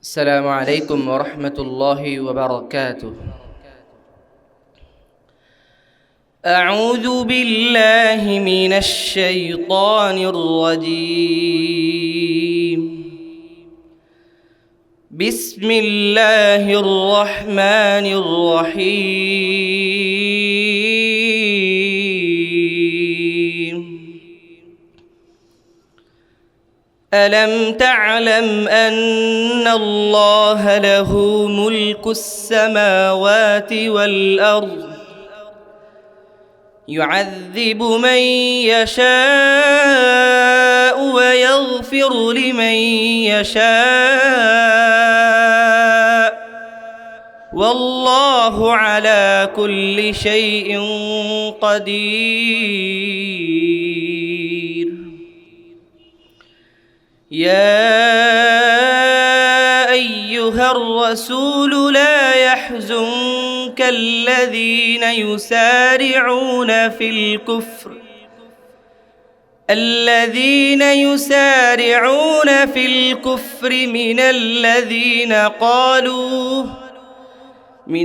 السلام عليكم ورحمة الله وبركاته. أعوذ بالله من الشيطان الرجيم. بسم الله الرحمن الرحيم. ألم تعلم أن الله له ملك السماوات والأرض يعذب من يشاء ويغفر لمن يشاء والله على كل شيء قدير. يا أيها الرسول لا يحزنك الذين يسارعون في الكفر من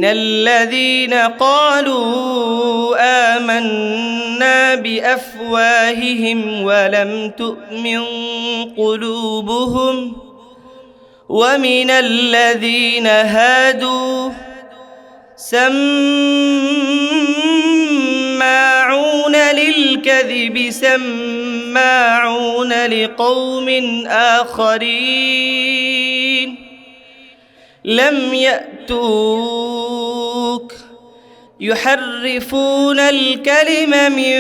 الذين قالوا آمنا بأفواههم ولم تؤمن قلوبهم ومن الذين هادوا سماعون للكذب سماعون لقوم آخرين لم يأتوك يحرفون الكلم من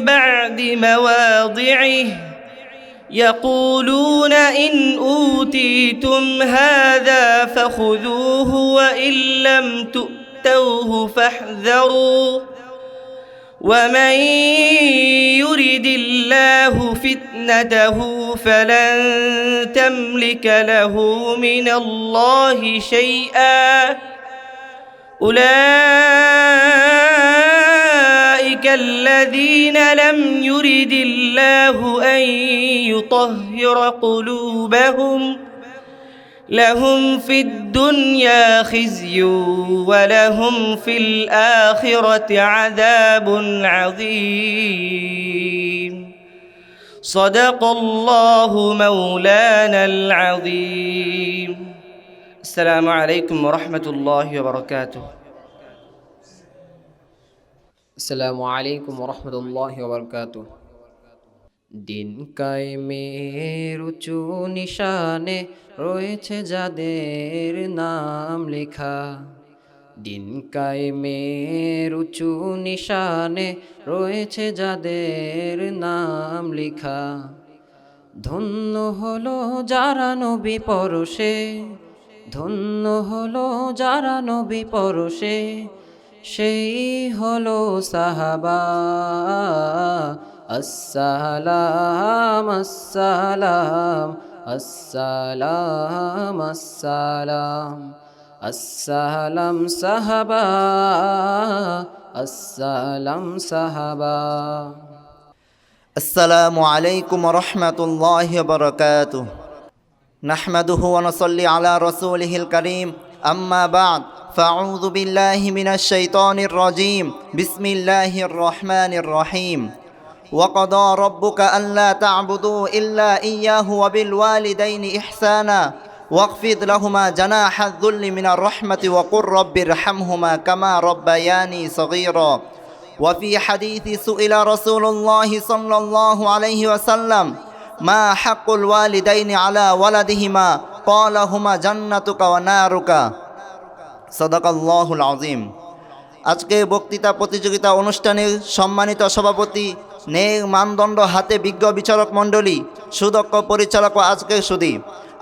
بعد مواضعه يقولون إن أوتيتم هذا فخذوه وإن لم تؤتوه فاحذروا ومن يرد الله فتنته فلن تملك له من الله شيئا أولئك الذين لم يرد الله أن يطهر قلوبهم لهم في الدنيا خزي ولهم في الآخرة عذاب عظيم. صدق الله مولانا العظيم. السلام عليكم ورحمة الله وبركاته. আসসালামু আলাইকুম রহমতুল্লাহ ওবরকাত। দিন কায়েমের উঁচু নিশানে রয়েছে যাদের নাম লেখা, দিন কায়েমের উঁচু নিশানে রয়েছে যাদের নাম লেখা। ধন্য হলো যারা নবী পরশে, ধন্য হলো যারা নবী পরশে, সেই হলো সাহাবা। আসসালাম আসসালাম আসসালাম আসসালাম আসসালাম সাহাবা আসসালাম সাহাবা। আসসালামু আলাইকুম রহমতুল্লাহি ওয়া বারাকাতুহু। নাহমাদুহু ওয়া নুসাল্লি আলা রাসূলিহিল কারীম, আম্মা বা'দ, ফাআউযু বিল্লাহি মিনাশ শাইতানির রাজীম। বিসমিল্লাহির রহমানির রহিম। ওয়া ক্বাদা রাব্বুকা আল্লা তা'বুদু ইল্লা ইয়্যাহু ওয়া বিল ওয়ালিদাইনি ইহসানা ওয়াখফিদ লাহুমা জানাহায যুল্লি মিনার রাহমাতি ওয়া কুর রাব্বিরহামহুমা কামা রাব্বায়ানি সগীরা। وفي حديث سئل رسول الله صلى الله عليه وسلم ما حق الوالدين على ولدهما قال هما جنتك ونارك صدق الله العظيم। আজকে বক্তৃতা প্রতিযোগিতা অনুষ্ঠানের সম্মানিত সভাপতি, নেক মানদণ্ড হাতে বিজ্ঞ বিচারক মণ্ডলী, সুদক্ষ পরিচালক ও আজকের সুধী,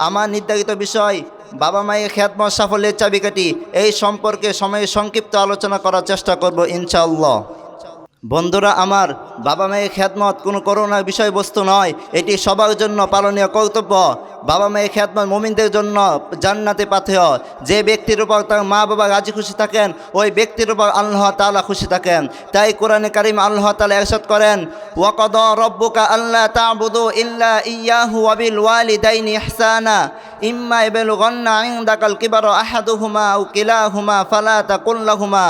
আমার নির্ধারিত বিষয় বাবা মায়ের খেদমত সাফল্যের চাবিকাঠি, এই সম্পর্কে সময়ে সংক্ষিপ্ত আলোচনা করার চেষ্টা করব ইনশাআল্লাহ। বন্ধুরা আমার, বাবা মায়ের খেদমত কোনো করুণার বিষয়বস্তু নয়, এটি সবার জন্য পালনীয় কর্তব্য। বাবা মায়ের খেদমত মুমিনদের জন্য জান্নাতে পাথেয়। যে ব্যক্তির উপর তার মা বাবা রাজি খুশি থাকেন, ওই ব্যক্তির উপর আল্লাহ তাআলা খুশি থাকেন। তাই কোরআনে কারিম আল্লাহ তাআলা ইরশাদ করেন, ওয়া ক্বাদা রাব্বুকা আল্লা তা'বুদু ইল্লা ইয়্যাহু ওয়া বিল ওয়ালিদাইনি ইহসানা। ইম্মা ইয়াবলুগান্না ইনদাকাল কিবারা আহাদুহুমা আও কিলাহুমা ফালা তাকুল লাহুমা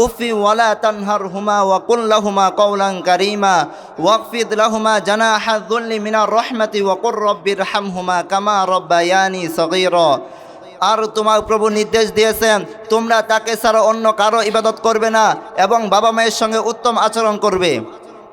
উফি ওয়ালা তানহারহুমা ওয়া কুল লাহুমা কাওলান কারীমা ওয়াখফিদ লাহুমা জানাহা যুল্লি মিনার রাহমাতি ওয়া কুর রাব্বিরহামহুমা কামা রাব্বায়ানি সগীরা। আর তোমার প্রভু নির্দেশ দিয়েছেন, তোমরা তাকে ছাড়া অন্য কারো ইবাদত করবে না এবং বাবা মায়ের সঙ্গে উত্তম আচরণ করবে।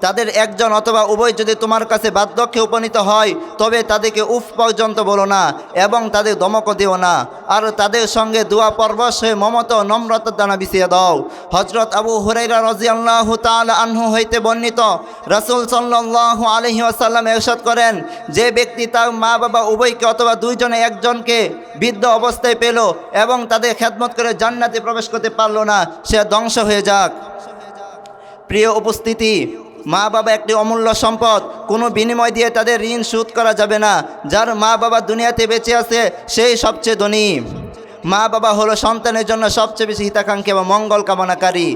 তাদের একজন অথবা উভয় যদি তোমার কাছে বার্ধক্যে উপনীত হয় তবে তাদেরকে উফ পর্যন্ত বলো না এবং তাদের ধমকও দিও না। আর তাদের সঙ্গে দোয়া পরবশ হয়ে মমতা ও নম্রতার দানা বিছিয়ে দাও। হযরত আবু হুরায়রা রাদিয়াল্লাহু তাআলা আনহু হইতে বর্ণিত, রাসূল সাল্লাল্লাহু আলাইহি ওয়াসাল্লাম ইরশাদ করেন, যে ব্যক্তি তার মা বাবা উভয়কে অথবা দুইজনে একজনকে বৃদ্ধ অবস্থায় পেল এবং তাদের খেদমত করে জান্নাতে প্রবেশ করতে পারল না, সে ধ্বংস হয়ে যাক। প্রিয় উপস্থিতি, মা বাবা একটি অমূল্য সম্পদ, কোনো বিনিময় দিয়ে তাদের ঋণ শোধ করা যাবে না। যার মা বাবা দুনিয়াতে বেঁচে আছে সেই সবচেয়ে ধনী। মা বাবা হলো সন্তানের জন্য সবচেয়ে বেশি হিতাকাঙ্ক্ষী এবং মঙ্গল কামনাকারী।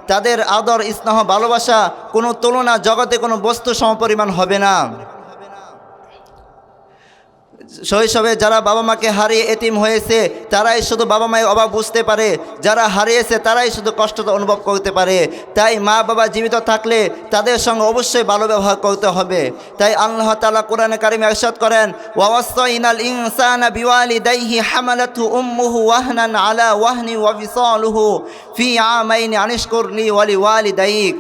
তাদের আদর, স্নেহ, ভালোবাসা কোনো তুলনা জগতে কোনো বস্তু সমপরিমাণ হবে না। শৈশবে যারা বাবা মাকে হারিয়ে এতিম হয়েছে তারাই শুধু বাবা মায়ের অভাব বুঝতে পারে, যারা হারিয়েছে তারাই শুধু কষ্টটা অনুভব করতে পারে। তাই মা বাবা জীবিত থাকলে তাদের সঙ্গে অবশ্যই ভালো ব্যবহার করতে হবে। তাই আল্লাহ তাআলা কোরআনে কারিমে ইরশাদ করেন, ওয়াসাইনাল ইনসানা বিওয়ালিদাইহি হামালাতহু উম্মুহু ওয়াহনান আলা ওয়াহনি ওয়া ফিসালুহু ফি আমাইনি আনিশকুরলি ওয়া লিওয়ালিদাইক।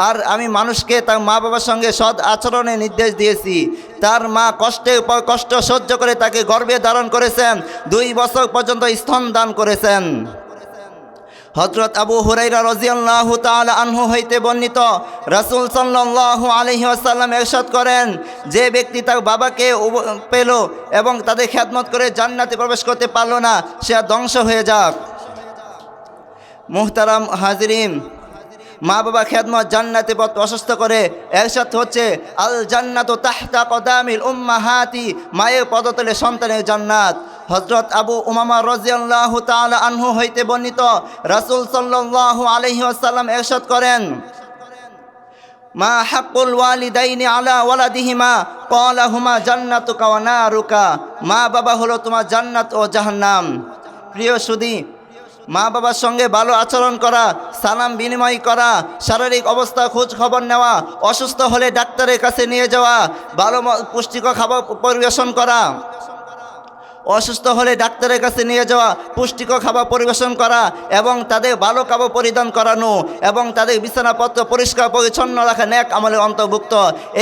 আর আমি মানুষকে তার মা বাবার সঙ্গে সৎ আচরণের নির্দেশ দিয়েছি। তার মা কষ্টের উপর কষ্ট সহ্য করে তাকে গর্ভে ধারণ করেছেন, 2 বছর পর্যন্ত স্তন দান করেছেন। হযরত আবু হুরায়রা রাদিয়াল্লাহু তাআলা আনহু হইতে বর্ণিত, রাসূল সাল্লাল্লাহু আলাইহি ওয়াসাল্লাম ইরশাদ করেন, যে ব্যক্তি তার বাবাকে পেল এবং তাদের খেদমত করে জান্নাতে প্রবেশ করতে পারল না, সে ধ্বংস হয়ে যাক। মুহতারাম হাজিরিন, মা বাবা খেদমত জান্নাতে পথ প্রশস্ত করে। এরশাদ হচ্ছে, আল জান্নাতু তাহতা কদামিল উম্মাহাতি, মায়ের পদতলে সন্তানের জান্নাত। হযরত আবু উমামা রাদিয়াল্লাহু তাআলা আনহু হইতে বর্ণিত, রাসূল সাল্লাল্লাহু আলাইহি ওয়াসাল্লাম ইরশাদ করেন, মা হাক্কুল ওয়ালিদাইনি আলা ওয়ালাদিহিমা ক্বালা হুমা জান্নাতুকা ওয়া নারুকা। মা বাবা হলো তোমার জান্নাত ও জাহান্নাম। প্রিয় সুধী, মা বাবার সঙ্গে ভালো আচরণ করা, সালাম বিনিময় করা, শারীরিক অবস্থা খোঁজ খবর নেওয়া, অসুস্থ হলে ডাক্তারের কাছে নিয়ে যাওয়া, ভালো পুষ্টিকর খাবার পরিবেশন করা, অসুস্থ হলে ডাক্তারের কাছে নিয়ে যাওয়া, পুষ্টিকর খাবার পরিবেশন করা এবং তাদের ভালো কাপড় পরিধান করানো এবং তাদের বিছানাপত্র পরিষ্কার পরিচ্ছন্ন রাখা নেক আমলের অন্তর্ভুক্ত।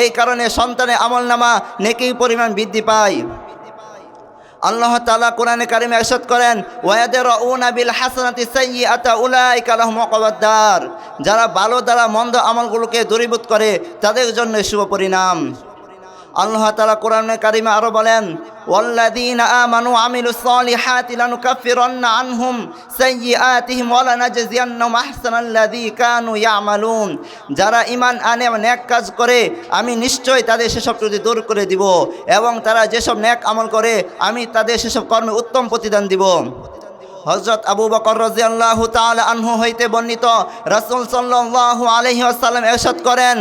এই কারণে সন্তানের আমলনামা নেকির পরিমাণ বৃদ্ধি পায়। আল্লাহ তাআলা কোরআনে কারিমে ইরশাদ করেন, ওয়ায়াদরাউনা বিল হাসানাতি সাইয়্যাতা উলাইকা লাহুম উকবাদ দার। যারা ভালো দ্বারা মন্দ আমলগুলোকে দূরীভূত করে তাদের জন্য শুভ পরিণাম। আল্লাহ তাআলা কোরআনে কারিমে আরো বলেন, ওয়াল্লাযীনা আমানু আমিলুস সালিহাতি লানুকাফিরান্না আনহুম সাইয়্যাতিহিম ওয়া লানাজজিয়ান্নাহুম আহসানাল্লাযী কানু ইয়ামালুন। যারা ঈমান আনে এবং নেক কাজ করে আমি নিশ্চয় তাদের সেসব ত্রুটি দূর করে দিব এবং তারা যেসব নেক আমল করে আমি তাদের সেসব কর্মে উত্তম প্রতিদান দিব। হযরত আবু বকর রাদিয়াল্লাহু তাআলা আনহু হইতে বর্ণিত, রাসূল সাল্লাল্লাহু আলাইহি ওয়াসাল্লাম ইরশাদ করেন,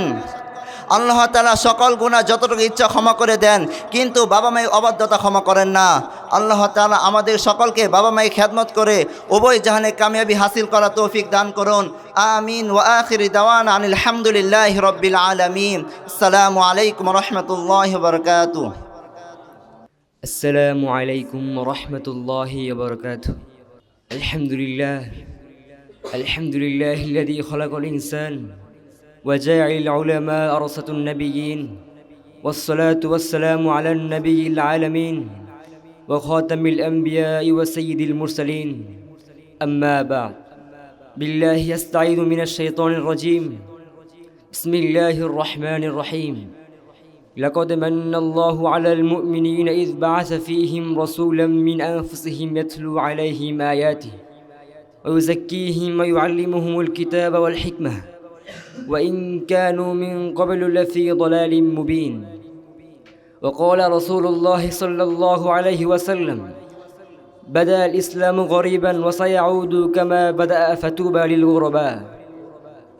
আল্লাহ তাআলা সকল গুনাহ যতটুকু ইচ্ছা ক্ষমা করে দেন, কিন্তু বাবা মায়ের অবাধ্যতা ক্ষমা করেন না। আল্লাহ তাআলা আমাদের সকলকে বাবা মায়ের খেদমত করে উভয় জাহানে কামিয়াবি হাসিল করা তৌফিক দান করুন। আমিন। ওয়া আখিরি দাওয়ানা আনিল হামদুলিল্লাহি রাব্বিল আলামিন। আসসালামু আলাইকুম ওয়া রাহমাতুল্লাহি ওয়া বারাকাতুহু। السلام عليكم ورحمة الله وبركاته. الحمد لله الذي خلق الإنسان وجعل العلماء أرسة النبيين، والصلاة والسلام على النبي العالمين وخاتم الأنبياء وسيد المرسلين. أما بعد، بالله يستعيذ من الشيطان الرجيم. بسم الله الرحمن الرحيم. لقد من الله على المؤمنين إذ بعث فيهم رسولا من أنفسهم يتلو عليهم آياته ويزكيهم ويعلمهم الكتاب والحكمة وإن كانوا من قبل لفي ضلال مبين. وقال رسول الله صلى الله عليه وسلم: بدأ الإسلام غريبا وسيعود كما بدأ فتوبى للغرباء،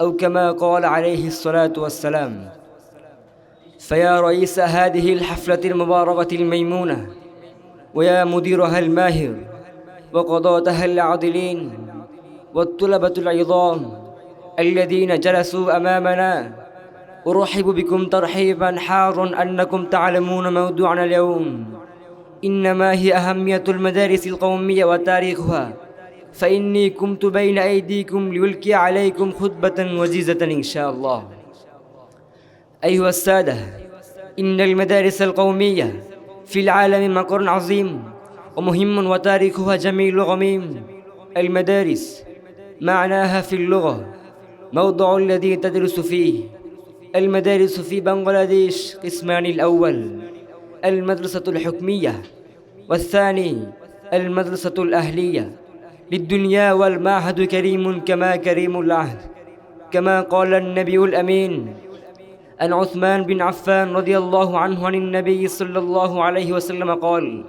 أو كما قال عليه الصلاة والسلام. فيا رئيس هذه الحفلة المباركة الميمونة، ويا مديرها الماهر وقضاتها العادلين والطلبة العظام الذين جلسوا أمامنا، أرحب بكم ترحيبا حارا أنكم تعلمون موضوعنا اليوم، إنما هي أهمية المدارس القومية وتاريخها، فإني كنت بين أيديكم لألقي عليكم خطبة وجيزة إن شاء الله. أيها السادة، إن المدارس القومية في العالم مقر عظيم ومهم وتاريخها جميل وغميم. المدارس معناها في اللغة موضع الذي تدرس فيه. المدارس في بنغلاديش قسمان: الأول المدرسة الحكمية، والثاني المدرسة الأهلية للدنيا، والمعهد كريم كما كريم العهد، كما قال النبي الأمين عن عثمان بن عفان رضي الله عنه عن النبي صلى الله عليه وسلم قال: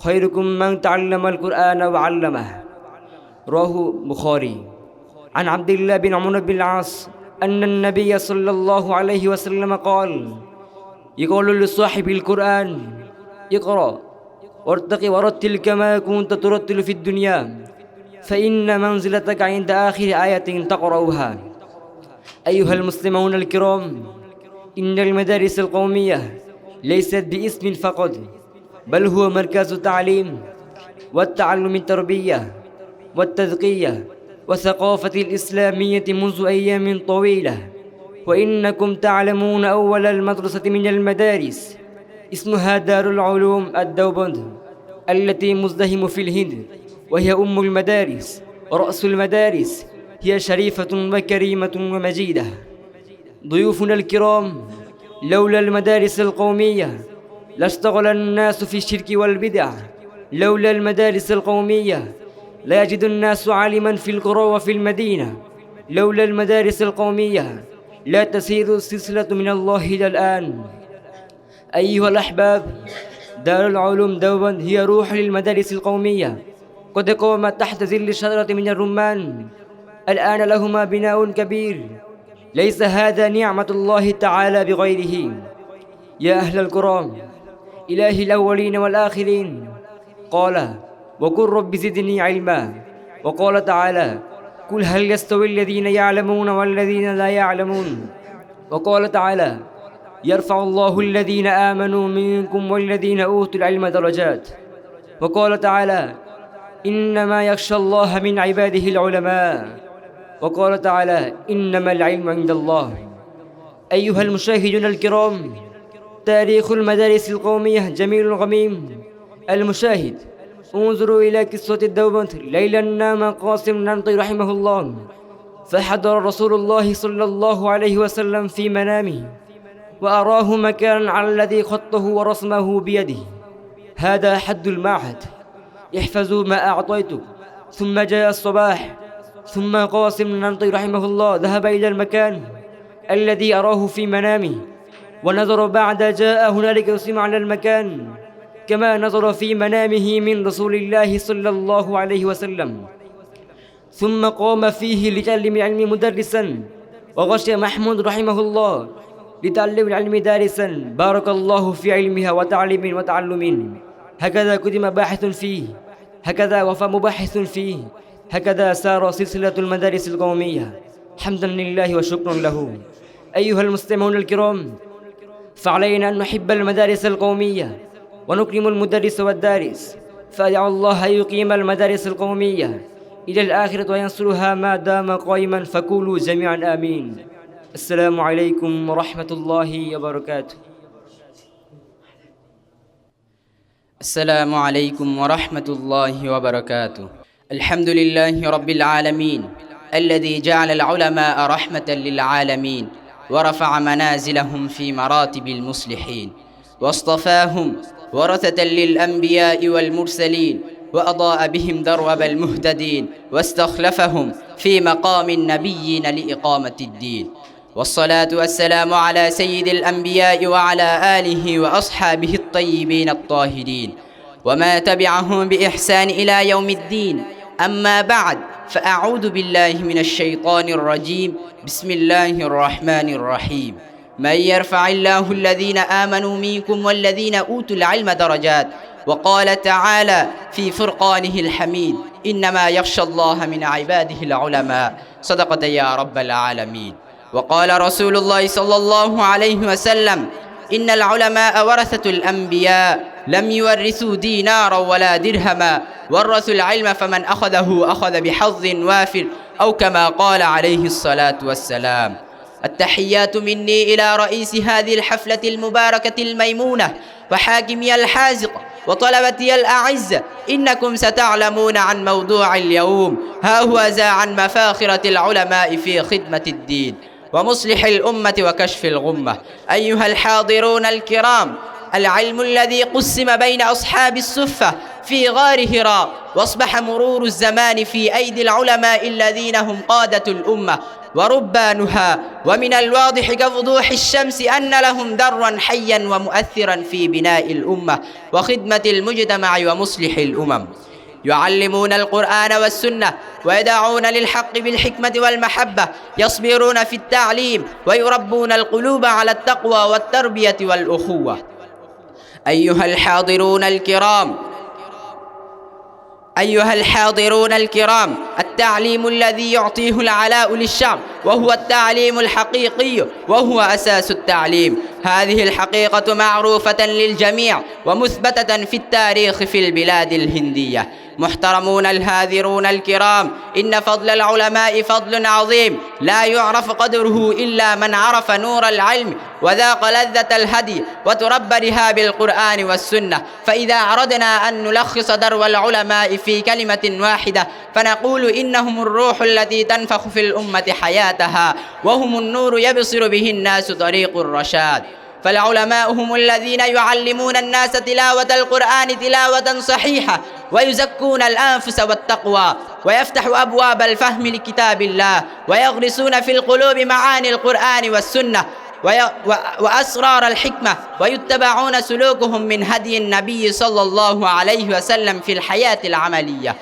خيركم من تعلم القرآن وعلمه. رواه بخاري. عن عبد الله بن عمرو بن العاص أن النبي صلى الله عليه وسلم قال: يقول لصاحب القرآن: اقرأ وارتق ورتل كما كنت ترتل في الدنيا، فإن منزلتك عند آخر آية تقرأها. أيها المسلمون الكرام، إن المدارس القومية ليست باسم فقط، بل هو مركز تعليم والتعلم التربية والتذكية والثقافة الإسلامية منذ أيام طويلة. وإنكم تعلمون أول المدرسة من المدارس اسمها دار العلوم الدوبند التي مزدهم في الهند، وهي أم المدارس ورأس المدارس، هي شريفة وكريمة ومجيدة. ضيوفنا الكرام، لولا المدارس القومية لاشتغل الناس في الشرك والبدع. لولا المدارس القومية لا يجد الناس عالما في القرى وفي المدينة. لولا المدارس القومية لا تسير السلسلة من الله إلى الآن. أيها الأحباب، دار العلوم دوبند هي روح للمدارس القومية، قد قامت تحت ظل شجرة من الرمان، الآن لهما بناء كبير، ليس هذا نعمة الله تعالى بغيره. يا أهل الكرام، إله الأولين والآخرين قال: وقل رب زدني علما. وقال تعالى: قل هل يستوي الذين يعلمون والذين لا يعلمون. وقال تعالى: يرفع الله الذين آمنوا منكم والذين أوتوا العلم درجات. وقال تعالى: إنما يخشى الله من عباده العلماء. وقال تعالى: إنما العلم عند الله. أيها المشاهدون الكرام، تاريخ المدارس القومية جميل غميم. المشاهد، انظروا إلى قصة الدوبند. ليلا نام قاسم ننطي رحمه الله، فحضر رسول الله صلى الله عليه وسلم في منامه، وأراه مكانا على الذي خطه ورسمه بيده: هذا حد المعهد، احفظوا ما أعطيتك. ثم جاء الصباح، ثم قاسم ننطي رحمه الله ذهب إلى المكان الذي أراه في منامه، ونظر بعد جاء هنالك رسم على المكان كما نظر في منامه من رسول الله صلى الله عليه وسلم. ثم قام فيه لتعلم العلم مدرسا، وغشي محمود رحمه الله لتعلم العلم دارسا. بارك الله في علمها وتعليم وتعلم. هكذا كتب باحث فيه، هكذا وفى مباحث فيه، هكذا سار سلسلة المدارس القومية، حمدا لله وشكرا له. أيها المستمعون الكرام، فعلينا أن نحب المدارس القومية ونكرم المدرس والدارس، فأدعو الله أن يقيم المدارس القومية إلى الآخرة وينصرها ما دام قائما، فقولوا جميعا آمين. السلام عليكم ورحمة الله وبركاته. السلام عليكم ورحمة الله وبركاته. الحمد لله رب العالمين الذي جعل العلماء رحمة للعالمين، ورفع منازلهم في مراتب المصلحين، واصطفاهم ورثة للأنبياء والمرسلين، وأضاء بهم درب المهتدين، واستخلفهم في مقام النبيين لإقامة الدين. والصلاة والسلام على سيد الأنبياء وعلى آله وأصحابه الطيبين الطاهرين، وما تبعهم بإحسان إلى يوم الدين. أما بعد، فأعوذ بالله من الشيطان الرجيم. بسم الله الرحمن الرحيم. من يرفع الله الذين آمنوا منكم والذين أوتوا العلم درجات وقال تعالى في فرقانه الحميد إنما يخشى الله من عباده العلماء صدقت يا رب العالمين. وقال رسول الله صلى الله عليه وسلم إن العلماء ورثة الأنبياء لم يورثوا دينارا ولا درهما ورثوا العلم فمن أخذه أخذ بحظ وافر أو كما قال عليه الصلاة والسلام. التحيات مني إلى رئيس هذه الحفلة المباركة الميمونة وحاكمي الحازقة وطلبتي الأعزة، إنكم ستعلمون عن موضوع اليوم، ها هو ذا عن مفاخرة العلماء في خدمة الدين ومصلح الأمة وكشف الغمة. أيها الحاضرون الكرام، العلم الذي قسم بين أصحاب الصفة في غار هراء، واصبح مرور الزمان في أيدي العلماء الذين هم قادة الأمة وربانها، ومن الواضح كوضوح الشمس أن لهم درا حيا ومؤثرا في بناء الأمة وخدمة المجتمع ومصلح الأمم. يعلمون القرآن والسنة ويدعون للحق بالحكمة والمحبة، يصبرون في التعليم ويربون القلوب على التقوى والتربية والأخوة. أيها الحاضرون الكرام، التعليم الذي يعطيه العلاء للشعب وهو التعليم الحقيقي وهو أساس التعليم. هذه الحقيقة معروفة للجميع ومثبتة في التاريخ في البلاد الهندية. محترمون الهاذرون الكرام، إن فضل العلماء فضل عظيم لا يعرف قدره إلا من عرف نور العلم وذاق لذة الهدي وتربى رهاب القرآن والسنة. فإذا أردنا أن نلخص درو العلماء في كلمة واحدة فنقول إنهم الروح التي تنفخ في الأمة حياتها، وهم النور يبصر به الناس طريق الرشاد. فالعلماء هم الذين يعلمون الناس تلاوة القرآن تلاوة صحيحة، ويزكون الأنفس والتقوى، ويفتح أبواب الفهم لكتاب الله، ويغرسون في القلوب معاني القرآن والسنة وأسرار الحكمة، ويتبعون سلوكهم من هدي النبي صلى الله عليه وسلم في الحياة العملية.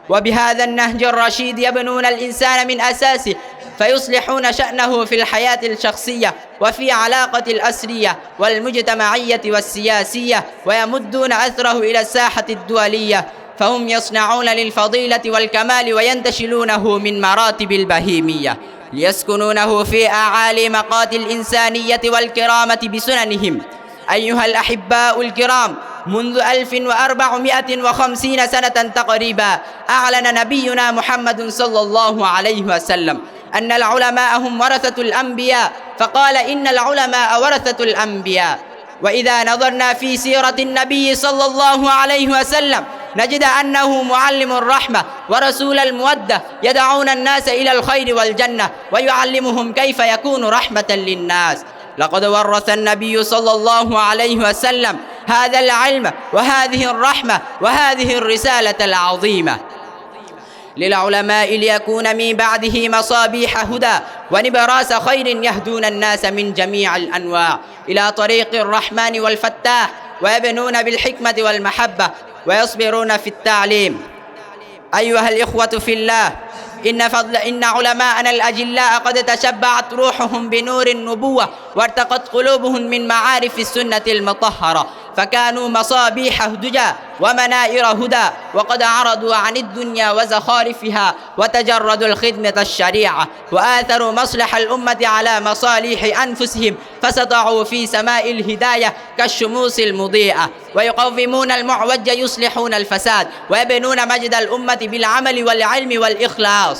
وبهذا النهج الرشيد يبنون الإنسان من أساسه، فيصلحون شأنه في الحياة الشخصية وفي علاقة الأسرية والمجتمعية والسياسية، ويمدون أثره إلى الساحة الدولية، فهم يصنعون للفضيلة والكمال وينتشلونه من مراتب البهيمية ليسكنونه في أعالي مقات الإنسانية والكرامة بسننهم. أيها الأحباء الكرام، منذ 1450 سنة تقريبا أعلن نبينا محمد صلى الله عليه وسلم أن العلماء هم ورثة الأنبياء، فقال إن العلماء ورثة الأنبياء. وإذا نظرنا في سيرة النبي صلى الله عليه وسلم نجد أنه معلم الرحمة ورسول المودة، يدعون الناس إلى الخير والجنة ويعلمهم كيف يكون رحمة للناس. لقد ورث النبي صلى الله عليه وسلم هذا العلم وهذه الرحمة وهذه الرسالة العظيمة للعلماء ليكون من بعده مصابيح هدى ونبراس خير يهدون الناس من جميع الأنواع إلى طريق الرحمن والفتاح، ويبنون بالحكمة والمحبة ويصبرون في التعليم. أيها الإخوة في الله، إن علماءنا الأجلاء قد تشبعت روحهم بنور النبوة وارتقت قلوبهم من معارف السنة المطهرة، فكانوا مصابيح دجى ومنائر هدى، وقد عرضوا عن الدنيا وزخارفها وتجردوا الخدمة الشريعة، وآثروا مصلح الأمة على مصالح أنفسهم، فسطعوا في سماء الهداية كالشموس المضيئة، ويقومون المعوج يصلحون الفساد، ويبنون مجد الأمة بالعمل والعلم والإخلاص.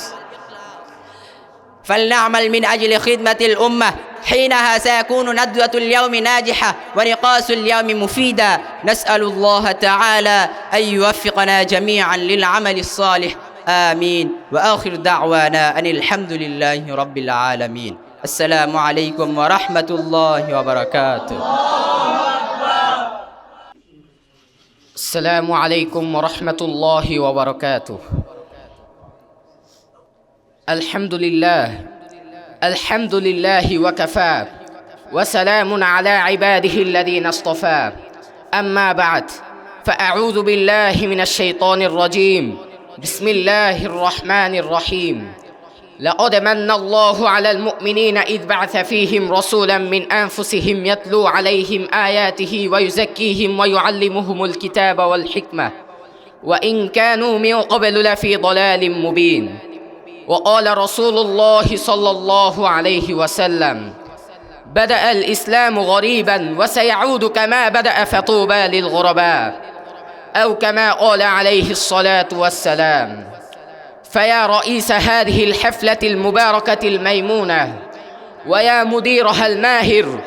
فلنعمل من أجل خدمة الأمة، حينها سيكون ندوة اليوم ناجحة ونقاس اليوم مفيدا. نسأل الله تعالى أن يوفقنا جميعا للعمل الصالح، آمين. وآخر دعوانا أن الحمد لله رب العالمين. السلام عليكم ورحمة الله وبركاته. السلام عليكم ورحمة الله وبركاته. الحمد لله وكفى، وسلام على عباده الذين اصطفى. أما بعد، فأعوذ بالله من الشيطان الرجيم. بسم الله الرحمن الرحيم. لقد من الله على المؤمنين إذ بعث فيهم رسولا من أنفسهم يتلو عليهم آياته ويزكيهم ويعلمهم الكتاب والحكمة وإن كانوا من قبل لفي ضلال مبين. وقال رسول الله صلى الله عليه وسلم: بدأ الإسلام غريبا وسيعود كما بدأ فطوبى للغرباء، أو كما قال عليه الصلاة والسلام. فيا رئيس هذه الحفلة المباركة الميمونة، ويا مديرها الماهر،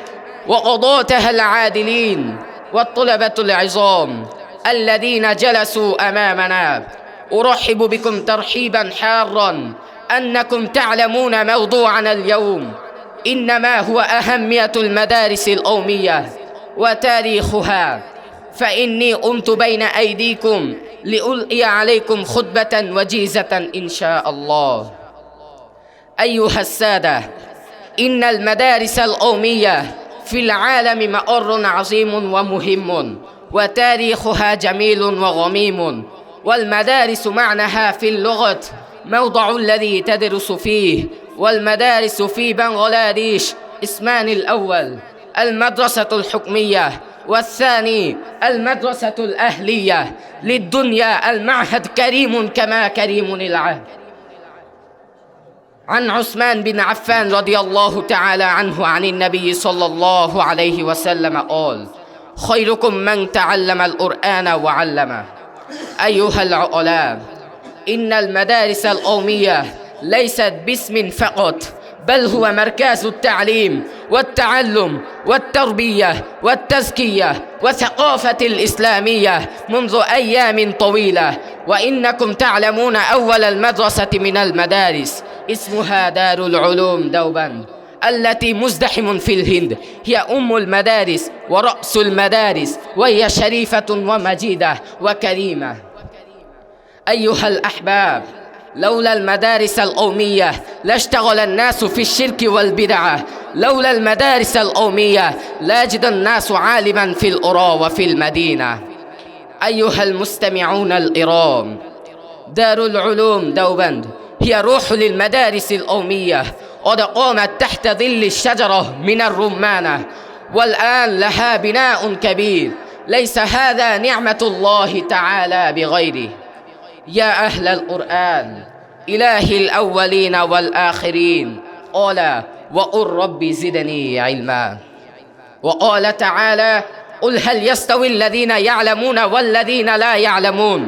وقضاتها العادلين، والطلبة العظام الذين جلسوا أمامنا، أرحب بكم ترحيبا حارا أنكم تعلمون موضوعنا اليوم، إنما هو أهمية المدارس القومية وتاريخها. فإني قمت بين أيديكم لألقي عليكم خطبة وجيزة إن شاء الله. أيها السادة، إن المدارس القومية في العالم مقر عظيم ومهم، وتاريخها جميل وغميم. والمدارس معناها في اللغة موضع الذي تدرس فيه. والمدارس في بنغلاديش اسمان: الأول المدرسة الحكمية، والثاني المدرسة الأهلية. للدنيا المعهد كريم كما كريم العهد. عن عثمان بن عفان رضي الله تعالى عنه عن النبي صلى الله عليه وسلم قال: خيركم من تعلم القرآن وعلمه. أيها العقلاء، إن المدارس القومية ليست باسم فقط، بل هو مركز التعليم والتعلم والتربية والتزكية والثقافة الإسلامية منذ أيام طويلة. وإنكم تعلمون أول المدرسة من المدارس اسمها دار العلوم دوبند، التي مزدحم في الهند. هي أم المدارس ورأس المدارس، وهي شريفة ومجيدة وكريمة. أيها الأحباب، لولا المدارس القومية لاشتغل الناس في الشرك والبدعة. لولا المدارس القومية لاجد الناس عالما في القرى وفي المدينة. أيها المستمعون الكرام، دار العلوم دوبند هي روح للمدارس القومية، قد قامت تحت ظل الشجرة من الرمانة، والآن لها بناء كبير. ليس هذا نعمة الله تعالى بغيره. يا أهل القرآن، إله الأولين والآخرين قال: وقل رب زدني علما. وقال تعالى: قل هل يستوي الذين يعلمون والذين لا يعلمون.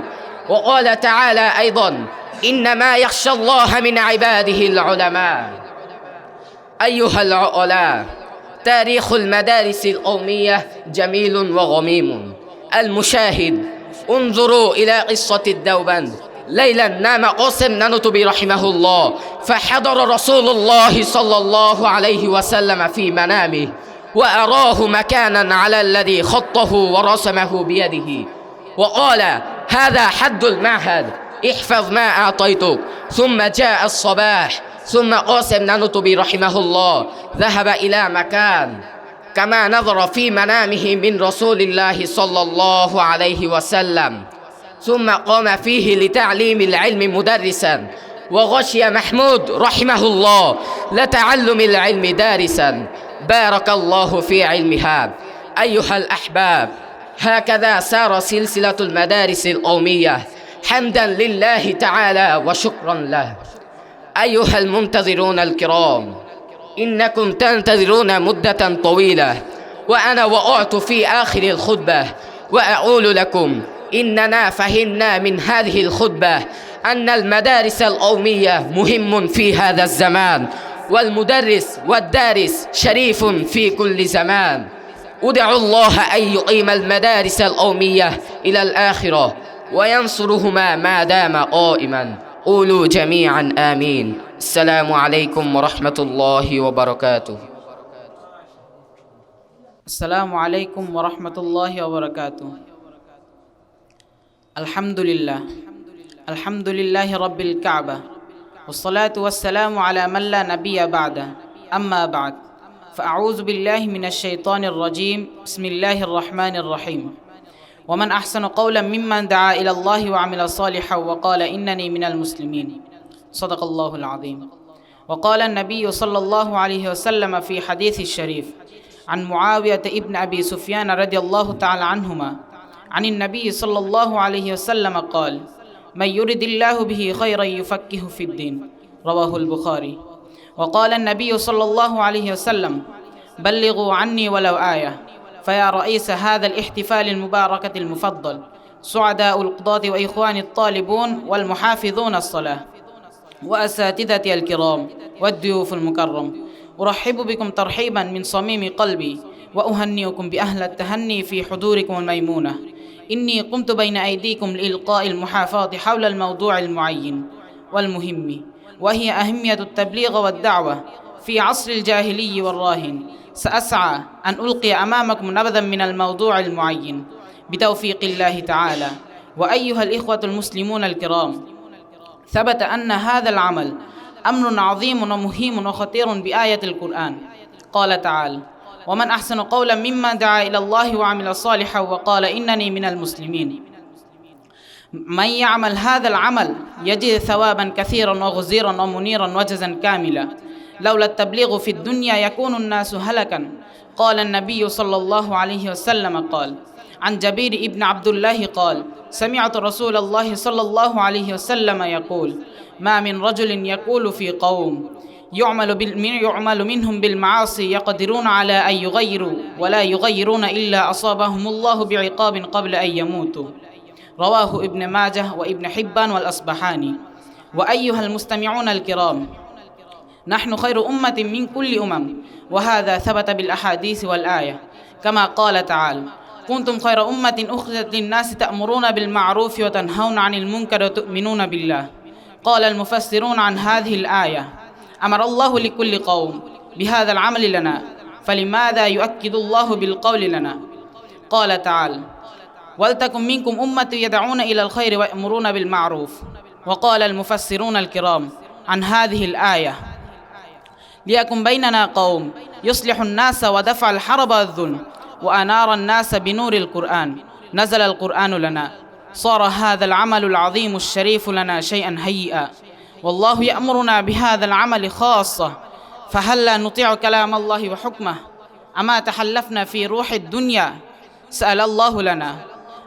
وقال تعالى أيضا: إنما يخشى الله من عباده العلماء. أيها العقلاء، تاريخ المدارس القومية جميل وغميم. المشاهد، انظروا إلى قصة الدوبند. ليلا نام قاسم نانوتبي رحمه الله، فحضر رسول الله صلى الله عليه وسلم في منامه، وأراه مكانا على الذي خطه ورسمه بيده، وقال: هذا حد المعهد، احفظ ما أعطيتك. ثم جاء الصباح، ثم قاسم نانوتبي رحمه الله ذهب إلى مكان كما نظر في منامه من رسول الله صلى الله عليه وسلم، ثم قام فيه لتعليم العلم مدرسا، وغشي محمود رحمه الله لتعلم العلم دارسا. بارك الله في علمها. أيها الأحباب، هكذا سار سلسلة المدارس القومية، حمدا لله تعالى وشكرا له. أيها المنتظرون الكرام، إنكم تنتظرون مدة طويلة، وأنا وقعت في آخر الخطبة وأقول لكم إننا فهمنا من هذه الخطبة أن المدارس القومية مهم في هذا الزمان، والمدرس والدارس شريف في كل زمان. أدعو الله أن يقيم المدارس القومية إلى الآخرة وينصرهما ما دام قائما. قولوا جميعا آمين. السلام عليكم ورحمة الله وبركاته. السلام عليكم ورحمة الله وبركاته. الحمد لله رب الكعبة، والصلاة والسلام على من لا نبي بعده. أما بعد، فأعوذ بالله من الشيطان الرجيم. بسم الله الرحمن الرحيم. ومن أحسن قولا ممن دعا إلى الله وعمل صالحا وقال إنني من المسلمين. صدق الله العظيم. وقال النبي صلى الله عليه وسلم في حديث الشريف عن معاوية ابن أبي سفيان رضي الله تعالى عنهما عن النبي صلى الله عليه وسلم قال: من يرد الله به خيرا يفكه في الدين. رواه البخاري. وقال النبي صلى الله عليه وسلم: بلغوا عني ولو آية. فيا رئيس هذا الاحتفال المباركة المفضل، سعداء القضاة وإخواني الطالبون والمحافظون الصلاة وأساتذتي الكرام والضيوف المكرم، أرحب بكم ترحيبا من صميم قلبي وأهنئكم بأهل التهني في حضوركم الميمونة. إني قمت بين أيديكم لإلقاء المحافظة حول الموضوع المعين والمهم، وهي أهمية التبليغ والدعوة في عصر الجاهلي والراهن. سأسعى أن ألقي أمامكم نبذا من الموضوع المعين بتوفيق الله تعالى. وأيها الإخوة المسلمون الكرام، ثبت أن هذا العمل أمر عظيم ومهم وخطير بآية القرآن. قال تعالى: ومن أحسن قولا ممن دعا إلى الله وعمل صالحا وقال إنني من المسلمين. من يعمل هذا العمل يجد ثوابا كثيرا وغزيرا ومنيرا وجزا كاملا. لولا التبليغ في الدنيا يكون الناس هلكا. قال النبي صلى الله عليه وسلم قال عن جبير ابن عبد الله قال: سمعت رسول الله صلى الله عليه وسلم يقول: ما من رجل يقول في قوم يعمل منهم بالمعاصي يقدرون على أن يغيروا ولا يغيرون إلا أصابهم الله بعقاب قبل أن يموتوا. رواه ابن ماجه وابن حبان والأصبحاني. وأيها المستمعون الكرام، نحن خير أمة من كل وهذا ثبت بالأحاديث والآية، كما قال تعالى: كنتم خير أمة أخرجت للناس تأمرون بالمعروف وتنهون عن المنكر وتؤمنون بالله. قال المفسرون عن هذه الآية: أمر الله لكل قوم بهذا العمل لنا، فلماذا يؤكد الله بالقول لنا؟ قال تعالى: ولتكن منكم أمة يدعون إلى الخير ويأمرون بالمعروف. وقال المفسرون الكرام عن هذه الآية: ليكن بيننا قوم يصلح الناس ودفع الحرب والذل وأنار الناس بنور القرآن. نزل القرآن لنا، صار هذا العمل العظيم الشريف لنا شيئا هيئا، والله يأمرنا بهذا العمل خاصة، فهل لا نطيع كلام الله وحكمه؟ أما تحلفنا في روح الدنيا؟ سأل الله لنا: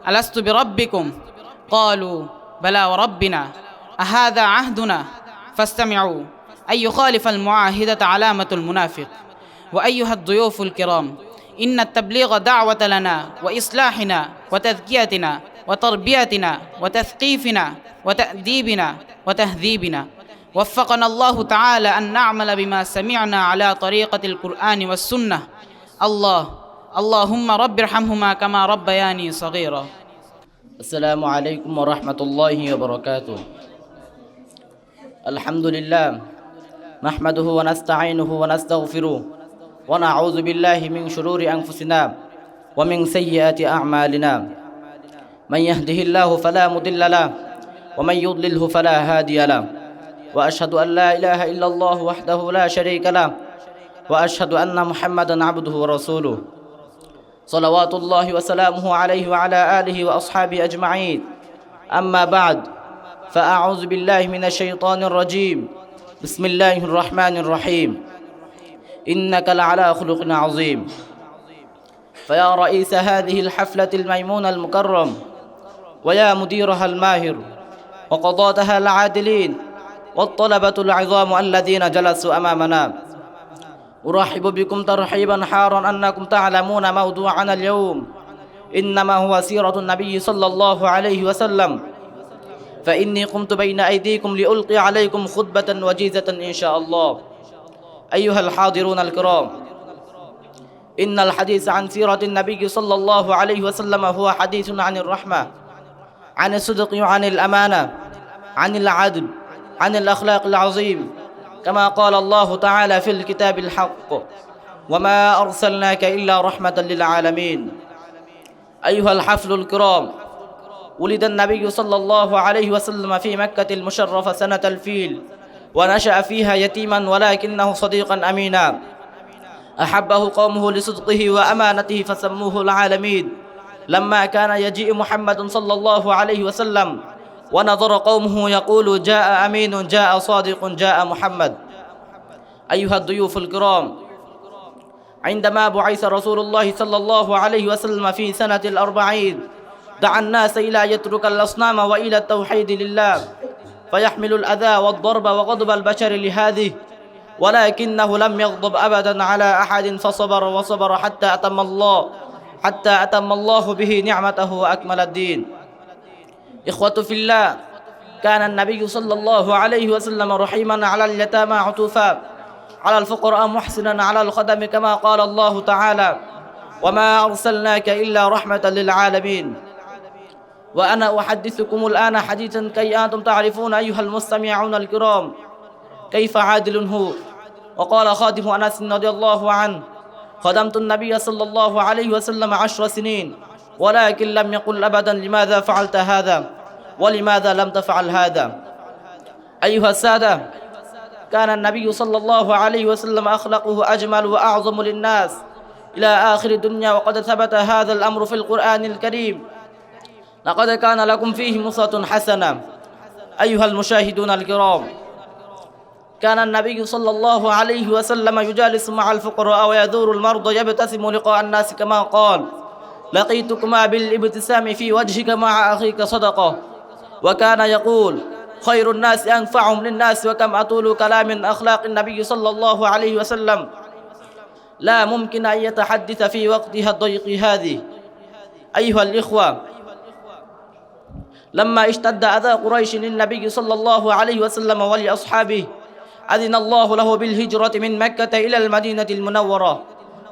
ألست بربكم؟ قالوا: بلى وربنا. أهذا عهدنا؟ فاستمعوا. أن يخالف المعاهدة علامة المنافق. وأيها الضيوف الكرام، إن التبليغ دعوة لنا وإصلاحنا وتذكيتنا وتربيتنا وتثقيفنا وتأديبنا وتهذيبنا. وفقنا الله تعالى أن نعمل بما سمعنا على طريقة القرآن والسنة. اللهم رب ارحمهما كما ربياني صغيرا. السلام عليكم ورحمة الله وبركاته. الحمد لله نحمده ونستعينه ونستغفره ونعوذ بالله من شرور أنفسنا ومن سيئات أعمالنا. من يهده الله فلا مضل له ومن يضلله فلا هادي له. وأشهد أن لا إله إلا الله وحده لا شريك له وأشهد أن محمدا عبده ورسوله صلوات الله وسلامه عليه وعلى آله وأصحابه أجمعين. أما بعد، فأعوذ بالله من الشيطان الرجيم. بسم الله الرحمن الرحيم. إنك لعلى خلق عظيم. فيا رئيس هذه الحفلة الميمونة المكرم، ويا مديرها الماهر، وقضاتها العادلين، والطلبة العظام الذين جلسوا أمامنا، أرحب بكم ترحيبا حارا أنكم تعلمون موضوعنا اليوم إنما هو سيرة النبي صلى الله عليه وسلم. فإني قمت بين أيديكم لألقي عليكم خطبة وجيزة إن شاء الله. أيها الحاضرون الكرام، إن الحديث عن سيرة النبي صلى الله عليه وسلم هو حديث عن الرحمة، عن الصدق، عن الأمانة، عن العدل، عن الأخلاق العظيم، كما قال الله تعالى في الكتاب الحق: وما أرسلناك إلا رحمة للعالمين. أيها الحفل الكرام، ولد النبي صلى الله عليه وسلم في مكة المشرفة سنة الفيل، ونشأ فيها يتيما ولكنه صديقا أمينا. أحبه قومه لصدقه وأمانته فسموه العالمين. لما كان يجيء محمد صلى الله عليه وسلم ونظر قومه يقول: جاء أمين، جاء صادق، جاء محمد. أيها الضيوف الكرام، عندما بعث رسول الله صلى الله عليه وسلم في سنة الأربعين دعا الناس إلى يترك الأصنام وإلى التوحيد لله، فيحمل الأذى والضرب وغضب البشر لهذه، ولكنه لم يغضب أبدا على أحد فصبر وصبر حتى أتم الله به نعمته وأكمل الدين. إخوة في الله، كان النبي صلى الله عليه وسلم رحيما على اليتامى عطوفا، على الفقراء محسنا، على الخدم، كما قال الله تعالى: وما أرسلناك إلا رحمة للعالمين. وأنا أحدثكم الآن حديثا كي أنتم تعرفون أيها المستمعون الكرام كيف عادل هو. وقال خادم أنس رضي الله عنه: خدمت النبي صلى الله عليه وسلم 10 سنين، ولكن لم يقل أبدا لماذا فعلت هذا ولماذا لم تفعل هذا. أيها السادة، كان النبي صلى الله عليه وسلم أخلاقه أجمل وأعظم للناس إلى آخر الدنيا، وقد ثبت هذا الأمر في القرآن الكريم: لقد كان لكم فيهم أسوة حسنة. أيها المشاهدون الكرام، كان النبي صلى الله عليه وسلم يجالس مع الفقراء ويزور المرضى يبتسم لقاء الناس، كما قال: لقيتكما بالابتسام في وجهك مع أخيك صدقة. وكان يقول: خير الناس أنفعهم للناس. وكم أطول كلام أخلاق النبي صلى الله عليه وسلم لا ممكن أن يتحدث في وقتها الضيق هذه. أيها الإخوة، لما اشتد أذى قريش للنبي صلى الله عليه وسلم ولأصحابه، أذن الله له بالهجرة من مكة إلى المدينة المنورة،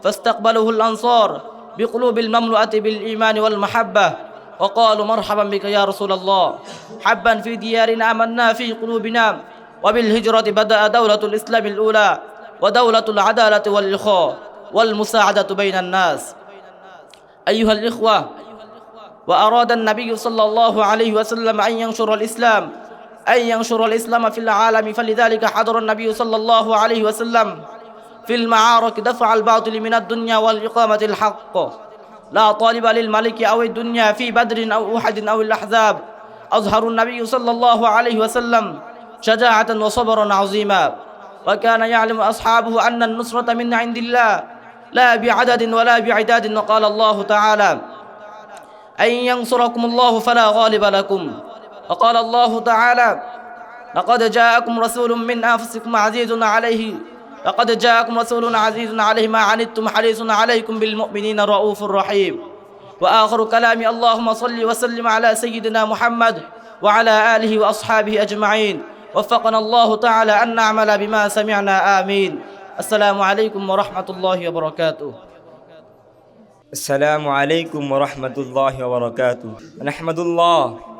فاستقبله الأنصار بقلوب المملوءة بالإيمان والمحبة، وقالوا: مرحبا بك يا رسول الله، حبا في ديارنا آمنا في قلوبنا. وبالهجرة بدأ دولة الإسلام الأولى، ودولة العدالة والإخاء والمساعدة بين الناس. أيها الإخوة، وأراد النبي صلى الله عليه وسلم أن ينشر الإسلام في العالم، فلذلك حضر النبي صلى الله عليه وسلم في المعارك دفع الباطل من الدنيا والإقامة الحق. لا طالب للملك أو الدنيا في بدر أو أحد أو الأحزاب. أظهر النبي صلى الله عليه وسلم شجاعة وصبرا عظيما، وكان يعلم أصحابه أن النصرة من عند الله لا بعدد ولا بعداد. وقال الله تعالى: أن ينصركم الله فلا غالب لكم. وقال الله تعالى: لقد جاءكم رسول من أنفسكم عزيز عليه ما عنتم حريص عليكم بالمؤمنين رؤوف رحيم. وآخر كلامي: اللهم صل وسلم على سيدنا محمد وعلى آله وأصحابه أجمعين. وفقنا الله تعالى أن نعمل بما سمعنا، آمين. السلام عليكم ورحمة الله وبركاته. السلام عليكم ورحمة الله وبركاته.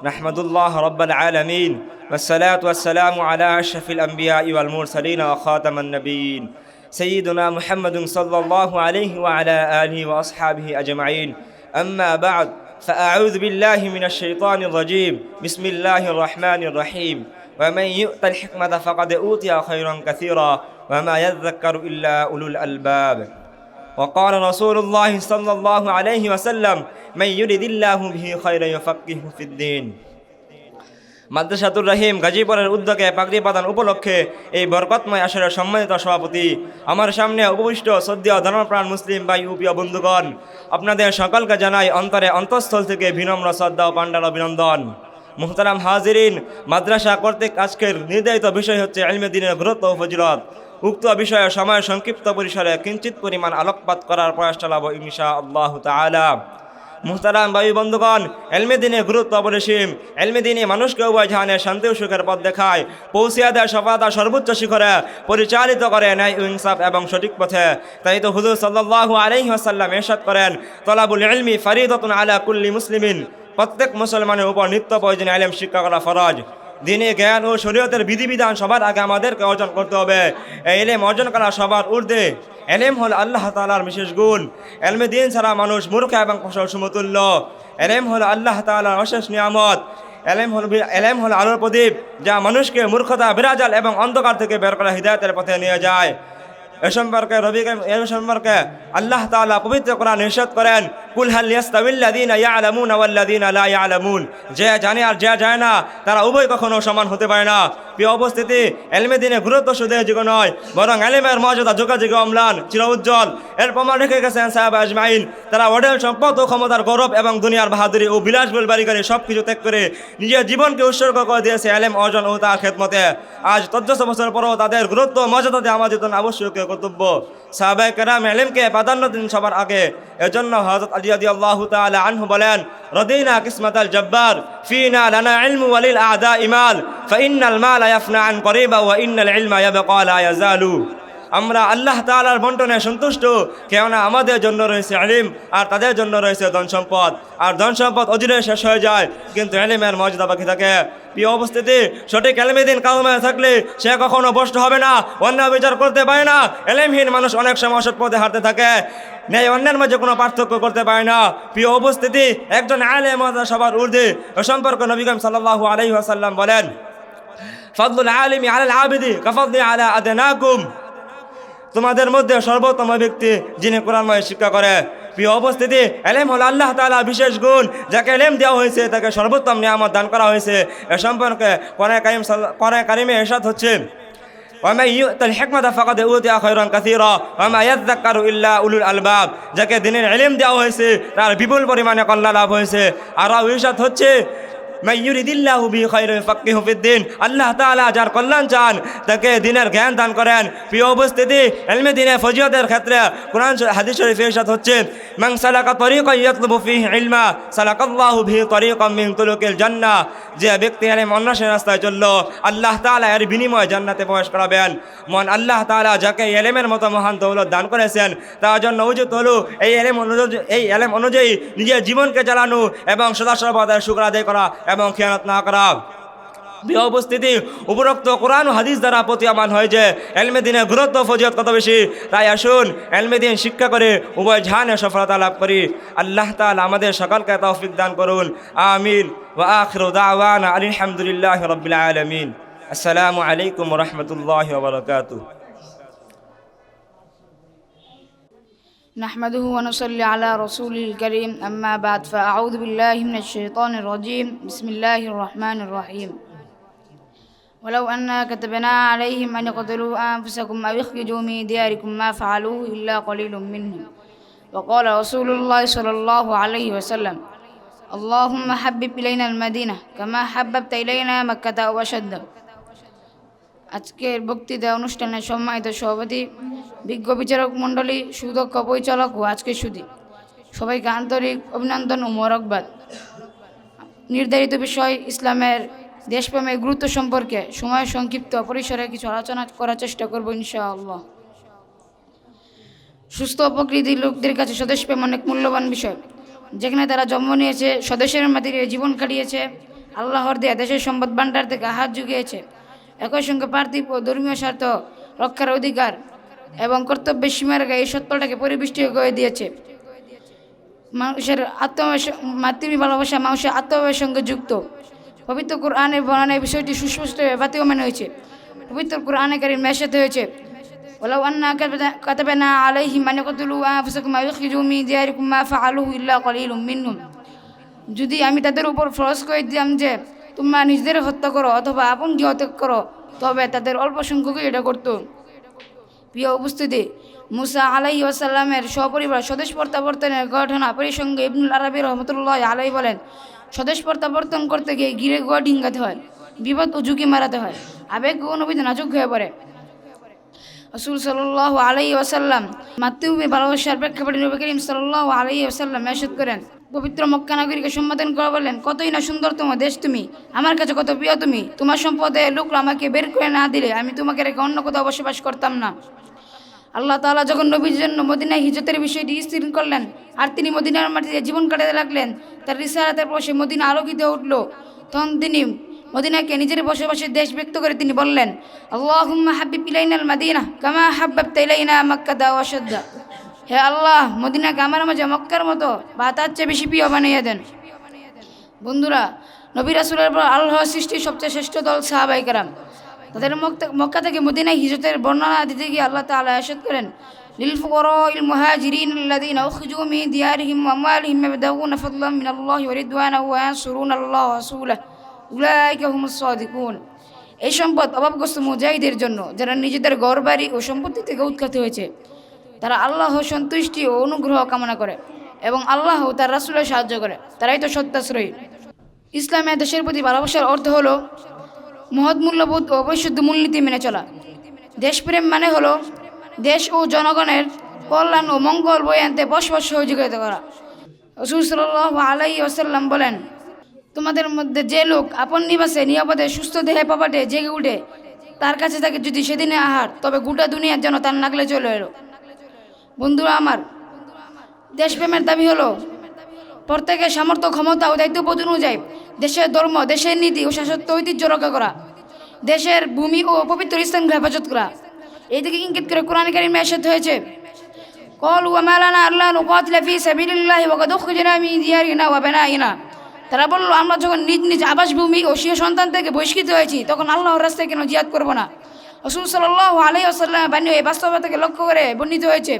نحمد الله رب العالمين، والصلاة والسلام على أشرف الأنبياء والمرسلين وخاتم النبيين سيدنا محمد صلى الله عليه وعلى آله وأصحابه أجمعين. أما بعد، فأعوذ بالله من الشيطان الرجيم. بسم الله الرحمن الرحيم. ومن يؤت الحكمة فقد أوتي خيرا كثيرا وما يذكر إلا أولو الألباب. وقال رسول الله صلى الله عليه وسلم: من يرد الله به خيرا يفقهه في الدين। মাদ্রাসাতুর রহিম গাজীপুরের উদ্যোগে পাগড়ি প্রদান উপলক্ষে এই বরকতময় আসরের সম্মানিত সভাপতি, আমার সামনে উপবিষ্ট শ্রদ্ধেয় ধর্মপ্রাণ মুসলিম ভাই ও প্রিয় বন্ধুগণ, আপনাদের সকলকে জানাই অন্তঃস্থল থেকে বিনম্র শ্রদ্ধা ও পাণ্ডাল অভিনন্দন। মুহতারাম হাজিরিন, মাদ্রাসা কর্তৃক আজকের নির্ধারিত বিষয় হচ্ছে ইলমে দ্বীনের গুরুত্ব ও ফজিলত। উক্ত বিষয়ে সময় সংক্ষিপ্ত পরিসরে কিঞ্চিত পরিমাণ আলোকপাত করার প্রয়াস চালাবো ইনশাআল্লাহ তাআলা। মুহতারাম ভাই বন্ধুগণ, ইলমে দ্বীনের গুরুত্ব অপরিসীম। ইলমে দ্বীন মানুষকে উভয় জাহানে শান্তি ও সুখের পথ দেখায়, পৌঁছিয়ে দেয় সফলতার সর্বোচ্চ শিখরে, পরিচালিত করে ন্যায় ও ইনসাফ এবং সঠিক পথে। তাই তো হুজুর সাল্লাল্লাহু আলাইহি ওয়াসাল্লাম ইরশাদ করেন: তলাবুল ইলমি ফারিদাতুন আলা কুল্লি মুসলিমিন। প্রত্যেক মুসলমানের উপর নিত্য প্রয়োজনীয় ইলম শিক্ষা করা ফরজ। দিনে জ্ঞান ও শরীয়তের বিধিবিধান সবার আগে আমাদেরকে অর্জন করতে হবে। এই ইলম অর্জন করা সবার ঊর্ধ্বে। ইলম হল আল্লাহ তাআলার বিশেষ গুণ। ইলমে দ্বীন ছাড়া মানুষ মূর্খ এবং ফসল সমতুল্য। ইলম হল আল্লাহ তাআলার অশেষ নিয়ামত। ইলম হল আলোর প্রদীপ, যা মানুষকে মূর্খতা, বিরাজাল এবং অন্ধকার থেকে বের করে হিদায়াতের পথে নিয়ে যায়। এ সম্পর্কে আল্লাহ তাআলা পবিত্র কোরআনে ইরশাদ করেন, কুল হাল ইয়াস্তাবিল্লাযীনা ইয়ালামুনা ওয়াল্লাযীনা লা ইয়ালামুন, যে জানে আর যে জানে না তারা উভয় কখনো সমান হতে পারে না। প্রিয় উপস্থিতি, ইলমে দ্বীনের গুরুত্ব শুধু এটুকু নয়, বরং ইলমের মর্যাদা যুগে যুগে অম্লান, চির উজ্জ্বল। এর প্রমাণ রেখে গেছেন সাহাবা আজমাইন। তারা অঢেল সম্পদ ও ক্ষমতার গৌরব এবং দুনিয়ার বাহাদুরি ও বিলাসবহুল বাড়িগাড়ি সব কিছু ত্যাগ করে নিজের জীবনকে উৎসর্গ করে দিয়েছে ইলম অর্জন ও তার খেদমতে। আজ 1400 বছর পরও তাদের গুরুত্ব ও মর্যাদাতে আমাদের জন্য আবশ্যক কর্তব্য। সাহাবায়ে কেরাম ইলমকে প্রাধান্য দিন সবার আগে। এজন্য হযরত আলী রাদিয়াল্লাহু তাআলা আনহু বলেন, রদিনা কিসমাতাল জব্বার ফিনা লানা ইলমু ওয়ালিল আ'দা ইমাল ফাইন্নাল মালা ইয়াফনা আন করিবা ওয়া ইন্নাল ইলমা ইয়াবকা লা ইয়াজালু। আমরা আল্লাহ তাআলার বন্টনে সন্তুষ্ট, কেননা আমাদের জন্য রয়েছে ইলম আর তাদের জন্য রয়েছে ধন সম্পদ। আর ধন সম্পদ অচিরে শেষ হয়ে যায়, কিন্তু ইলমের মর্যাদা বাকি থাকে। প্রিয় উপস্থিতি, সঠিক ইলমে দ্বীন কায়েমে থাকলে সে কখনো ভ্রষ্ট হবে না, অন্যায় বিচার করতে পারে না। ইলমহীন মানুষ অনেক সময় অসৎ পথে হাঁটতে থাকে, ন্যায় অন্যের মাঝে কোনো পার্থক্য করতে পারে না। প্রিয় উপস্থিতি, একজন আলেম সবার ঊর্ধ্বে। এ সম্পর্কে নবী করিম সাল্লাল্লাহু আলাইহি ওয়াসাল্লাম বলেন, ফাদলুল আলিমি আলাল আবিদি কাফাদলি আলা আদনাকুম, তোমাদের মধ্যে সর্বোত্তম ব্যক্তি যিনি কোরআনময় শিক্ষা করে। প্রিয় উপস্থিতি, ইলম হলো আল্লাহ তাআলা বিশেষ গুণ, যাকে ইলম দেওয়া হয়েছে তাকে সর্বোত্তম নিয়ামত দান করা হয়েছে। এ সম্পর্কে কোরআনে কারিমে ইরশাদ হচ্ছে, ওয়ামান ইউতাল হিকমাতা ফাকাদ উতিয়া খায়রান কাসীরা ওয়ামা ইয়াযাক্কারু ইল্লা উলুল আলবাব, যাকে দ্বীনের ইলম দেওয়া হয়েছে তার বিপুল পরিমাণে কল্যাণ লাভ হয়েছে। আর ইরশাদ হচ্ছে, মান ইউরিদিল্লাহু বিহি খায়রান ফাক্কিহু ফিদ্দীন, আল্লাহ তাআলা যার কল্যাণ চান তাকে দ্বীনের জ্ঞান দান করেন। প্রিয় উপস্থিতি, ইলমে দ্বীনের ফজিলতের ক্ষেত্রে কোরআন হাদিস শরীফে ইরশাদ হচ্ছে, মান সালাকা তরিকান ইয়াতলুবু ফিহি ইলমা সালাকাল্লাহু বিহি তরিকাম মিন তুলুকিল জান্নাহ, যে ব্যক্তি ইলম অন্বেষণের রাস্তায় চলল আল্লাহ তাআলা এর বিনিময়ে জান্নাতে প্রবেশ করাবেন। মন আল্লাহ তাআলা যাকে ইলমের মতো মহান দৌলত দান করেছেন তার জন্য উচিত হলো এই ইলম অনুযায়ী নিজের জীবনকে চালানো এবং সদা সর্বদা শুকর আদায় করা এবং খেয়ানত না করা। প্রিয় উপস্থিতি, উপরোক্ত কোরআন ও হাদিস দ্বারা প্রতীয়মান হয় যে ইলমে দ্বীনের গুরুত্ব ফজিলত কত বেশি। তাই আসুন ইলমে দ্বীন শিক্ষা করে উভয় জাহানে সফলতা লাভ করি। আল্লাহ তাআলা আমাদের সকলকে তৌফিক দান করুন, আমিন। ওয়া আখিরু দাওয়ানা আলহামদুলিল্লাহি রাব্বিল আলামিন। আসসালামু আলাইকুম ওয়া রাহমাতুল্লাহি ওয়া বারাকাতুহু। نحمده ونصلي على رسوله الكريم أما بعد فأعوذ بالله من الشيطان الرجيم بسم الله الرحمن الرحيم ولو أنا كتبنا عليهم أن يقتلوا أنفسكم أو يخرجوا من دياركم ما فعلوه إلا قليل منهم وقال رسول الله صلى الله عليه وسلم اللهم حبب إلينا المدينة كما حببت إلينا مكة وشد। আজকের বক্তৃতা অনুষ্ঠানের সম্মানিত সভাপতি, বিজ্ঞ বিচারক মণ্ডলী, সুদক্ষ পরিচালক ও আজকের সুধী সবাইকে আন্তরিক অভিনন্দন ও মোবারকবাদ। নির্ধারিত বিষয় ইসলামের দেশপ্রেমের গুরুত্ব সম্পর্কে সময় সংক্ষিপ্ত পরিসরে কিছু আলোচনা করার চেষ্টা করব ইনশাআল্লাহ। সুস্থ প্রকৃতির লোকদের কাছে স্বদেশপ্রেম অনেক মূল্যবান বিষয়। যেখানে তারা জন্ম নিয়েছে, স্বদেশের মাটিতে জীবন কাটিয়েছে, আল্লাহর দেয়া দেশের সম্পদ ভান্ডার থেকে হাত জুগিয়েছে, একই সঙ্গে পার্থিব ও ধর্মীয় স্বার্থ রক্ষার অধিকার এবং কর্তব্যের সীমারেখা এই সত্যটাকে পরিবেষ্টিত করে দিয়েছে। মানুষের মাতৃভূমি ভালোবাসা মানুষের আত্মভাবের সঙ্গে যুক্ত। পবিত্র কোরআনের বর্ণনায় বিষয়টি সুস্পষ্টভাবে বাতিয়মান হয়েছে। পবিত্র কোরআনে কারীম ইরশাদ হয়েছে, ওয়ালাউ আন্না কাতাবনা আলাইহিম আন ইয়াকতুলু আনফুসাকুম আও ইখরিজু মিন দিয়ারিকুম মা ফাআলুহু ইল্লা কলিলুম মিনহুম, যদি আমি তাদের উপর ফরজ করে দিলাম যে তোমরা নিজেদের হত্যা করো অথবা আপনকে হত্যা করো, তবে তাদের অল্প সংখ্যকই এটা করতো। প্রিয় উপস্থিতি, মুসা আলাইহি ওয়াসাল্লামের সপরিবার স্বদেশ প্রত্যাবর্তনের ঘটনা পরিসঙ্গে ইবনুল আরবি রহমতুল্লাহ আলাইহি বলেন, স্বদেশ প্রত্যাবর্তন করতে গিয়ে গিরে গোয়া ডিঙ্গাতে হয়, বিপদ ও ঝুঁকি মারাতে হয়, আবেগ ও অনুভূতি নাজুক হয়ে পড়ে। রাসূল সাল্লাল্লাহু আলাইহি ওয়াসাল্লাম মাতৃভূমি ভালোবাসার প্রেক্ষাপটে নবী করিম সাল্লাল্লাহু আলাইহি ওয়াসাল্লাম ইরশাদ করেন, পবিত্র মক্কা নগরীকে সম্বোধন করে বললেন, কতই না সুন্দরতম দেশ তুমি, আমার কাছে কত প্রিয় তুমি। তোমার সম্পদে লোকরা আমাকে বের করে না দিলে আমি তোমাকে রেখে অন্য কোথাও বসবাস করতাম না। আল্লাহ তাআলা যখন নবীর জন্য মদিনায় হিজরতের বিষয়টি স্থির করলেন আর তিনি মদিনার মাটিতে জীবন কাটাতে লাগলেন, তার রিসালাতের পর সে মদিনা আলোকিত উঠল, তখন তিনি মদিনাকে নিজের বসবাসের দেশ ব্যক্ত করে তিনি বললেন, আল্লাহুম্মা হাবিব ইলাইনাল মাদিনা কামা হাব্বাবতা ইলাইনা মাক্কাতা ওয়া শাদ্দা, হে আল্লাহ, মদিনাকে আমার মাঝে মক্কার মতো বা তার চেয়ে বেশি প্রিয় বানিয়ে দেন। বন্ধুরা, নবী রাসূলের পর আল্লাহর সৃষ্টির সবচেয়ে শ্রেষ্ঠ দল সাহাবায়ে কেরাম। তাদের মক্কা থেকে মদিনায় হিজরতের বর্ণনা দিতে গিয়ে আল্লাহ তাআলা ইরশাদ করেন লিল ফুকারাইল মুহাজিরিন আল্লাযীনা উখরিজু মিন দিয়ারিহিম ওয়া আমওয়ালিহিম ইয়াবতাগুনা ফাদলাম মিনাল্লাহি ওয়া রিদওয়ানাহু ওয়া ইয়ানসুরুনাল্লাহা ওয়া রাসূলাহু উলাইকা হুমুস সাদিকুন। এই সম্পদ অভাবগ্রস্ত মুজাহিদের জন্য যারা নিজেদের ঘরবাড়ি ও সম্পত্তি থেকে উৎখাত হয়েছে, তারা আল্লাহর সন্তুষ্টি ও অনুগ্রহ কামনা করে এবং আল্লাহ ও তার রাসূলের সাহায্য করে, তারাই তো সত্যাশ্রয়ী। ইসলামে দেশের প্রতি ভালোবাসার অর্থ হলো মহৎ মূল্যবোধ ও বৈশুদ্ধ মূলনীতি মেনে চলা। দেশপ্রেম মানে হলো দেশ ও জনগণের কল্যাণ ও মঙ্গল বয়ে আনতে বসবাস সহযোগিতা করা। রাসূল সাল্লাল্লাহু আলাইহি ওয়াসাল্লাম বলেন, তোমাদের মধ্যে যে লোক আপন নিবাসে নিরাপদে সুস্থ দেহে পাপাটে জেগে উঠে তার কাছে থাকে যদি সেদিনে আহার, তবে গোটা দুনিয়ার যেন তার নাগলে চলে এলো। বন্ধুরা আমার, দেশপ্রেমের দাবি হলো প্রত্যেকের সামর্থ্য, ক্ষমতা ও দায়িত্ববোধ অনুযায়ী দেশের ধর্ম, দেশের নীতি ও শাসত্ব ঐতিহ্য রক্ষা করা, দেশের ভূমি ও পবিত্র স্থানকে হেফাজত করা। এইদিকে ইঙ্গিত করে কোরআন কারীমে ইরশাদ হয়েছে, ক্বালু ওয়া মা লানা আল্লা নুকাতিলা ফী সাবিলিল্লাহি ওয়া কাদ উখরিজনা মিন দিয়ারিনা ওয়া বানাইনা। তারা বলল, আমরা যখন নিজ নিজ আবাসভূমি ও স্বীয় সন্তান থেকে বহিষ্কৃত হয়েছি, তখন আল্লাহর রাস্তায় কেন জিহাদ করব না? রাসূল সাল্লাল্লাহু আলাইহি ওয়াসাল্লামের বাণী এই বাস্তবতাকে লক্ষ্য করে বর্ণিত হয়েছে,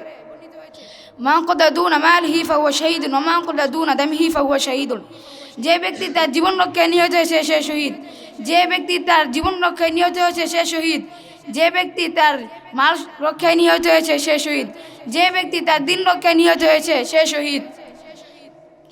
মান কাদা দুনা মালিহি ফাহুয়া শাহীদুন ওয়া মান কাদা দুনা দামিহি ফাহুয়া শাহীদুন। যে ব্যক্তি তার জীবন রক্ষায় নিহত হয়েছে সে শহীদ। যে ব্যক্তি তার জীবন রক্ষায় নিহত হয়েছে সে শহীদ। যে ব্যক্তি তার মাল রক্ষায় নিহত হয়েছে সে শহীদ। যে ব্যক্তি তার দিন রক্ষায় নিহত হয়েছে সে শহীদ।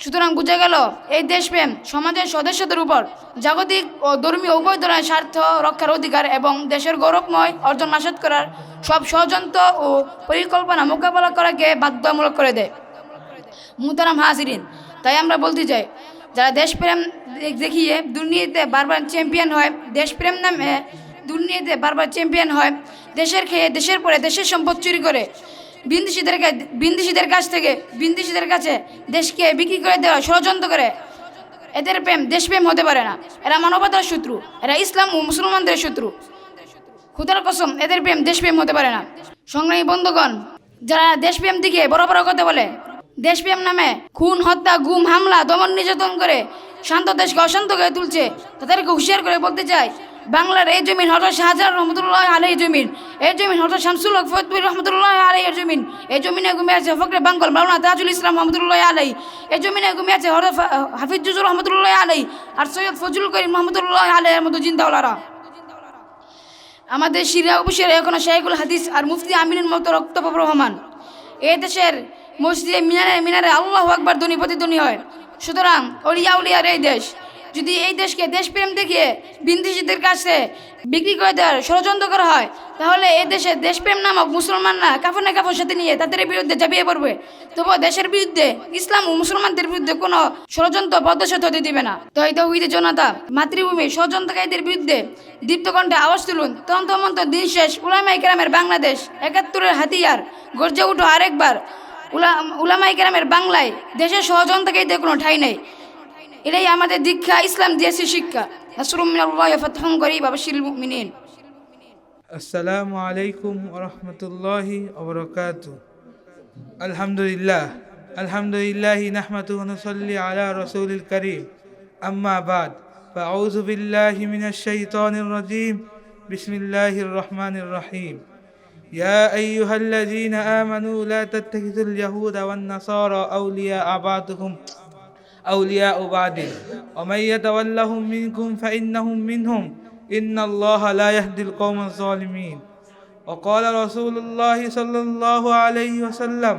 সুতরাং বোঝা গেল, এই দেশপ্রেম সমাজের সদস্যদের উপর জাগতিক ও ধর্মীয় উভয় ধরনের স্বার্থ রক্ষার অধিকার এবং দেশের গৌরবময় অর্জন নাশাদ করার সব ষড়যন্ত্র ও পরিকল্পনা মোকাবেলা করাকে বাধ্যতামূলক করে দেয়। মুহতারাম হাজিরিন, তাই আমরা বলতে চাই, যারা দেশপ্রেম দেখিয়ে দুর্নীতিতে বারবার চ্যাম্পিয়ন হয়, দেশপ্রেম নামে দুর্নীতিতে বারবার চ্যাম্পিয়ন হয়, দেশের খেয়ে দেশের পরে দেশের সম্পদ চুরি করে বিন্দেশিদের কাছে দেশকে বিক্রি করে দেওয়া ষড়যন্ত্র করে, এদের প্রেম দেশপ্রেম হতে পারে না। এরা মানবতার শত্রু, এরা ইসলাম ও মুসলমানদের শত্রু। খোদার কসম, এদের প্রেম দেশপ্রেম হতে পারে না। সংগ্রামী বন্ধুগণ, যারা দেশপ্রেম দিকে বড় বড় কথা বলে, দেশপ্রেম নামে খুন, হত্যা, গুম, হামলা, দমন নির্যাতন করে শান্ত দেশকে অশান্ত করে তুলছে, তাদেরকে হুঁশিয়ার করে বলতে চাই, বাংলার এই জমিন হযরত শাহজালাল রহমতুল্লাহ আলাইহির জমিন, এই জমিন হযরত শামসুল হক ফরিদপুর রহমতুল্লাহ আলাইহির জমিন, এই জমিনে ঘুমিয়ে আছে ফখরে বাঙ্গল মাওলানা তাজুল ইসলাম রহমতুল্লাহ আলাইহি, এই জমিনে ঘুমিয়ে আছে হযরত হাফিজ রহমতুল্লাহ আলাইহি আর সৈয়দ ফজলুল করিম রহমতুল্লাহ আলাইহির মতো জিন্দাওয়ালারা। আমাদের শিরা উপশিরা এখনো শাইখুল হাদিস আর মুফতি আমিনের মতো রক্ত প্রবহমান। এই দেশের মসজিদে মিনারে আল্লাহু আকবার ধ্বনি প্রতিধ্বনি হয়। সুতরাং উলিয়ার এই দেশ, যদি এই দেশকে দেশপ্রেম দেখিয়ে বিদেশিদের কাছে বিক্রি করে দেওয়ার ষড়যন্ত্র করা হয়, তাহলে এই দেশে দেশপ্রেম নামক মুসলমানরা কাফনে কাফন সাথে নিয়ে তাদের বিরুদ্ধে ঝাঁপিয়ে পড়বে। তবুও দেশের বিরুদ্ধে, ইসলাম ও মুসলমানদের বিরুদ্ধে কোনো ষড়যন্ত্র পদশত হতে দিবে না। তৌহিদের জনতা, মাতৃভূমি ষড়যন্ত্রকারীদের বিরুদ্ধে দীপ্ত কণ্ঠে আওয়াজ তুলুন। তন্ত্রমন্ত্র দিন শেষ, উলামায়ে কেরামের বাংলাদেশ, ৭১-এর হাতিয়ার, গর্জে উঠো আরেকবার। উলামায়ে কেরামের বাংলায় দেশের ষড়যন্ত্রকারীদের কোনো ঠাঁই নেই। এটাই আমাদের দীক্ষা, ইসলাম দিয়েছে শিক্ষা। নাসরুম মিনাল্লাহি ওয়া ফাতহুন করিব ওয়া বাশশিরিল মুমিনিন। আসসালামু আলাইকুম ওয়া রাহমাতুল্লাহি ওয়া বারাকাতুহু। আলহামদুলিল্লাহি নাহমাদুহু ওয়া নুসাল্লি আলা রাসূলিল কারীম। আম্মা বাদ, ফাআউযু বিল্লাহি মিনাশ শাইতানির রাজীম। বিসমিল্লাহির রহমানির রহিম। ইয়া আইয়ুহাল্লাযীনা আমানু লা তাত্তাখিযুল ইয়াহুদা ওয়ান নাসারা আউলিয়া'a বা'দুহুম أولياء بعض ومن يتولهم منكم فإنهم منهم إن الله لا يهدي القوم الظالمين وقال رسول الله صلى الله عليه وسلم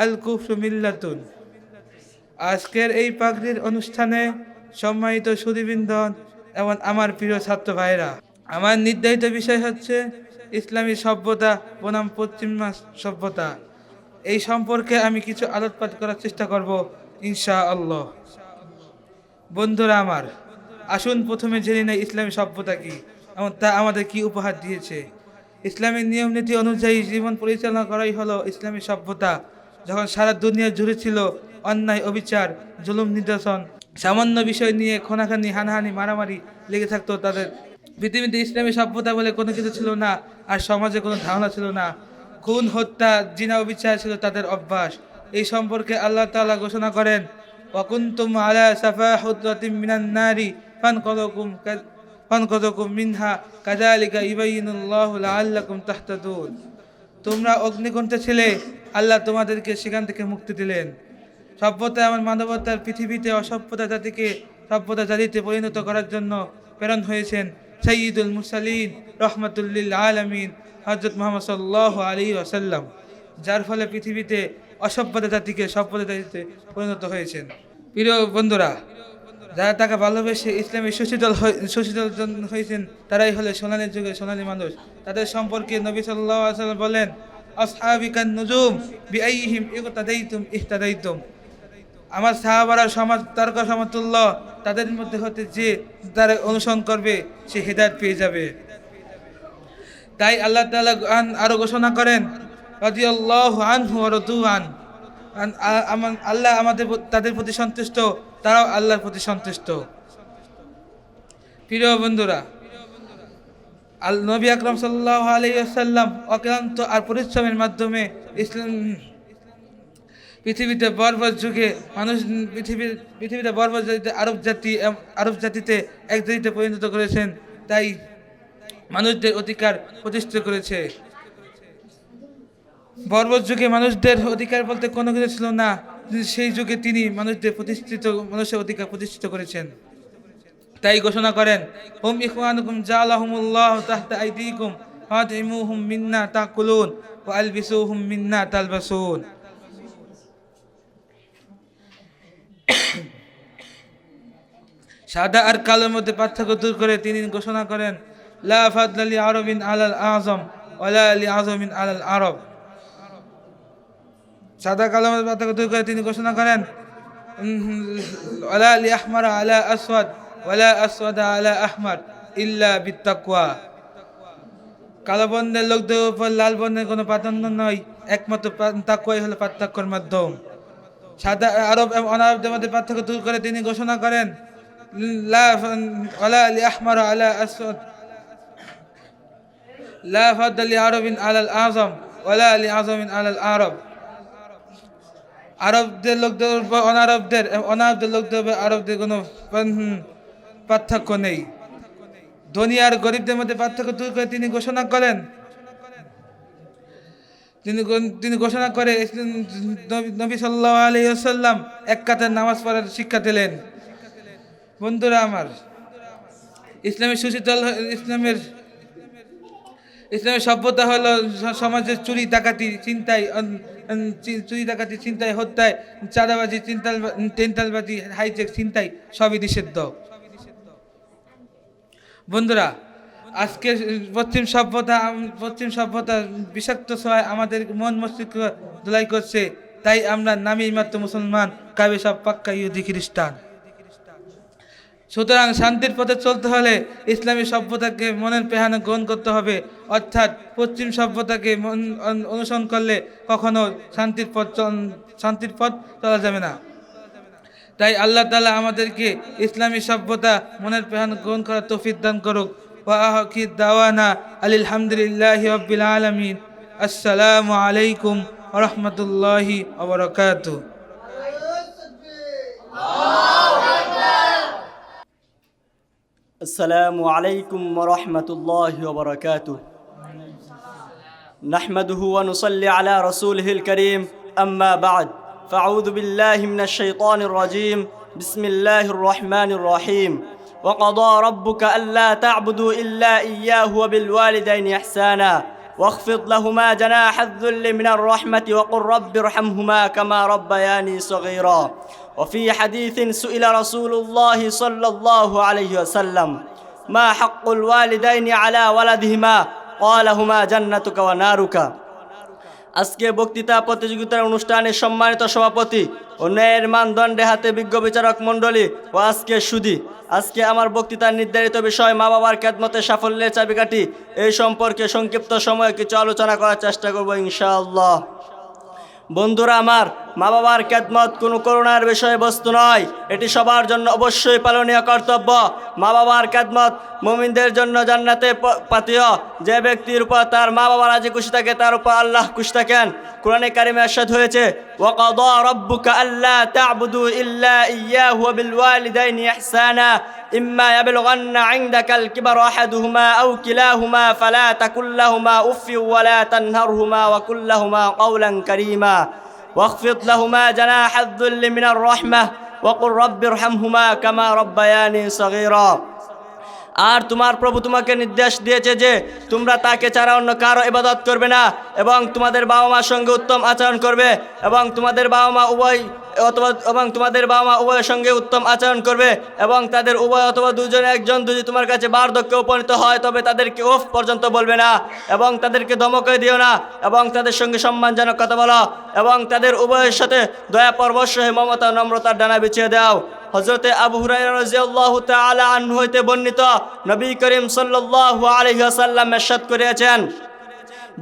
الكفر ملة। আজকের এই পাগড়ির অনুষ্ঠানে সম্মানিত সুধীবৃন্দ এবং আমার প্রিয় ছাত্র ভাইরা, আমার নির্ধারিত বিষয় হচ্ছে ইসলামী সভ্যতা বনাম পশ্চিমা সভ্যতা। এই সম্পর্কে আমি কিছু আলোকপাত করার চেষ্টা করব ইনশাআল্লাহ। বন্ধুরা আমার, আসুন প্রথমে জেনে নেই ইসলামী সভ্যতা কি এবং তা আমাদের কি উপহার দিয়েছে। ইসলামের নিয়ম নীতি অনুযায়ী জীবন পরিচালনা করাই হলো ইসলামী সভ্যতা। যখন সারা দুনিয়া জুড়ে ছিল অন্যায়, অবিচার, জুলুম, নির্যাতন, সামান্য বিষয় নিয়ে খুনাখানি, হানাহানি, মারামারি লেগে থাকতো, তাদের পৃথিবীতে ইসলামী সভ্যতা বলে কোনো কিছু ছিল না, আর সমাজে কোনো ধারণা ছিল না। খুন, হত্যা, জিনা, অবিচার ছিল তাদের অভ্যাস। এই সম্পর্কে আল্লাহ তাআলা ঘোষণা করেন, ওয়াকুনতুম আলা সাফা হুদরাতিম মিনান নারি ফানকাযাকুম মিনহা কাযালিকা ইউবাইয়িনুল্লাহু লাআল্লাকুম তাহতাদুন। তোমরা অগ্নিকুণ্ডে ছিলে, আল্লাহ তোমাদেরকে সেখান থেকে মুক্তি দিলেন। সভ্যতা এবং মানবতার পৃথিবীতে অসভ্যতা জাতিকে সভ্যতা জাতিতে পরিণত করার জন্য প্রেরণ হয়েছেন সাইয়্যিদুল মুরসালিন রাহমাতুল লিল আলামিন হযরত মুহাম্মদ সাল্লাল্লাহু আলাইহি ওয়াসাল্লাম, যার ফলে পৃথিবীতে অসভ্যতা জাতিকে সভ্যতা জাতিতে পরিণত হয়েছেন। প্রিয় বন্ধুরা, যারা তাকে ভালোবেসে ইসলামের সুশীতল হয়েছেন তারাই হলে সোনালী যুগের সোনালী মানুষ। তাদের সম্পর্কে নবী সাল্লাল্লাহু আলাইহি ওয়াসাল্লাম বলেন, আসহাবি কান নুজুম বিআইহিম ইকতাদাইতুম ইহতাদাইতুম। আমার সাহাবারা সমাজ তারকা সমতুল্য, তাদের মধ্যে হতে যে তারা অনুসরণ করবে সে হেদায়েত পেয়ে যাবে। তাই আল্লাহ তাআলা আরো ঘোষণা করেন, রাদিয়াল্লাহু আনহু ওয়া রাদু আন। আল্লাহ তাদের প্রতি সন্তুষ্ট, তারাও আল্লাহর প্রতি সন্তুষ্ট। প্রিয় বন্ধুরা, নবী আকরাম সাল্লাল্লাহু আলাইহি ওয়াসাল্লাম অক্লান্ত আর পরিশ্রমের মাধ্যমে ইসলাম পৃথিবীতে বর্বর যুগে মানুষ পৃথিবীতে বর্বর জাতিতে আরব জাতিতে এক জাতিতে পরিণত করেছেন। তাই মানুষদের অধিকার প্রতিষ্ঠিত করেছে। বর্বর যুগে মানুষদের অধিকার বলতে কোনো কিছু ছিল না, সেই যুগে তিনি মানুষের অধিকার প্রতিষ্ঠিত করেছেন। তাই ঘোষণা করেন, হুম ইখওয়ানুকুম জাআলাহুমুল্লাহু তাহতা আইদিকুম ফাতিমুহুম মিন্না তাকুলুন ওয়া আলবিসুহুম মিন্না তালবাসুন। সাদা আর কালোর মধ্যে পার্থক্য দূর করে তিনি ঘোষণা করেন, লা ফাদলা লি আরবিন আলাল আযম ওয়ালা লি আযমিন আলাল আরব। সাদা কালোর মধ্যে পার্থক্য দূর করে তিনি ঘোষণা করেন, ওয়ালা লি আহমারা আলা আসওয়াদ ওয়ালা আসওয়াদা আলা আহমার ইল্লা বিত্তাকওয়া। কালো বর্ণের লোকদের উপর লাল বর্ণের কোনো প্রাধান্য নয়, একমাত্র তাকওয়াই হলো পার্থক্যের মাধ্যম। সাদা আরব এবং অনারবদের মধ্যে পার্থক্য দূর করে তিনি ঘোষণা করেন, ওয়ালা লি আহমারা আলা আসওয়াদ লা ফাদলা লি আরবিন আলাল আযম ওয়ালা লি আযমিন আলাল আরব। আরবদের লোকদের উপর অনারবদের লোকদের উপর আরবদের কোনো পার্থক্য নেই। ধনী আর গরিবদের মধ্যে পার্থক্য দূর করে তিনি ঘোষণা করেন, তিনি ঘোষণা করে নবী সাল্লাল্লাহু আলাইহি ওয়াসাল্লাম এক কাতার নামাজ পড়ার শিক্ষা দিলেন। বন্ধুরা আমার, ইসলামের সভ্যতা হলো সমাজের চুরি ডাকাতি ছিনতাই হত্যায় চাঁদাবাজি টেন্টালবাজি হাইজেক ছিনতাই সবই নিষিদ্ধ। বন্ধুরা, আজকে পশ্চিম সভ্যতা বিষাক্ত ছোঁয়ায় আমাদের মন মস্তিষ্ক ধুলাই করছে। তাই আমরা নামেই মাত্র মুসলমান, কাবে সব পাক্কা ইহুদি খ্রিস্টান। সুতরাং শান্তির পথে চলতে হলে ইসলামী সভ্যতাকে মনের পেহানে গ্রহণ করতে হবে, অর্থাৎ পশ্চিম সভ্যতাকে অনুসরণ করলে কখনো শান্তির পথ চলা যাবে না। তাই আল্লাহ তাআলা আমাদেরকে ইসলামী সভ্যতা মনের পেহানে গ্রহণ করার তৌফিক দান করুক। ওয়া আখির দাওয়ানা আলহামদুলিল্লাহি রাব্বিল আলামিন। আসসালামু আলাইকুম ওয়া রাহমাতুল্লাহি ওয়া বারাকাতুহু। السلام عليكم ورحمة الله وبركاته. نحمده ونصلي على رسوله الكريم، أما بعد، فأعوذ بالله من الشيطان الرجيم. بسم الله الرحمن الرحيم. وقضى ربك ألا تعبدوا إلا إياه وبالوالدين إحسانا واخفض لهما جناح الذل من الرحمة وقل رب ارحمهما كما ربياني صغيرا. وفي حديث سئل رسول الله صلى الله عليه وسلم ما حق الوالدين على ولدهما قال هما جنتك ونارك. আজকে বক্তৃতা প্রতিযোগিতার অনুষ্ঠানের সম্মানিত সভাপতি ও ন্যায়ের মানদণ্ডে হাতে বিজ্ঞ বিচারক মণ্ডলী ও আজকে আমার বক্তৃতার নির্ধারিত বিষয় মা বাবার খেদমতে সাফল্যের চাবিকাঠি, এই সম্পর্কে সংক্ষিপ্ত সময়ে কিছু আলোচনা করার চেষ্টা করব ইনশাআল্লাহ। বন্ধুরা আমার, মা বাবার খেদমত কোনো করুণার বিষয়বস্তু নয়, এটি সবার জন্য অবশ্যই পালনীয় কর্তব্য। মা বাবার খেদমত মুমিনদের জন্য জান্নাতে পাথেয়। যে ব্যক্তির উপর তার মা বাবা রাজি খুশি থাকে তার উপর আল্লাহ খুশি থাকেন। কোরআনে কারিমে ইরশাদ হয়েছে, ওয়াকাদা রাব্বুকা আল্লা তা'বুদু ইল্লা ইয়্যাহু ওয়া বিল ওয়ালিদাইনি ইহসানা إما يبلغن عندك الكبر أحدهما أو كلاهما فلا تقل لهما أف ولا تنهرهما وقل لهما قولا كريما واخفض لهما جناح الذل من الرحمة وقل رب ارحمهما كما ربياني صغيرا। আর তোমার প্রভু তোমাকে নির্দেশ দিয়েছে যে তোমরা তাকে ছাড়া অন্য কারো ইবাদত করবে না এবং তোমাদের বাবা মার সঙ্গে উত্তম আচরণ করবে এবং তোমাদের বাবা মা উভয়ের সঙ্গে উত্তম আচরণ করবে এবং তাদের উভয় অথবা দুজনে একজন যদি তোমার কাছে বার্ধক্যে উপনীত হয় তবে তাদেরকে উফ পর্যন্ত বলবে না এবং তাদেরকে ধমকে দিও না এবং তাদের সঙ্গে সম্মানজনক কথা বলো এবং তাদের উভয়ের সাথে দয়া পরবশ হয়ে মমতা নম্রতার ডানা বিছিয়ে দাও। হযরতে আবু হুরায়রা রাদিয়াল্লাহু তাআলা আনহু হইতে বর্ণিত নবী করিম সাল্লাল্লাহু আলাইহি ওয়াসাল্লাম ইরশাদ করিয়াছেন,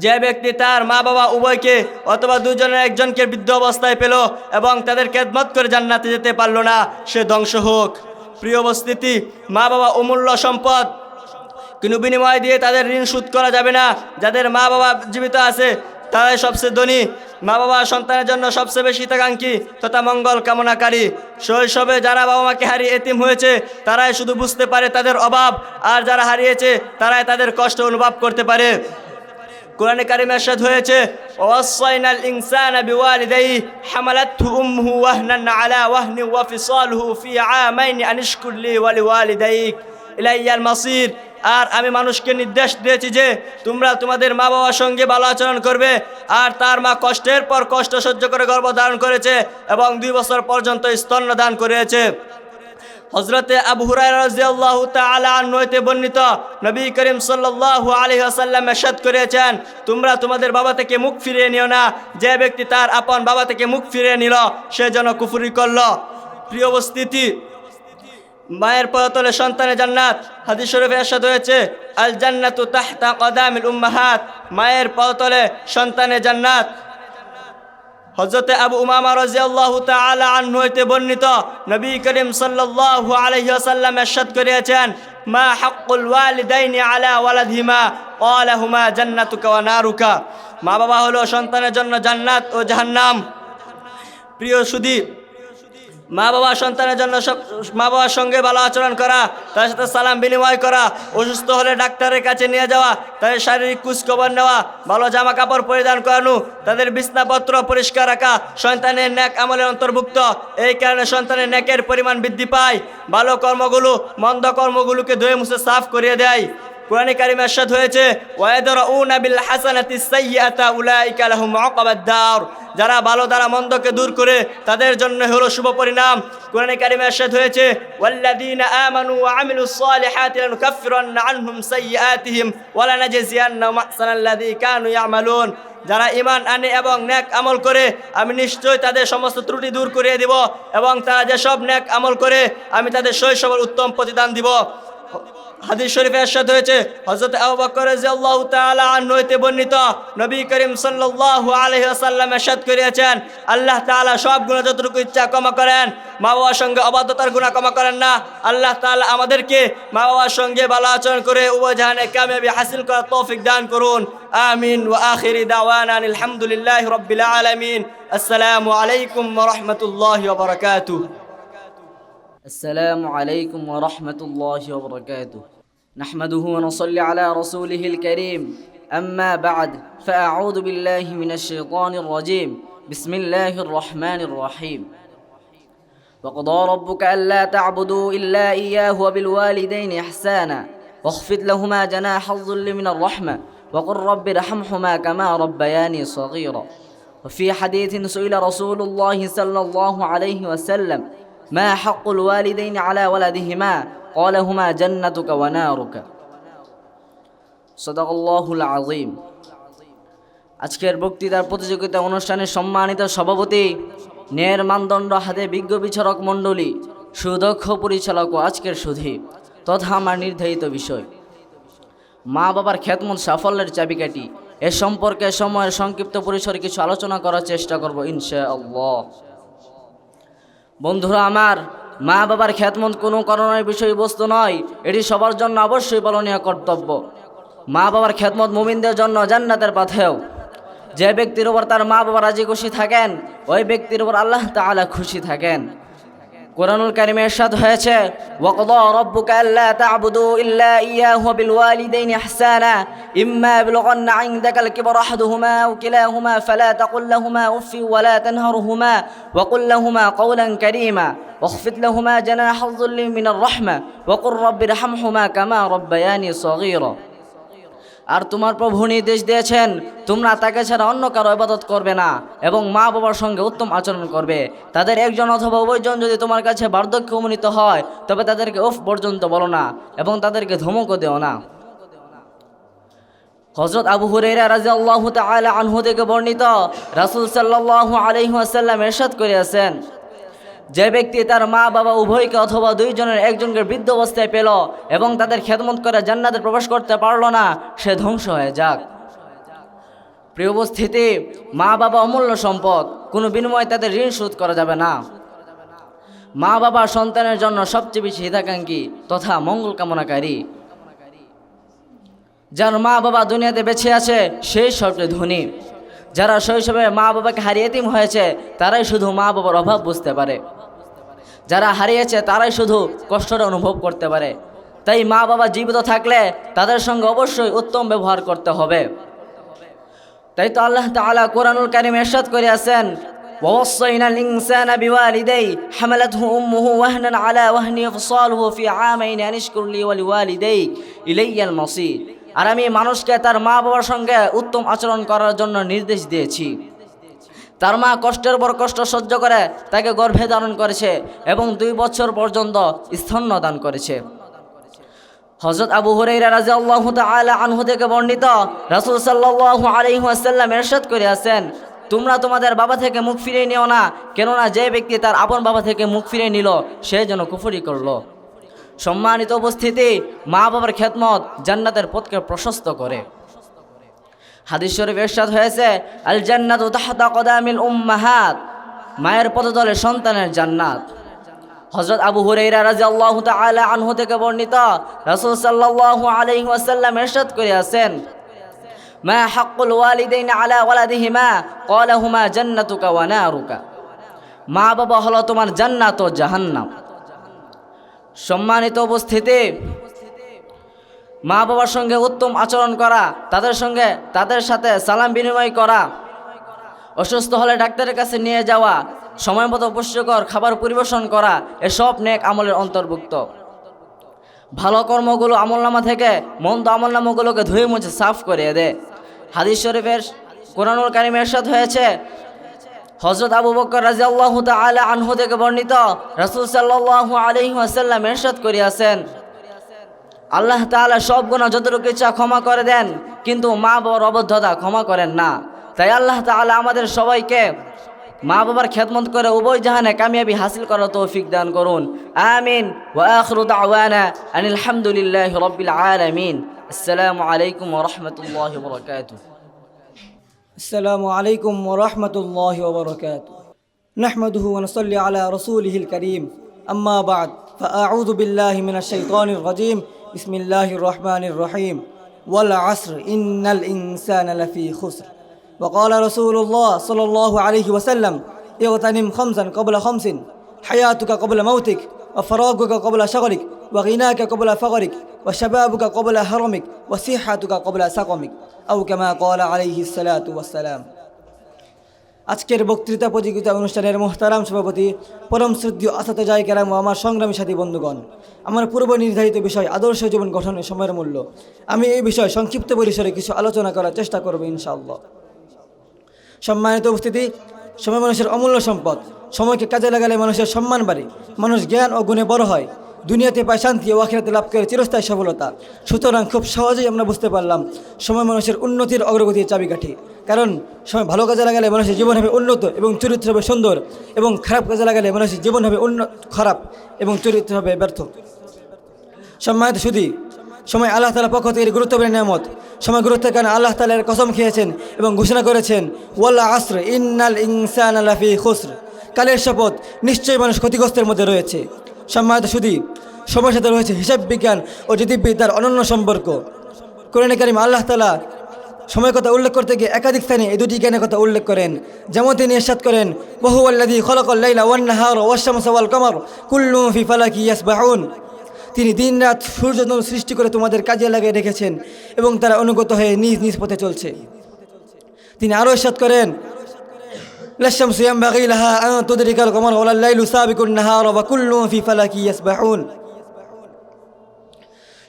যে ব্যক্তি তার মা বাবা উভয়কে অথবা দুজনের একজনকে বৃদ্ধ অবস্থায় পেল এবং তাদের খেদমত করে জান্নাতে যেতে পারল না, সে ধ্বংস হোক। প্রিয় উপস্থিতি, মা বাবা অমূল্য সম্পদ, কিন্তু বিনিময় দিয়ে তাদের ঋণ শোধ করা যাবে না। যাদের মা বাবা জীবিত আছে তারাই সবচেয়ে ধনী, মা বাবা সন্তানের জন্য সবচেয়ে বেশি হিতাকাঙ্ক্ষী তথা মঙ্গল কামনাকারী। শৈশবে যারা বাবা মাকে হারিয়ে এতিম হয়েছে তারাই শুধু বুঝতে পারে তাদের অভাব, আর যারা হারিয়েছে তারাই তাদের কষ্ট অনুভব করতে পারে। কোরআনে কারিমে ইরশাদ হয়েছে, ওয়াসাইনাল ইনসানা বিওয়ালিদাইহি হামালাতহু উম্মুহু ওয়াহনান আলা ওয়াহনি ওয়া ফিসালুহু ফি আমাইনি আনিশকুর লি ওয়া লিওয়ালিদাইক ইলাইয়াল মাসির। আর আমি মানুষকে নির্দেশ দিয়েছি যে তোমরা তোমাদের মা বাবার সঙ্গে ভালো আচরণ করবে। আর তার মা কষ্টের পর কষ্ট সহ্য করে গর্ভধারণ করেছে এবং 2 বছর পর্যন্ত স্তন্যদান করেছে। হযরতে আবু হুরায়রা রাদিয়াল্লাহু তাআলা আনহু হতে বর্ণিত নবী করিম সাল্লাল্লাহু আলাইহি ওয়াসাল্লাম ইরশাদ করেছেন, তোমরা তোমাদের বাবা থেকে মুখ ফিরিয়ে নিও না। যে ব্যক্তি তার আপন বাবা থেকে মুখ ফিরিয়ে নিল সে যেন কুফরি করল। প্রিয় উপস্থিতি, মায়ের পদতলে সন্তানের জান্নাত। হাদিস শরীফে ইরশাদ হয়েছে, আল জান্নাতু তাহতা কদামিল উম্মাহাত, মায়ের পদতলে সন্তানের জান্নাত। হযরতে আবু উমামা রাদিয়াল্লাহু তাআলা আনহু হতে বর্ণিত নবী করিম সাল্লাল্লাহু আলাইহি ওয়াসাল্লাম ইরশাদ করেছেন, মা হাক্কুল ওয়ালিদাইনি আলা ওয়ালাদিহিমা ক্বালা হুমা জান্নাতুকা ওয়া নারুকা। মা বাবা হলো সন্তানের জন্য জান্নাত ও জাহান্নাম। প্রিয় সুধী, মা বাবা সন্তানের জন্য মা বাবার সঙ্গে ভালো আচরণ করা, তার সাথে সালাম বিনিময় করা, অসুস্থ হলে ডাক্তারের কাছে নিয়ে যাওয়া, তাদের শারীরিক খোঁজখবর নেওয়া, ভালো জামা কাপড় পরিধান করানো, তাদের বিছনাপত্র পরিষ্কার রাখা সন্তানের নেক আমলের অন্তর্ভুক্ত। এই কারণে সন্তানের নেকের পরিমাণ বৃদ্ধি পায়। ভালো কর্মগুলো মন্দ কর্মগুলোকে ধুয়ে মুছে সাফ করিয়ে দেয়। কোরআনে কারিমে ইরশাদ হয়েছে, ওয়ায়াদরাউনা বিল হাসানাতিস সাইয়্যাতা উলাইকা লাহুম উকবাদ দার, যারা ভালো দ্বারা মন্দকে দূর করে তাদের জন্য হলো শুভ পরিণাম। কোরআনে কারিমে ইরশাদ হয়েছে, ওয়াল্লাযীনা আমানু ওয়া আমিলুস সালিহাতি লানুকাফফিরান্না আনহুম সাইয়্যাতিহিম ওয়া লানাজজিয়ান্নাহুম আহসানাল্লাযী কানু ইয়ামালুন, যারা ঈমান আনে এবং নেক আমল করে আমি নিশ্চয় তাদের সমস্ত ত্রুটি দূর করিয়ে দিব এবং তারা যেসব নেক আমল করে আমি তাদের শৈশবের উত্তম প্রতিদান দিব। হাদিস শরীফে ইরশাদ হয়েছে, হযরত আবু বকর রাদিয়াল্লাহু তাআলা আনহু হতে বর্ণিত নবী করিম সাল্লাল্লাহু আলাইহি ওয়াসাল্লাম ইরশাদ করেছেন, আল্লাহ তাআলা সব গুনাহ যতটুকু ইচ্ছা ক্ষমা করেন, মা বাবার সঙ্গে অবাধ্যতার গুনাহ ক্ষমা করেন না। আল্লাহ তাআলা আমাদেরকে মা বাবার সঙ্গে ভালো আচরণ করে উভয় জাহানে কামিয়াবি হাসিল করার তৌফিক দান করুন। আমিন। ওয়া আখিরি দাওয়ানা আলহামদুলিল্লাহি রাব্বিল আলামিন। আসসালামু আলাইকুম ওয়া রাহমাতুল্লাহি ওয়া বারাকাতুহু। السلام عليكم ورحمة الله وبركاته. نحمده ونصلي على رسوله الكريم. أما بعد فأعوذ بالله من الشيطان الرجيم. بسم الله الرحمن الرحيم. وقضى ربك ألا تعبدوا إلا إياه وبالوالدين إحسانا واخفض لهما جناح الذل من الرحمة وقل رب ارحمهما كما ربياني صغيرا. وفي حديث سئل رسول الله صلى الله عليه وسلم، ما حق الوالدين على ولدهما؟ قال هما جنتك ونارك. صدق الله العظيم. আজকের বক্তৃতার প্রতিযোগিতা অনুষ্ঠানের সম্মানিত সভাপতি, ন্যায়ের মানদণ্ড হাতে বিজ্ঞ বিচারক মণ্ডলী, সুদক্ষ পরিচালক ও আজকের সুধী তথা আমার নির্ধারিত বিষয় মা বাবার খেদমত সাফল্যের চাবিকাঠি, এ সম্পর্কে সময়ের সংক্ষিপ্ত পরিসরে কিছু আলোচনা করার চেষ্টা করব ইনশাআল্লাহ। বন্ধুরা আমার, মা বাবার খেদমত কোনো করণীয় বিষয়বস্তু নয়, এটি সবার জন্য অবশ্যই পালনীয় কর্তব্য। মা বাবার খেদমত মুমিনদের জন্য জান্নাতের পথেও। যে ব্যক্তির উপর তার মা বাবা রাজি খুশি থাকেন ওই ব্যক্তির উপর আল্লাহ তাআলা খুশি থাকেন। কুরআনুল কারীমে ইরশাদ হয়েছে ওয়াকাদা রাব্বুকা আল্লা তা'বুদু ইল্লা ইয়্যাহু ওয়া বিল ওয়ালিদাইনি ইহসানা ইম্মা ইয়াবলুগান্না 'ইনদাকাল কিবরা আহাদুহুমা আও কিলাহুমা ফালা তাকুল লাহুমা উফফি ওয়া লা তানহারহুমা ওয়া কুল লাহুমা কওলান কারীমা واخفض لهما جناح الذل من الرحمة وقل رب ارحمهما كما ربياني صغيرا। আর তোমার প্রভু নির্দেশ দিয়েছেন তোমরা তাকে ছাড়া অন্য কারো ইবাদত করবে না এবং মা বাবার সঙ্গে উত্তম আচরণ করবে। তাদের একজন অথবা উভয়জন যদি তোমার কাছে বার্ধক্যে উপনীত হয় তবে তাদেরকে উফ পর্যন্ত বলো না এবং তাদেরকে ধমকও দেও না। হযরত আবু হুরায়রা রাদিয়াল্লাহু তাআলা আনহু থেকে বর্ণিত রাসূল সাল্লাল্লাহু আলাইহি ওয়াসাল্লাম ইরশাদ করিয়াছেন, যে ব্যক্তি তার মা বাবা উভয়কে অথবা দুইজনের একজনকে বৃদ্ধ অবস্থায় পেল এবং তাদের খেদমত করে জান্নাতে প্রবেশ করতে পারল না, সে ধ্বংস হয়ে যাক। প্রিয় উপস্থিতি, মা বাবা অমূল্য সম্পদ, কোনো বিনিময়ে তাদের ঋণ শোধ করা যাবে না। মা বাবা সন্তানের জন্য সবচেয়ে বেশি হিতাকাঙ্ক্ষী তথা মঙ্গল কামনাকারী। যার মা বাবা দুনিয়াতে বেঁচে আছে সেই সবচেয়ে ধনী। যারা শৈশবে মা বাবাকে হারিয়ে এতিম হয়েছে তারাই শুধু মা বাবার অভাব বুঝতে পারে। যারা হারিয়েছে তারাই শুধু কষ্টটা অনুভব করতে পারে। তাই মা বাবা জীবিত থাকলে তাদের সঙ্গে অবশ্যই উত্তম ব্যবহার করতে হবে। তাই তো আল্লাহ তাআলা কুরআনুল কারীমে ইরশাদ করিয়াছেন, ওয়াসাইনাল ইনসানা বিওয়ালিদাইহি হামালাতহু উম্মুহু ওয়াহনান আলা ওয়াহনি ফিসালুহু ফি আমাইন আনিশকুর লি ওয়া লিওয়ালিদাইক ইলাইয়াল মাসির। আর আমি মানুষকে তার মা বাবার সঙ্গে উত্তম আচরণ করার জন্য নির্দেশ দিয়েছি। তার মা কষ্টের পর কষ্ট সহ্য করে তাকে গর্ভে ধারণ করেছে এবং 2 বছর পর্যন্ত স্তন্য দান করেছে। হযরত আবু হুরায়রা রাদিয়াল্লাহু তাআলা আনহু থেকে বর্ণিত রাসূল সাল্লাল্লাহু আলাইহি ওয়াসাল্লাম ইরশাদ করিয়াছেন, তোমরা তোমাদের বাবা থেকে মুখ ফিরিয়ে নিও না, কেননা যে ব্যক্তি তার আপন বাবা থেকে মুখ ফিরিয়ে নিল সে যেন কুফরি করলো। সম্মানিত উপস্থিতি, মা বাবার খেদমত জান্নাতের পথকে প্রশস্ত করে। হাদিস শরীফে ইরশাদ হয়েছে, আল জান্নাতু তাহতা কদামিল উম্মাহাত, মায়ের পদতলে সন্তানের জান্নাত। হযরত আবু হুরায়রা রাদিয়াল্লাহু তাআলা আনহু থেকে বর্ণিত রাসূল সাল্লাল্লাহু আলাইহি ওয়াসাল্লাম ইরশাদ করিয়াছেন, মা হাক্কুল ওয়ালিদাইনি আলা ওয়ালাদিহিমা ক্বালাহুমা জান্নাতুকা ওয়া নারুকা। মা বাবা হলো তোমার জান্নাত ও জাহান্নাম। সম্মানিত উপস্থিতি, মা বাবার সঙ্গে উত্তম আচরণ করা, তাদের সাথে সালাম বিনিময় করা, অসুস্থ হলে ডাক্তারের কাছে নিয়ে যাওয়া, সময় মতো পুষ্টিকর খাবার পরিবেশন করা, এসব নেক আমলের অন্তর্ভুক্ত। ভালো কর্মগুলো আমলনামা থেকে মন্দ আমলনামাগুলোকে ধুয়ে মুছে সাফ করে দেয়। হাদিস শরীফের কুরআনুল কারীমে ইরশাদ হয়েছে, হযরত আবু বকর রাদিয়াল্লাহু তাআলা আনহু থেকে বর্ণিত রাসূল সাল্লাল্লাহু আলাইহি ওয়াসাল্লাম ইরশাদ করিয়াছেন, আল্লাহ তাআলা সব গুনাহ যতটুকু ইচ্ছা ক্ষমা করে দেন, কিন্তু মা বাবার অবদ্ধতা ক্ষমা করেন না। তাই আল্লাহ তাআলা আমাদের সবাইকে মা বাবার খেদমত করে উভয় জাহানে কামিয়াবি হাসিল করার তৌফিক দান করুন। আমিন। ওয়া আখিরু দাওয়ানা আনিল হামদুলিল্লাহি রাব্বিল আলামিন। আসসালামু আলাইকুম ওয়া রাহমাতুল্লাহি ওয়া বারাকাতুহু। السلام عليكم ورحمة الله وبركاته. نحمده ونصلي على رسوله الكريم. أما بعد فأعوذ بالله من الشيطان الرجيم. بسم الله الرحمن الرحيم. والعصر إن الإنسان لفي خسر. وقال رسول الله صلى الله عليه وسلم, اغتنم خمسا قبل خمس، حياتك قبل موتك، وفراغك قبل شغلك، وغناك قبل فقرك، وشبابك قبل هرمك، وصحتك قبل سقمك، أو كما قال عليه الصلاة والسلام. আজকের বক্তৃতা প্রতিযোগিতা অনুষ্ঠানের মোহতারাম সভাপতি, পরম শ্রদ্ধেয় আসাতেজায়ে কেরাম ও আমার সংগ্রামী সাথী বন্ধুগণ, আমার পূর্ব নির্ধারিত বিষয় আদর্শ জীবন গঠনের সময়ের মূল্য। আমি এই বিষয়ে সংক্ষিপ্ত পরিসরে কিছু আলোচনা করার চেষ্টা করব ইনশাআল্লাহ। সম্মানিত উপস্থিতি, সময় মানুষের অমূল্য সম্পদ। সময়কে কাজে লাগালে মানুষের সম্মান বাড়ে, মানুষ জ্ঞান ও গুণে বড় হয়, দুনিয়াতে পায় শান্তি ও আখিরাতে লাভ করে চিরস্থায়ী সফলতা। সুতরাং খুব সহজেই আমরা বুঝতে পারলাম সময় মানুষের উন্নতির অগ্রগতির চাবিকাঠি। কারণ সময় ভালো কাজে লাগালে মানুষের জীবন হবে উন্নত এবং চরিত্র হবে সুন্দর, এবং খারাপ কাজে লাগালে মানুষের জীবন হবে খারাপ এবং চরিত্র হবে ব্যর্থ। সম্মানিত সুধী, সময় আল্লাহ তাআলার পক্ষ থেকে গুরুত্বপূর্ণ নিয়ামত। সময় গুরুত্বের কারণে আল্লাহ তাআলার কসম খেয়েছেন এবং ঘোষণা করেছেন, ওয়াল আসর ইন্নাল ইনসানা লাফি খুসর, কালের শপথ, নিশ্চয়ই মানুষ ক্ষতিগ্রস্তের মধ্যে রয়েছে। সম্মানিত সুধী, সময়ের সাথে রয়েছে হিসাব বিজ্ঞান ও জ্যোতির্বিদ্যার অনন্য সম্পর্ক। কোরআনে কারিমে আল্লাহ তাআলা সময়ের কথা উল্লেখ করতে গিয়ে একাধিক স্থানে এই দুটি জ্ঞানের কথা উল্লেখ করেন। যেমন তিনি ইরশাদ করেন, ওয়া হুয়াল্লাযী খালাকাল লাইলা ওয়ান নাহারা ওয়াশ-শামসা ওয়াল কমার কুল্লুন ফি ফালাকি ইয়াসবাহুন। তিনি দিন রাত সূর্য সৃষ্টি করে তোমাদের কাজে লাগিয়ে রেখেছেন এবং তারা অনুগত হয়ে নিজ নিজ পথে চলছে। তিনি আরও ইরশাদ করেন, লাশ-শামসু ইয়ানবাগী লাহা আন তুদরিকাল কমার ওয়ালাল লাইলু সাবিকুন নাহারা ওয়া কুল্লুন ফি ফালাকি ইয়াসবাহুন।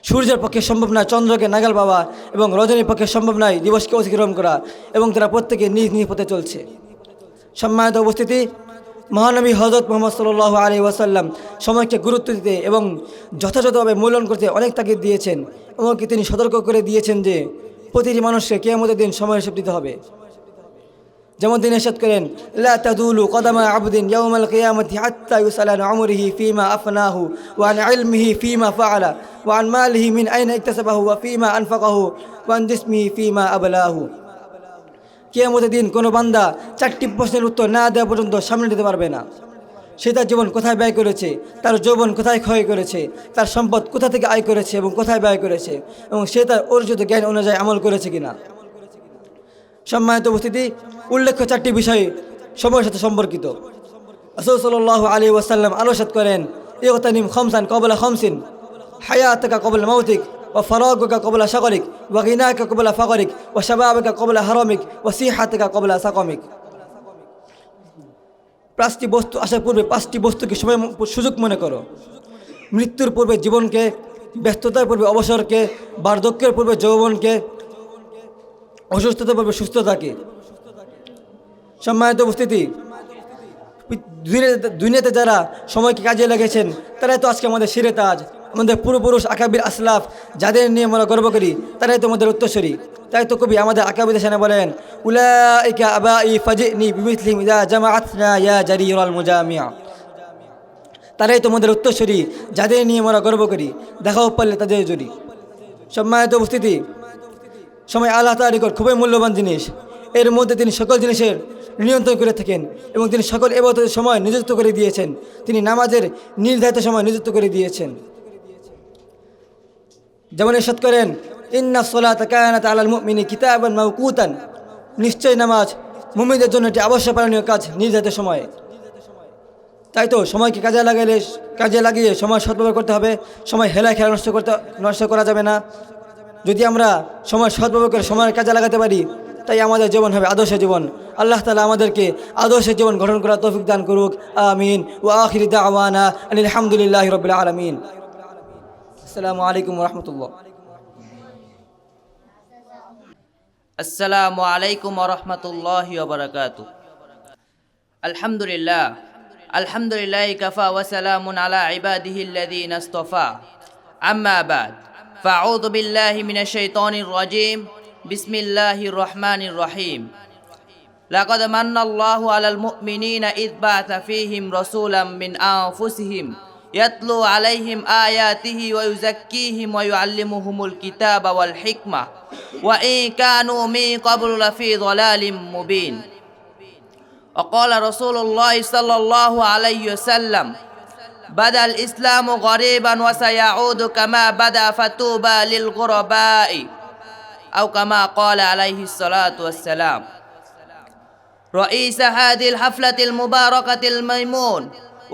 সূর্যের পক্ষে সম্ভব নয় চন্দ্রকে নাগাল পাওয়া এবং রজনীর পক্ষে সম্ভব নয় দিবসকে অতিক্রম করা এবং তারা প্রত্যেকে নিজ নিজ পথে চলছে। সম্মানিত উপস্থিতি, মহানবী হযরত মুহাম্মদ সাল্লাল্লাহু আলাইহি ওয়াসাল্লাম সময়কে গুরুত্ব দিতে এবং যথাযথভাবে মূল্যায়ন করতে অনেক তাগিদ দিয়েছেন। এমনকি তিনি সতর্ক করে দিয়েছেন যে প্রতিটি মানুষকে কিয়ামতের দিন সময় হিসাব দিতে হবে। যেমন তিনি ইরশাদ করেন, লা তাদুলু কদামা আবদিন ইয়াউমাল কিয়ামাতি হাত্তা ইউসালা আন উমরিহি ফীমা আফনাহু ওয়া আন ইলমিহি ফীমা ফাআলা ওয়া আন মালিহি মিন আইনা ইকতাসাবাহু ওয়া ফীমা আনফাকাহু ওয়া আন জিসমিহি ফীমা আবলাহু। কিয়ামতের দিন কোনো বান্দা 4টি প্রশ্নের উত্তর না দেওয়া পর্যন্ত সামনে দিতে পারবে না। সে তার জীবন কোথায় ব্যয় করেছে, তার যৌবন কোথায় ক্ষয় করেছে, তার সম্পদ কোথা থেকে আয় করেছে এবং কোথায় ব্যয় করেছে, এবং সে তার অর্জিত জ্ঞান অনুযায়ী আমল করেছে কিনা। সম্মানিত উপস্থিতি, উল্লেখ্য 4টি বিষয় সময়ের সাথে সম্পর্কিত। রাসূল সাল্লাল্লাহু আলাইহি ওয়াসাল্লাম আলোচনা করেন, ইগতানিম খামসান ক্বাবলা খামসিন, হায়াতাকা ক্বাবলা মাউতিক, ওয়া ফারাগুকা ক্বাবলা শাগরিক, ওয়া গিনাকা ক্বাবলা ফাগরিক, ওয়া শাবাবাকা ক্বাবলা হারামিক, ওয়া সিহাতাকা ক্বাবলা সাকামিক। 5টি বস্তু আসার পূর্বে 5টি বস্তুকে সময় সুযোগ মনে করো। মৃত্যুর পূর্বে জীবনকে, ব্যস্ততার পূর্বে অবসরকে, বার্ধক্যের পূর্বে যৌবনকে, অসুস্থতার পূর্বে সুস্থতাকে। সম্মানিত উপস্থিতি, দুনিয়াতে যারা সময়কে কাজে লেগেছেন তারাই তো আজকে আমাদের শিরে তাজ, আমাদের পূর্বপুরুষ আকাবির আসলাফ, যাদের নিয়ে আমরা গর্ব করি, তারাই তো আমাদের উত্তরসূরি। তাই তো কবি আমাদের আকাবিদের সামনে বলেন, উলাইকা আবাই ফাজিনি বিমিসলিহিম ইযা জামাআতনা ইয়া জারিরাল মুজামিয়া। তারাই তো আমাদের উত্তরসূরি, যাদের নিয়ে আমরা গর্ব করি, দেখাও পারলে তাদের জুড়ি। সম্মানিত উপস্থিতি, সময় আল্লাহ তাআলার নিকট খুবই মূল্যবান জিনিস। এর মধ্যে তিনি সকল জিনিসের নিয়ন্ত্রণ করে থাকেন এবং তিনি সকল ইবাদতের সময় নিযুক্ত করে দিয়েছেন। তিনি নামাজের নির্ধারিত সময় নিযুক্ত করে দিয়েছেন। যেমন ইরশাদ করেন, ইন্নাস সালাতা কানাত আলাল মুমিনি কিতাবান মাওকুতান। নিশ্চয় নামাজ মুমিনদের জন্য একটি আবশ্যক পালনীয় কাজ নির্ধারিত সময়ে। তাই তো সময়কে কাজে লাগিয়ে সময় সদ্ব্যবহার করতে হবে। সময় হেলায় খেলা নষ্ট করা যাবে না। যদি আমরা সময় সদ্ব্যবহার করে সময়ের কাজে লাগাতে পারি, তাই আমাদের জীবন হবে আদর্শ জীবন। আল্লাহ তাআলা আমাদেরকে আদর্শ জীবন গঠন করার তৌফিক দান করুক। আমিন। ওয়া আখিরু দাওয়ানা আনিল হামদুলিল্লাহি রাব্বিল আলামিন। আসসালামু আলাইকুম ওয়া রাহমাতুল্লাহ। আসসালামু আলাইকুম ওয়া রাহমাতুল্লাহি ওয়া বারাকাতুহু। আলহামদুলিল্লাহ, আলহামদুলিল্লাহি কাফা ওয়া সালামুন আলা ইবাদিহিল্লাযীনা ইসতাফা। আম্মা বাদ, ফাআউযু বিল্লাহি মিনাশ শাইতানির রাজীম। বিসমিল্লাহির রহমানির রহিম। লাকাদ মান্নাল্লাহু আলাল মুমিনিনা ইয বা'আথা ফীহিম রাসূলাম মিন আনফুসিহিম ইয়াতলু আলাইহিম আয়াতিহি ওয়া ইউযাক্কিহিম ওয়া ইউআল্লিমুহুমুল কিতাবা ওয়াল হিকমা ওয়া ইন কানু মিন ক্বাবলু লাফী যালালিম মুবিন। ওয়া ক্বালা রাসূলুল্লাহ সাল্লাল্লাহু আলাইহি ওয়াসাল্লাম, বাদাল ইসলামু গরীবান ওয়া সায়াউদু কামা বাদা ফাতুবা লিল গুরবাই আও কামা ক্বালা আলাইহিস সালাতু ওয়াস সালাম। رئيس هذه الحفلة المباركة الميمون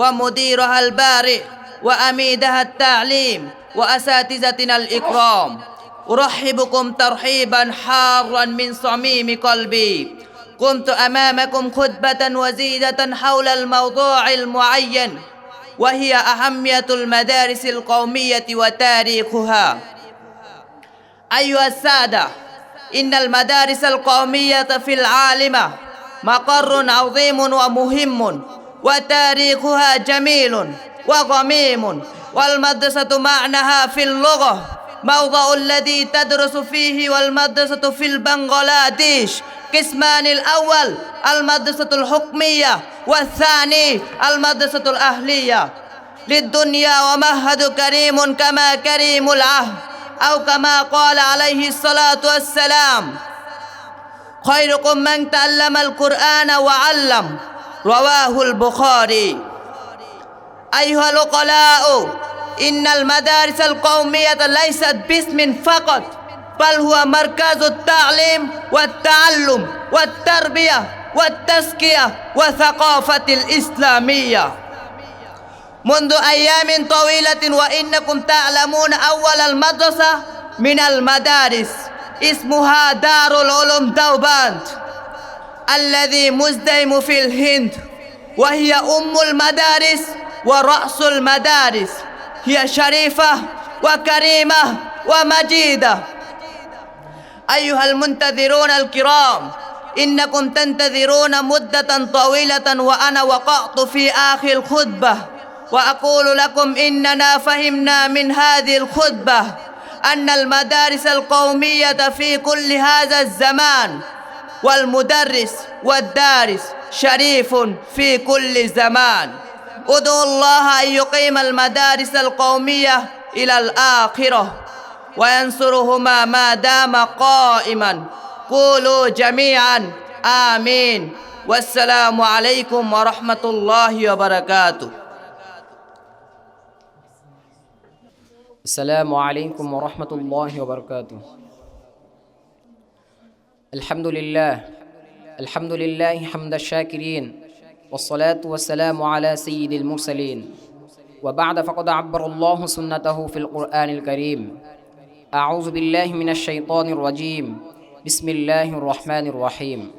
ومديرها البارئ وأميدها التعليم وأساتذتنا الإكرام، أرحبكم ترحيبا حارا من صميم قلبي. قمت أمامكم خطبة وزيدة حول الموضوع المعين، وهي أهمية المدارس القومية وتاريخها. أيها السادة، إن المدارس القومية في العالمة مقر عظيم ومهم، وتاريخها جميل وغميم، والمدرسة معناها في اللغة موضع الذي تدرس فيه، والمدرسة في البنغلاديش قسمان: الأول المدرسة الحكمية، والثاني المدرسة الأهلية. للدنيا ومهد كريم كما كريم العهد، أو كما قال عليه الصلاة والسلام: خيركم من تعلم القرآن وعلم. رواه البخاري. أيها العقلاء، إن المدارس القومية ليست باسم فقط، بل هو مركز التعليم والتعلم والتربية والتزكية والثقافة الإسلامية. منذ أيام طويلة وإنكم تعلمون أول المدرسة من المدارس اسمها دار العلوم دوباند الذي مزدهم في الهند، وهي أم المدارس ورأس المدارس. هي شريفة وكريمة ومجيدة. أيها المنتظرون الكرام، إنكم تنتظرون مدة طويلة وأنا وقعت في آخر الخطبة، وأقول لكم إننا فهمنا من هذه الخطبة أن المدارس القومية في كل هذا الزمان، والمدرس والدارس شريف في كل زمان. ادعوا الله أن يقيم المدارس القومية إلى الآخرة وينصرهما ما دام قائما. قولوا جميعا آمين. والسلام عليكم ورحمة الله وبركاته. السلام عليكم ورحمة الله وبركاته. الحمد لله حمد الشاكرين، والصلاة والسلام على سيد المرسلين، وبعد فقد عبر الله سنته في القرآن الكريم. أعوذ بالله من الشيطان الرجيم. بسم الله الرحمن الرحيم.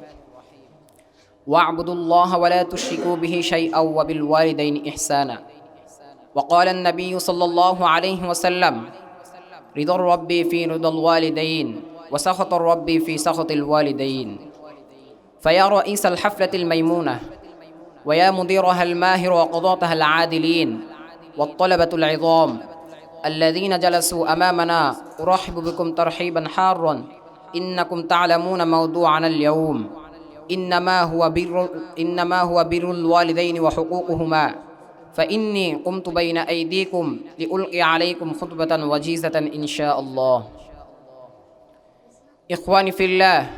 واعبدوا الله ولا تشركوا به شيئا وبالوالدين إحسانا. وقال النبي صلى الله عليه وسلم: رضا الرب في رضا الوالدين، وسخط الرب في سخط الوالدين. فيا رئيس الحفلة الميمونة، ويا مديرها الماهر وقضاتها العادلين، والطلبة العظام الذين جلسوا أمامنا، أرحب بكم ترحيبا حارا. إنكم تعلمون موضوعنا اليوم، إنما هو بر الوالدين وحقوقهما. فإني قمت بين أيديكم لألقي عليكم خطبة وجيزة إن شاء الله. إخواني في الله،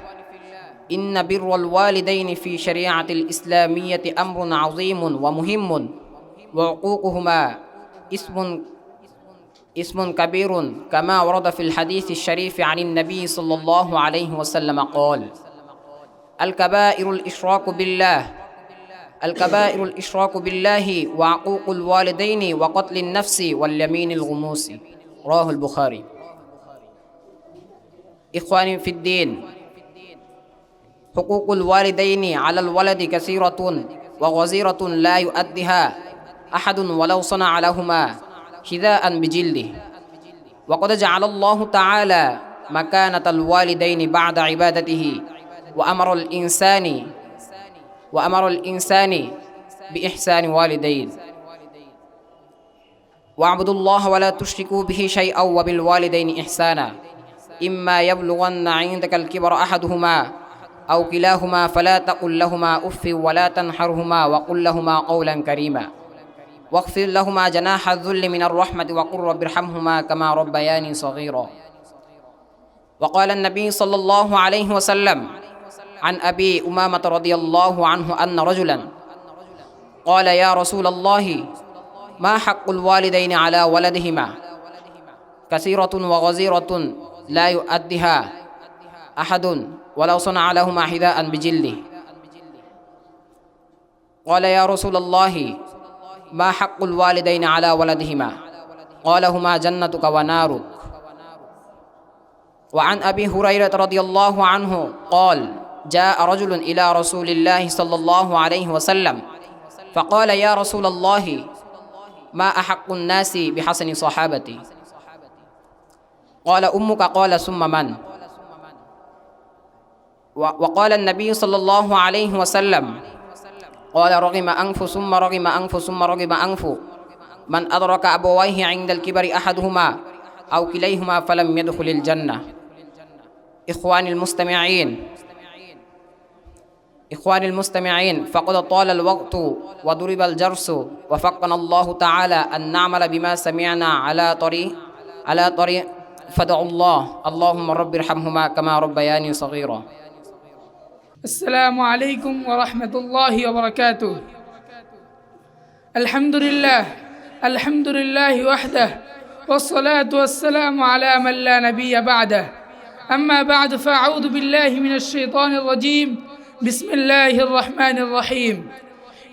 إن بر الوالدين في شريعة الإسلامية أمر عظيم ومهم، وعقوقهما اسم كبير، كما ورد في الحديث الشريف عن النبي صلى الله عليه وسلم قال: الكبائر الإشراك بالله وعقوق الوالدين وقتل النفس واليمين الغموس. رواه البخاري. إخواني في الدين، حقوق الوالدين على الولد كثيرة وغزيرة لا يؤديها أحد ولو صنع لهما حذاء بجلده. وقد جعل الله تعالى مكانة الوالدين بعد عبادته، وأمر الإنسان بإحسان والدين. واعبدوا الله ولا تشركوا به شيئا وبالوالدين إحسانا. إما يبلغن عندك الكبر أحدهما أو كلاهما فلا تقل لهما أف ولا تنحرهما وقل لهما قولا كريما، واغفر لهما جناح الذل من الرحمة وقل رب ارحمهما كما ربياني صغيرا. وقال النبي صلى الله عليه وسلم عن أبي أمامة رضي الله عنه أن رجلا قال: يا رسول الله، ما حق الوالدين على ولدهما؟ كثيرة وغزيرة لا يؤديها أحد ولو صنع لهما حذاء بجلده. قال: يا رسول الله، ما حق الوالدين على ولدهما؟ قال: هما جنتك ونارك. وعن أبي هريرة رضي الله عنه قال: جاء رجل إلى رسول الله صلى الله عليه وسلم فقال: يا رسول الله، ما أحق الناس بحسن صحابتي؟ قال: أمك. قال: ثم من؟ وقال النبي صلى الله عليه وسلم: قال: رغم أنف ثم رغم أنف ثم رغم أنف من أدرك أبويه عند الكبر أحدهما أو كليهما فلم يدخل الجنة. إخواني المستمعين، فقد طال الوقت وضرب الجرس، وفقنا الله تعالى أن نعمل بما سمعنا على طريق فدعوا الله. اللهم رب ارحمهما كما ربياني صغيرا. السلام عليكم ورحمة الله وبركاته. الحمد لله وحده، والصلاة والسلام على من لا نبي بعده. أما بعد فأعوذ بالله من الشيطان الرجيم بسم الله الرحمن الرحيم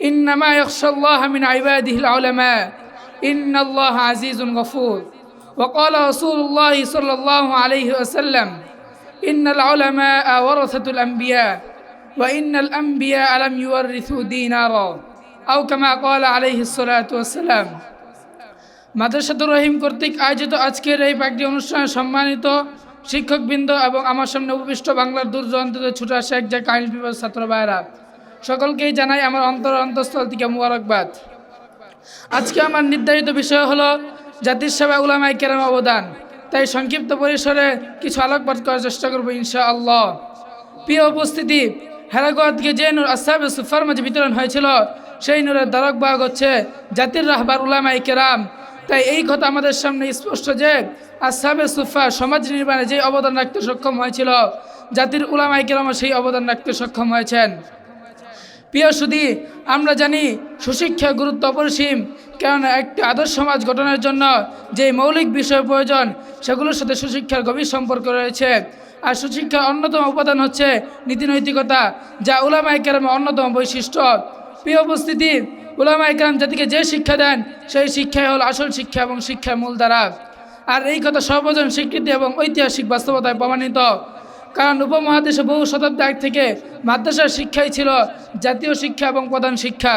إنما يخشى الله من عباده العلماء إن الله عزيز غفور وقال رسول الله صلى الله عليه وسلم إن العلماء ورثة الأنبياء وإن الأنبياء لم يورثوا دينارا أو كما قال عليه الصلاة والسلام মাদ্রাসাতুর রহিম কর্তৃক আয়োজিত আজকের এই পাকটি অনুষ্ঠানে সম্মানিত শিক্ষকবৃন্দ এবং আমার সামনে উপবিষ্ট বাংলার দূর দূরান্ত থেকে ছুটে আসা এক যে কাহিল বিভাগ ছাত্র ভাইরা সকলকেই জানাই আমার অন্তঃস্থল থেকে মুবারকবাদ। আজকে আমার নির্ধারিত বিষয় হলো জাতির সেবায় উলামায়ে কেরাম অবদান, তাই সংক্ষিপ্ত পরিসরে কিছু আলোকপাত করার চেষ্টা করব ইনশাআল্লাহ। প্রিয় উপস্থিতি, হেরাগোয়া থেকে যে নূর আসহাবে সুফার মাঝে বিতরণ হয়েছিল সেই নূরের ধারক বাহক হচ্ছে জাতির রাহবার উলামায়ে কেরাম। তাই এই কথা আমাদের সামনে স্পষ্ট যে আসহাবে সুফা সমাজ নির্মাণে যে অবদান রাখতে সক্ষম হয়েছিল, জাতির উলামায়ে কেরামও সেই অবদান রাখতে সক্ষম হয়েছেন। প্রিয় সুধী, আমরা জানি সুশিক্ষার গুরুত্ব অপরিসীম, কেননা একটি আদর্শ সমাজ গঠনের জন্য যে মৌলিক বিষয় প্রয়োজন সেগুলোর সাথে সুশিক্ষার গভীর সম্পর্ক রয়েছে। আর সুশিক্ষার অন্যতম উপাদান হচ্ছে নীতিনৈতিকতা, যা উলামায়ে কেরামের অন্যতম বৈশিষ্ট্য। প্রিয় উপস্থিতি, উলামায়ে কেরাম জাতিকে যে শিক্ষা দেন সেই শিক্ষাই হল আসল শিক্ষা এবং শিক্ষার মূলধারা। আর এই কথা সর্বজন স্বীকৃতি এবং ঐতিহাসিক বাস্তবতায় প্রমাণিত, কারণ উপমহাদেশে বহু শতাব্দী আগ থেকে মাদ্রাসার শিক্ষাই ছিল জাতীয় শিক্ষা এবং প্রধান শিক্ষা।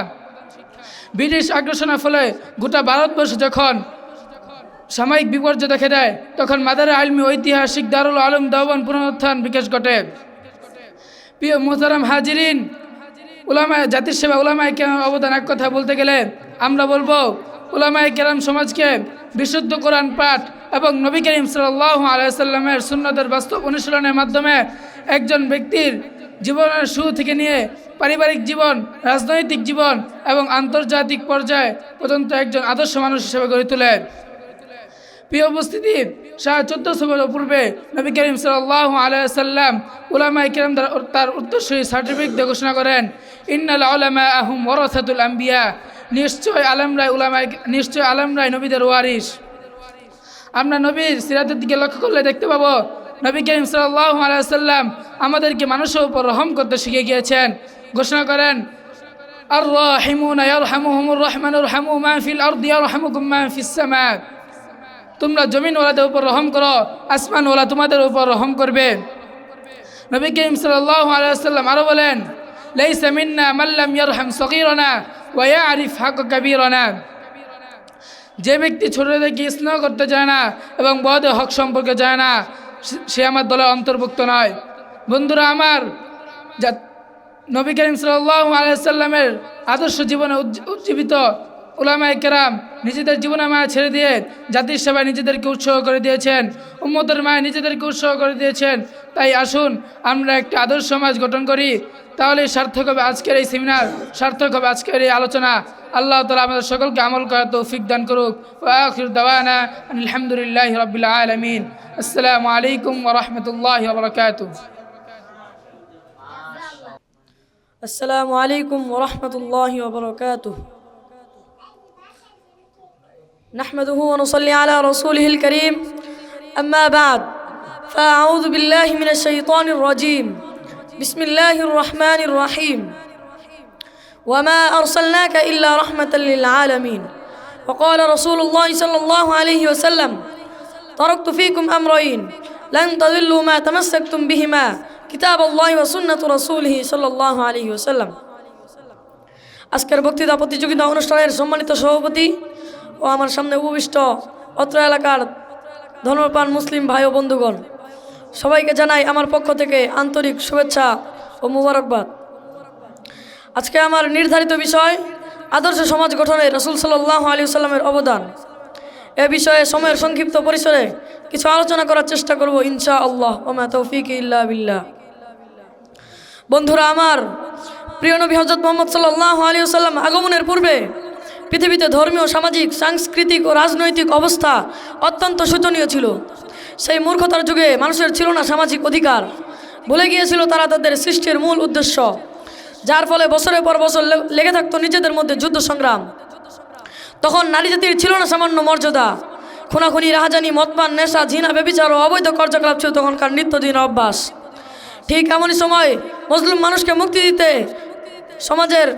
ব্রিটিশ আগ্রাসনের ফলে গোটা ভারতবর্ষে যখন সাময়িক বিপর্যয় দেখা দেয় তখন মাদারে আলমী ঐতিহাসিক দারুল আলম দেওবন্দ পুনরুত্থান বিকাশ ঘটে। প্রিয় মুহতারাম হাজিরিন, জাতির সেবা উলামায়ে কেরামের অবদান এক কথা বলতে গেলে আমরা বলবো উলামায়ে কেরাম সমাজকে বিশুদ্ধ কোরআন পাঠ এবং নবী করিম সাল্লাল্লাহু আলাইহি ওয়াসাল্লামের সুন্নতের বাস্তব অনুশীলনের মাধ্যমে একজন ব্যক্তির জীবনের শুরু থেকে নিয়ে পারিবারিক জীবন, রাজনৈতিক জীবন এবং আন্তর্জাতিক পর্যায়ে পর্যন্ত একজন আদর্শ মানুষ হিসেবে গড়ে তোলে। প্রিয় উপস্থিতি, 1450 বছর পূর্বে নবী করিম সাল্লাল্লাহু আলাইহি ওয়াসাল্লাম উলামায়ে কেরাম তার উত্তরসূরি সার্টিফিকেট দিয়ে ঘোষণা করেন, ইন্নাল উলামাআ হুম ওয়ারাসাতুল আম্বিয়া, নিশ্চয় আলেমরাই নবীদের ওয়ারিস। আমরা নবীর সিরাতের দিকে লক্ষ্য করলে দেখতে পাবো নবী করিম সাল্লাল্লাহু আলাইহি ওয়াসাল্লাম আমাদেরকে মানুষের উপর রহম করতে শিখে গিয়েছেন। ঘোষণা করেন, আর রাহিমুনা ইয়ারহামুহুমুর রহমানুর রহমু মান ফিল আরদি ইয়ারহামুকুম মান ফিস সামা, তোমরা জমিনওয়ালাদের উপর রহম করো, আসমানওয়ালা তোমাদের উপর রহম করবে। নবী করিম সাল্লাল্লাহু আলাইহি ওয়াসাল্লাম আরো বলেন, লাইসা মিন্না মান লাম ইয়ারহাম সগীরানা ওয়া ইয়ারিফ হাক্ক কাবীরানা, যে ব্যক্তি ছোটদেরকে স্নেহ করতে চায় না এবং বড়দের হক সম্পর্কে জানে না সে আমার দলের অন্তর্ভুক্ত নয়। বন্ধুরা আমার, নবী করিম সাল্লাল্লাহু আলাইহি ওয়াসাল্লামের আদর্শ জীবনে উজ্জীবিত উলামায়ে কেরাম নিজেদের জীবনের মায়া ছেড়ে দিয়ে জাতির সেবায় নিজেদেরকে উৎসর্গ করে দিয়েছেন, উম্মতের মায়া নিজেদেরকে উৎসর্গ করে দিয়েছেন। তাই আসুন আমরা একটি আদর্শ সমাজ গঠন করি, তাহলে সার্থক হবে আজকের এই সেমিনার, সার্থক হবে আজকের এই আলোচনা। আল্লাহ তাআলা আমাদের সকলকে আমল করার তৌফিক দান করুক। ওয়া আখিরু দাওয়ানা আলহামদুলিল্লাহি রাব্বিল আলামিন। আসসালামু আলাইকুম ওয়া রাহমাতুল্লাহি ওয়া বারাকাতুহু। আসসালামু আলাইকুম ওয়া রাহমাতুল্লাহি ওয়া বারাকাতুহু। نحمده ونصلي على رسوله الكريم أما بعد فأعوذ بالله من الشيطان الرجيم بسم الله الرحمن الرحيم وما أرسلناك إلا رحمة للعالمين وقال رسول الله صلى الله عليه وسلم تركت فيكم أمرين لن تضلوا ما تمسكتم بهما كتاب الله وسنة رسوله صلى الله عليه وسلم। আজকের বক্তৃতা প্রতিযোগিতা অনুষ্ঠানের সম্মানিত সভাপতি ও আমার সামনে উপবিষ্ট অত্র এলাকার ধর্মপ্রাণ মুসলিম ভাই ও বন্ধুগণ, সবাইকে জানাই আমার পক্ষ থেকে আন্তরিক শুভেচ্ছা ও মুবারকবাদ। আজকে আমার নির্ধারিত বিষয় আদর্শ সমাজ গঠনে রাসূল সাল্লাল্লাহু আলাইহি ওয়াসাল্লামের অবদান। এ বিষয়ে সময়ের সংক্ষিপ্ত পরিসরে কিছু আলোচনা করার চেষ্টা করব ইনশাআল্লাহ। ওয়া মা তাওফীকি ইল্লা বিল্লাহ। বন্ধুরা আমার, প্রিয় নবী হযরত মুহাম্মদ সাল্লাল্লাহু আলাইহি ওয়াসাল্লাম আগমনের পূর্বে পৃথিবীতে ধর্মীয়, সামাজিক, সাংস্কৃতিক ও রাজনৈতিক অবস্থা অত্যন্ত শোচনীয় ছিল। সেই মূর্খতার যুগে মানুষের ছিল না সামাজিক অধিকার, ভুলে গিয়েছিল তারা তাদের সৃষ্টির মূল উদ্দেশ্য, যার ফলে বছরের পর বছর লেগে থাকতো নিজেদের মধ্যে যুদ্ধ সংগ্রাম। তখন নারী জাতির ছিল না সামান্য মর্যাদা, খুনাখুনি, রাহাজানি, মদপান, নেশা, ঝিনা, বেবিচার ও অবৈধ কার্যকলাপ ছিল তখনকার নিত্যদিন অভ্যাস। ঠিক এমনই সময় মুসলিম মানুষকে মুক্তি দিতে, সমাজের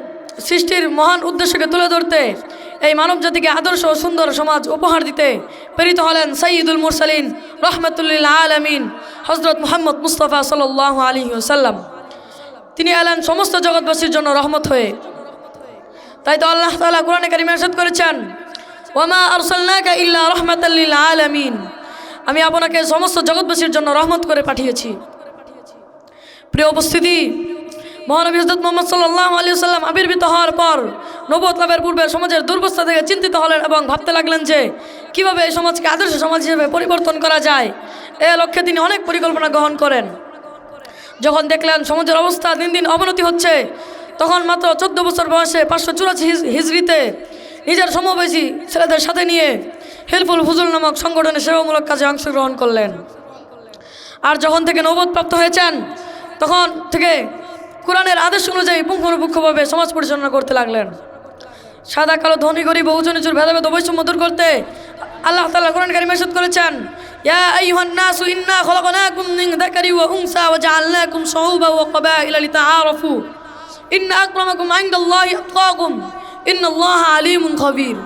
সৃষ্টির মহান উদ্দেশ্যকে তুলে ধরতে, এই মানব জাতিকে আদর্শ ও সুন্দর সমাজ উপহার দিতে প্রেরিত হলেন সাইয়্যিদুল মুরসালিন রহমাতুল্লিল আলামিন হযরত মুহাম্মদ মুস্তাফা সাল্লাল্লাহু আলাইহি ওয়াসাল্লাম। তিনি এলেন সমস্ত জগৎবাসীর জন্য রহমত হয়ে। তাই তো আল্লাহ তাআলা কোরআনে কারিমে ইরশাদ করেছেন, ওয়ামা আরসালনাকা ইল্লা রাহমাতাল লিল আলামিন, আমি আপনাকে সমস্ত জগৎবাসীর জন্য রহমত করে পাঠিয়েছি। প্রিয় উপস্থিতি, মহানবী হযরত মুহাম্মদ সাল্লাল্লাহু আলাইহি ওয়াসাল্লাম আবির্ভূত হওয়ার পর নবুয়ত লাভের পূর্বে সমাজের দুরবস্থা থেকে চিন্তিত হলেন এবং ভাবতে লাগলেন যে কিভাবে এই সমাজকে আদর্শ সমাজ হিসেবে পরিবর্তন করা যায়। এ লক্ষ্যে তিনি অনেক পরিকল্পনা গ্রহণ করেন। যখন দেখলেন সমাজের অবস্থা দিন দিন অবনতি হচ্ছে, তখন মাত্র 14 বছর বয়সে 584 হিজরিতে নিজের সমবয়সী ছেলেদের সাথে নিয়ে হিলফুল ফুজুল নামক সংগঠনে সেবামূলক কাজে অংশগ্রহণ করলেন। আর যখন থেকে নবুয়ত প্রাপ্ত হয়েছেন, তখন থেকে কোরআনের আদেশ অনুযায়ী পুঙ্খানুপুঙ্খভাবে সমাজ পরিচালনা করতে লাগলেন। সাদা কালো, ধনী গরিব, উঁচু নিচুর ভেদাভেদ বৈষম্য দূর করতে আল্লাহ তাআলা কোরআন কারীমে ইরশাদ করেছেন, ইয়া আইয়ুহান নাসু ইন্না খলাকনাকুম মিন যাকারি ওয়া উনসা ওয়া জাআলনাকুম শুউবান ওয়া ক্বাবাইলা লিতাআরাফু ইন্না আকরামাকুম ইনদাল্লাহি আতকাকুম ইন্নাল্লাহা আলিমুন খাবীর।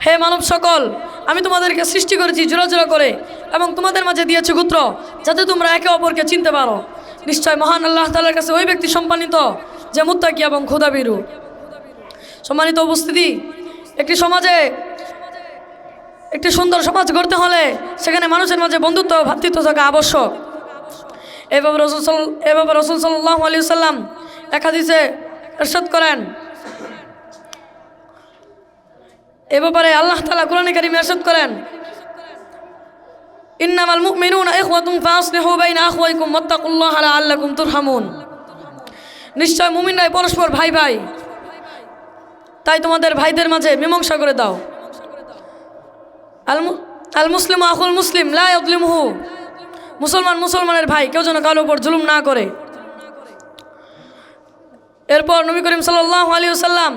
হে মানব সকল, আমি তোমাদেরকে সৃষ্টি করেছি জোড়া জোড়া করে এবং তোমাদের মাঝে দিয়েছি গোত্র, যাতে তোমরা একে অপরকে চিনতে পারো। নিশ্চয় মহান আল্লাহ তাআলার কাছে ওই ব্যক্তি সম্মানিত যে মুত্তাকি এবং খোদাভীরু। সম্মানিত উপস্থিতি, একটি সমাজে একটি সুন্দর সমাজ গড়তে হলে সেখানে মানুষের মাঝে বন্ধুত্ব, ভ্রাতৃত্ব থাকা আবশ্যক। এভাবে রাসূল সাল্লাল্লাহু আলাইহি ওয়াসাল্লাম এক হাদিসে ইরশাদ করেন, এ ব্যাপারে আল্লাহ তাআলা কোরআনে কারীমে ইরশাদ করেন, ইন্নামাল মুমিনুনা ইখওয়াতুন ফাসলিহু বাইনা আখওয়াইকুম ওয়াত্তাকুল্লাহা লাআল্লাকুম তুরহামুন। নিশ্চয় মুমিনরাই পরস্পর ভাই ভাই, তাই তোমাদের ভাইদের মাঝে মীমাংসা করে দাও। আল মুসলিমু আখুল মুসলিম লা ইয়াযলিমুহু, মুসলমান মুসলমানের ভাই, কেউ যেন কারোর উপর জুলুম না করে। এরপর নবী করিম সাল্লাল্লাহু আলাইহি ওয়াসাল্লাম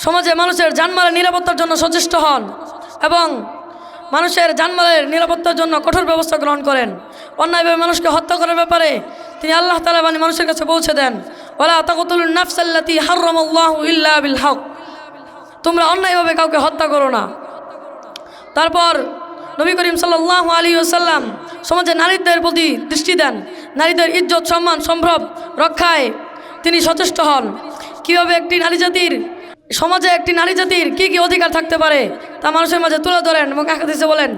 সমাজে মানুষের জানমালের নিরাপত্তার জন্য সচেষ্ট হন এবং মানুষের জানমালের নিরাপত্তার জন্য কঠোর ব্যবস্থা গ্রহণ করেন। অন্যায়ভাবে মানুষকে হত্যা করার ব্যাপারে তিনি আল্লাহ তাআলা বাণী মানুষের কাছে পৌঁছে দেন, ওয়ালা তাকতুলুন নাফসাল্লাতী হারামাল্লাহু ইল্লা বিল হক, তোমরা অন্যায়ভাবে কাউকে হত্যা করো না। তারপর নবী করিম সাল্লাল্লাহু আলাইহি ওয়াসাল্লাম সমাজে নারীদের প্রতি দৃষ্টি দেন, নারীদের ইজ্জত, সম্মান, সম্ভ্রম রক্ষায় তিনি সচেষ্ট হন। কীভাবে একটি নারী জাতির সমাজে একটি নারী জাতির কী কী অধিকার থাকতে পারে তা মানুষের মাঝে তুলে ধরেন এবং এক হাদিসে বলেন,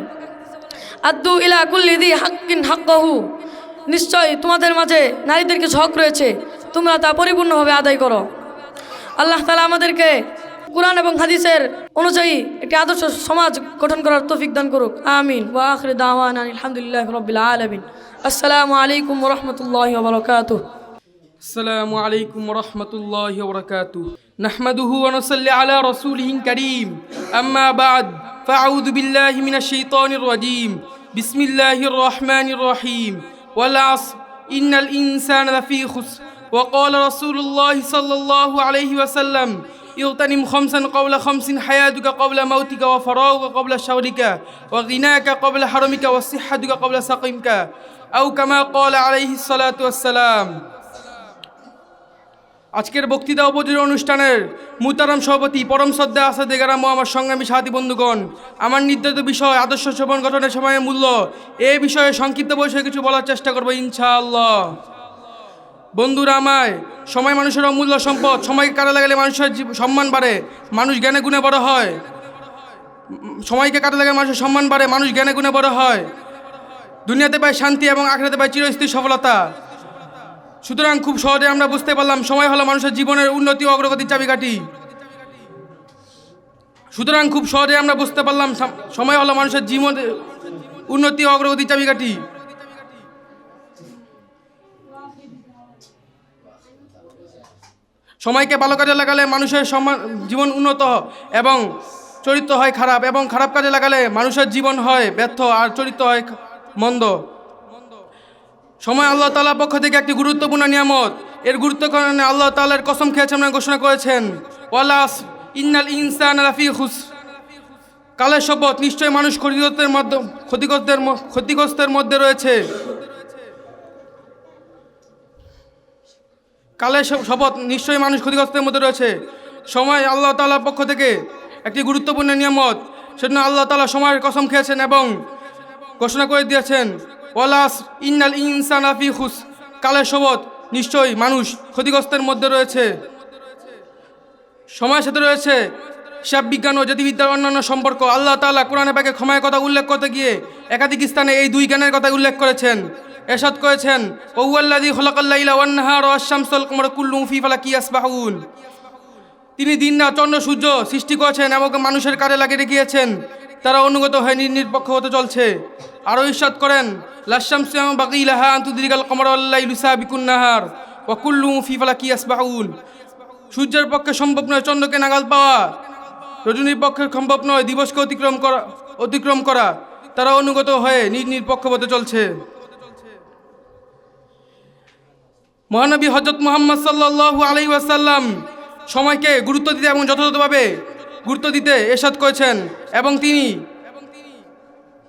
আদ্দু ইলা কুল্লি যী হাক্কিন হাক্কাহু, নিশ্চয় তোমাদের মাঝে নারীদের কিছু হক রয়েছে, তোমরা তা পরিপূর্ণভাবে আদায় করো। আল্লাহ তাআলা আমাদেরকে কুরআন এবং হাদিসের অনুযায়ী একটি আদর্শ সমাজ গঠন করার তৌফিক দান করুক। আমিন। ওয়া আখিরু দাওয়ানা আলহামদুলিল্লাহি রাব্বিল আলামিন। আসসালামু আলাইকুম ওয়া রাহমাতুল্লাহি ওয়া বারাকাতুহু। السلام عليكم ورحمة الله وبركاته. نحمده ونصلي على رسوله الكريم. أما بعد فأعوذ بالله من الشيطان الرجيم. بسم الله الرحمن الرحيم. والعصر إن الإنسان لفي خسر. وقال رسول الله صلى الله عليه وسلم اغتنم خمسا قبل خمس، حياتك قبل موتك، وفراغك قبل شغلك، وغناك قبل حرمك، وصحتك قبل سقمك، أو كما قال عليه الصلاة والسلام. আজকের বক্তৃতা উপযোজী অনুষ্ঠানের মুহতারাম সভাপতি, পরম শ্রদ্ধা আসাদে গ্রাম ও আমার সংগ্রামী সাথী বন্ধুগণ, আমার নির্ধারিত বিষয় আদর্শ জীবন গঠনের সময়ের মূল্য, এই বিষয়ে সংক্ষিপ্ত বয়সে কিছু বলার চেষ্টা করবো ইনশাআল্লাহ। বন্ধুরা আমায়, সময় মানুষের অমূল্য সম্পদ। সময়কে কাজে লাগালে মানুষের সম্মান বাড়ে, মানুষ জ্ঞানে গুণে বড় হয়। সময়কে কাজে লাগালে মানুষের সম্মান বাড়ে, মানুষ জ্ঞানে গুণে বড় হয়। দুনিয়াতে পায় শান্তি এবং আখিরাতে পায় চিরস্থায়ী সফলতা। সুতরাং খুব সহজে আমরা বুঝতে পারলাম সময় হলো মানুষের জীবনের উন্নতি ও অগ্রগতির চাবিকাঠি। সুতরাং খুব সহজে আমরা বুঝতে পারলাম সময় হলো মানুষের জীবনের উন্নতি ও অগ্রগতির চাবিকাঠি। সময়কে ভালো কাজে লাগালে মানুষের জীবন উন্নত এবং চরিত্র হয় খারাপ, এবং খারাপ কাজে লাগালে মানুষের জীবন হয় ব্যর্থ আর চরিত্র হয় মন্দ। সময় আল্লাহ তাআলার পক্ষ থেকে একটি গুরুত্বপূর্ণ নিয়ামত। এর গুরুত্ব কারণে আল্লাহ তাআলার কসম খেয়েছেন, ঘোষণা করেছেন, ওয়ালাস ইন্নাল ইনসানা লাফি খুসর। কালের শপথ, নিশ্চয় মানুষ ক্ষতিগ্রস্তের মধ্যে রয়েছে। কালের শপথ, নিশ্চয়ই মানুষ ক্ষতিগ্রস্তের মধ্যে রয়েছে। সময় আল্লাহ তাআলার পক্ষ থেকে একটি গুরুত্বপূর্ণ নিয়ামত, সেজন্য আল্লাহ তাআলা সময়ের কসম খেয়েছেন এবং ঘোষণা করে দিয়েছেন, ওয়ালাস ইন্নাল ইনসানা ফি খুস, কালের শপথ, নিশ্চয়ই মানুষ ক্ষতিগ্রস্তের মধ্যে রয়েছে। সময়ের সাথে রয়েছে হিসাব বিজ্ঞান ও জ্যোতির্বিদ্যার অন্যান্য সম্পর্ক। আল্লাহ তাআলা কোরআনে পাকে সময়ের কথা উল্লেখ করতে গিয়ে একাধিক স্থানে এই দুই জ্ঞানের কথা উল্লেখ করেছেন। এরশাদ করেছেন, ওয়াল্লাযী খালাকাল লাইলা ওয়ান নাহারা ওয়াশ শামসা ওয়াল কমারা কুল্লুন ফি ফালাকি ইয়াসবাহুন, তিনি দিন রাত চন্দ্র সূর্য সৃষ্টি করেছেন এবং মানুষের কাজে লাগিয়ে রেখেছেন, তারা অনুগত হয়ে নিরপেক্ষ হতে চলছে। আরও ইরশাদ করেন, লাশ-শামসু ইয়ানবাগী লাহা আন তুদরিকাল কমারা ওয়াল লাইলু সাবিকুন নাহার ওয়া কুল্লুন ফি ফালাকি ইয়াসবাহুন, সূর্যের পক্ষে সম্ভব নয় চন্দ্রকে নাগাল পাওয়া, রজনীর পক্ষে সম্ভব নয় দিবসকে অতিক্রম করা, তারা অনুগত হয়ে নিরপেক্ষ হতে চলছে। মহানবী হযরত মুহাম্মদ সাল্লাল্লাহু আলাইহি ওয়াসাল্লাম সময়কে গুরুত্ব দিতে এবং যথাযথভাবে গুরুত্ব দিতে ইরশাদ করেছেন এবং তিনি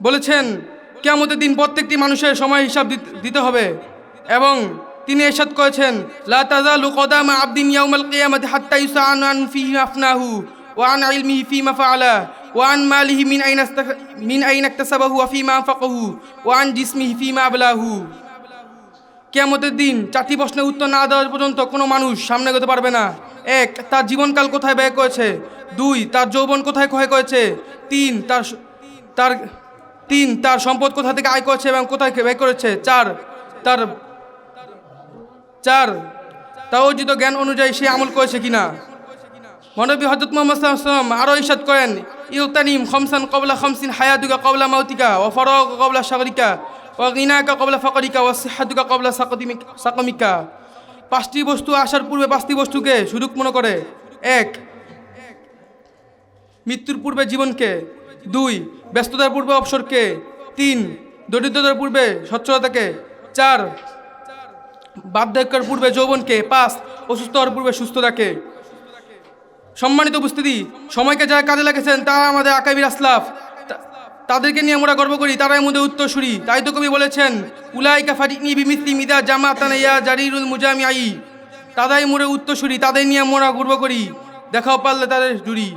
বলেছেন, কিয়ামতের দিন প্রত্যেকটি মানুষের সময় হিসাব দিতে হবে। এবং তিনি ইরশাদ করেছেন, লা তাযালু কদামা আবদিন ইয়াউমাল কিয়ামাতি হাত্তা ইউসআলু আন ফিহি আফনাহু ওয়া আন ইলমিহি ফীমা ফাআলা ওয়া আন মালিহি মিন আইনা ইকতাসাবাহু ওয়া ফীমা আনফাকাহু ওয়া আন জিসমিহি ফীমা আবলাহু। কিয়ামতের দিন চারটি প্রশ্নের উত্তর না দেওয়া পর্যন্ত কোনো মানুষ সামনে এগোতে পারবে না। 1, তার জীবনকাল কোথায় ব্যয় করেছে। 2, তার যৌবন কোথায় ক্ষয় করেছে। 3, তার সম্পদ কোথা থেকে আয় করেছে এবং কোথায় ব্যয় করেছে। 4, তার অর্জিত জ্ঞান অনুযায়ী সে আমল করেছে কিনা। মহানবী হযরত মুহাম্মদ সাল্লাল্লাহু আলাইহি ওয়াসাল্লাম আরও ইরশাদ করেন, ইউতানিম খামসান ক্বাবলা খামসিন হায়াতুকা ক্বাবলা মাউতিকা ওয়া ফারাগুকা ক্বাবলা শাগরিকা ওয়া গিনাকা ক্বাবলা ফাকরিকা ওয়া সিহহাতুকা ক্বাবলা সাকামিকা। 5টি বস্তু আসার পূর্বে 5টি বস্তুকে সুযোগ মনে করে। 1, মৃত্যুর পূর্বে জীবনকে। 2, ব্যস্ততার পূর্বে অবসরকে। 3, দরিদ্রতার পূর্বে সচ্ছলতাকে। 4, বার্ধক্যের পূর্বে যৌবনকে। 5, অসুস্থ হওয়ার পূর্বে সুস্থতাকে। সম্মানিত উপস্থিতি, সময়কে যারা কাজে লাগিয়েছেন তারা আমাদের আকাবির আসলাফ, তাদেরকে নিয়ে আমরা গর্ব করি, তারাই আমাদের উত্তরসূরি। তাই তো কবি বলেছেন, উলাইকা ফারিনি বিমিসলি মিদা জামাতানা ইয়া জারিরুল মুজামিআই, তারাই মোরে উত্তরসূরি, তাদের নিয়ে আমরা গর্ব করি, দেখাও পারলে তাদের জুড়ি।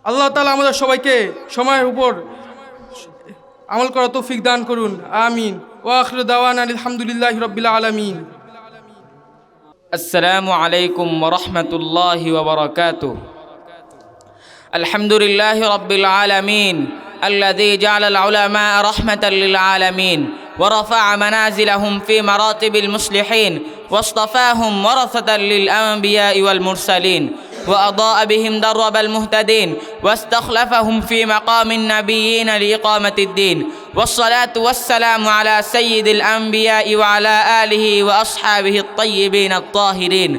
আল্লাহ তাআলা আমাদের সবাইকে সময়ের উপর আমল করার তৌফিক দান করুন, আমিন। ওয়া আখিরু দাওয়ানা আলহামদুলিল্লাহি রাব্বিল আলামিন। আসসালামু আলাইকুম ওয়া রাহমাতুল্লাহি ওয়া বারাকাতুহু। আলহামদুলিল্লাহি রাব্বিল আলামিন الذي جعل العلماء رحمة للعالمين ورفع منازلهم في مراتب المصلحين واصطفاهم ورثة للأنبياء والمرسلين وأضاء بهم درب المهتدين واستخلفهم في مقام النبيين لإقامة الدين والصلاة والسلام على سيد الأنبياء وعلى آله وأصحابه الطيبين الطاهرين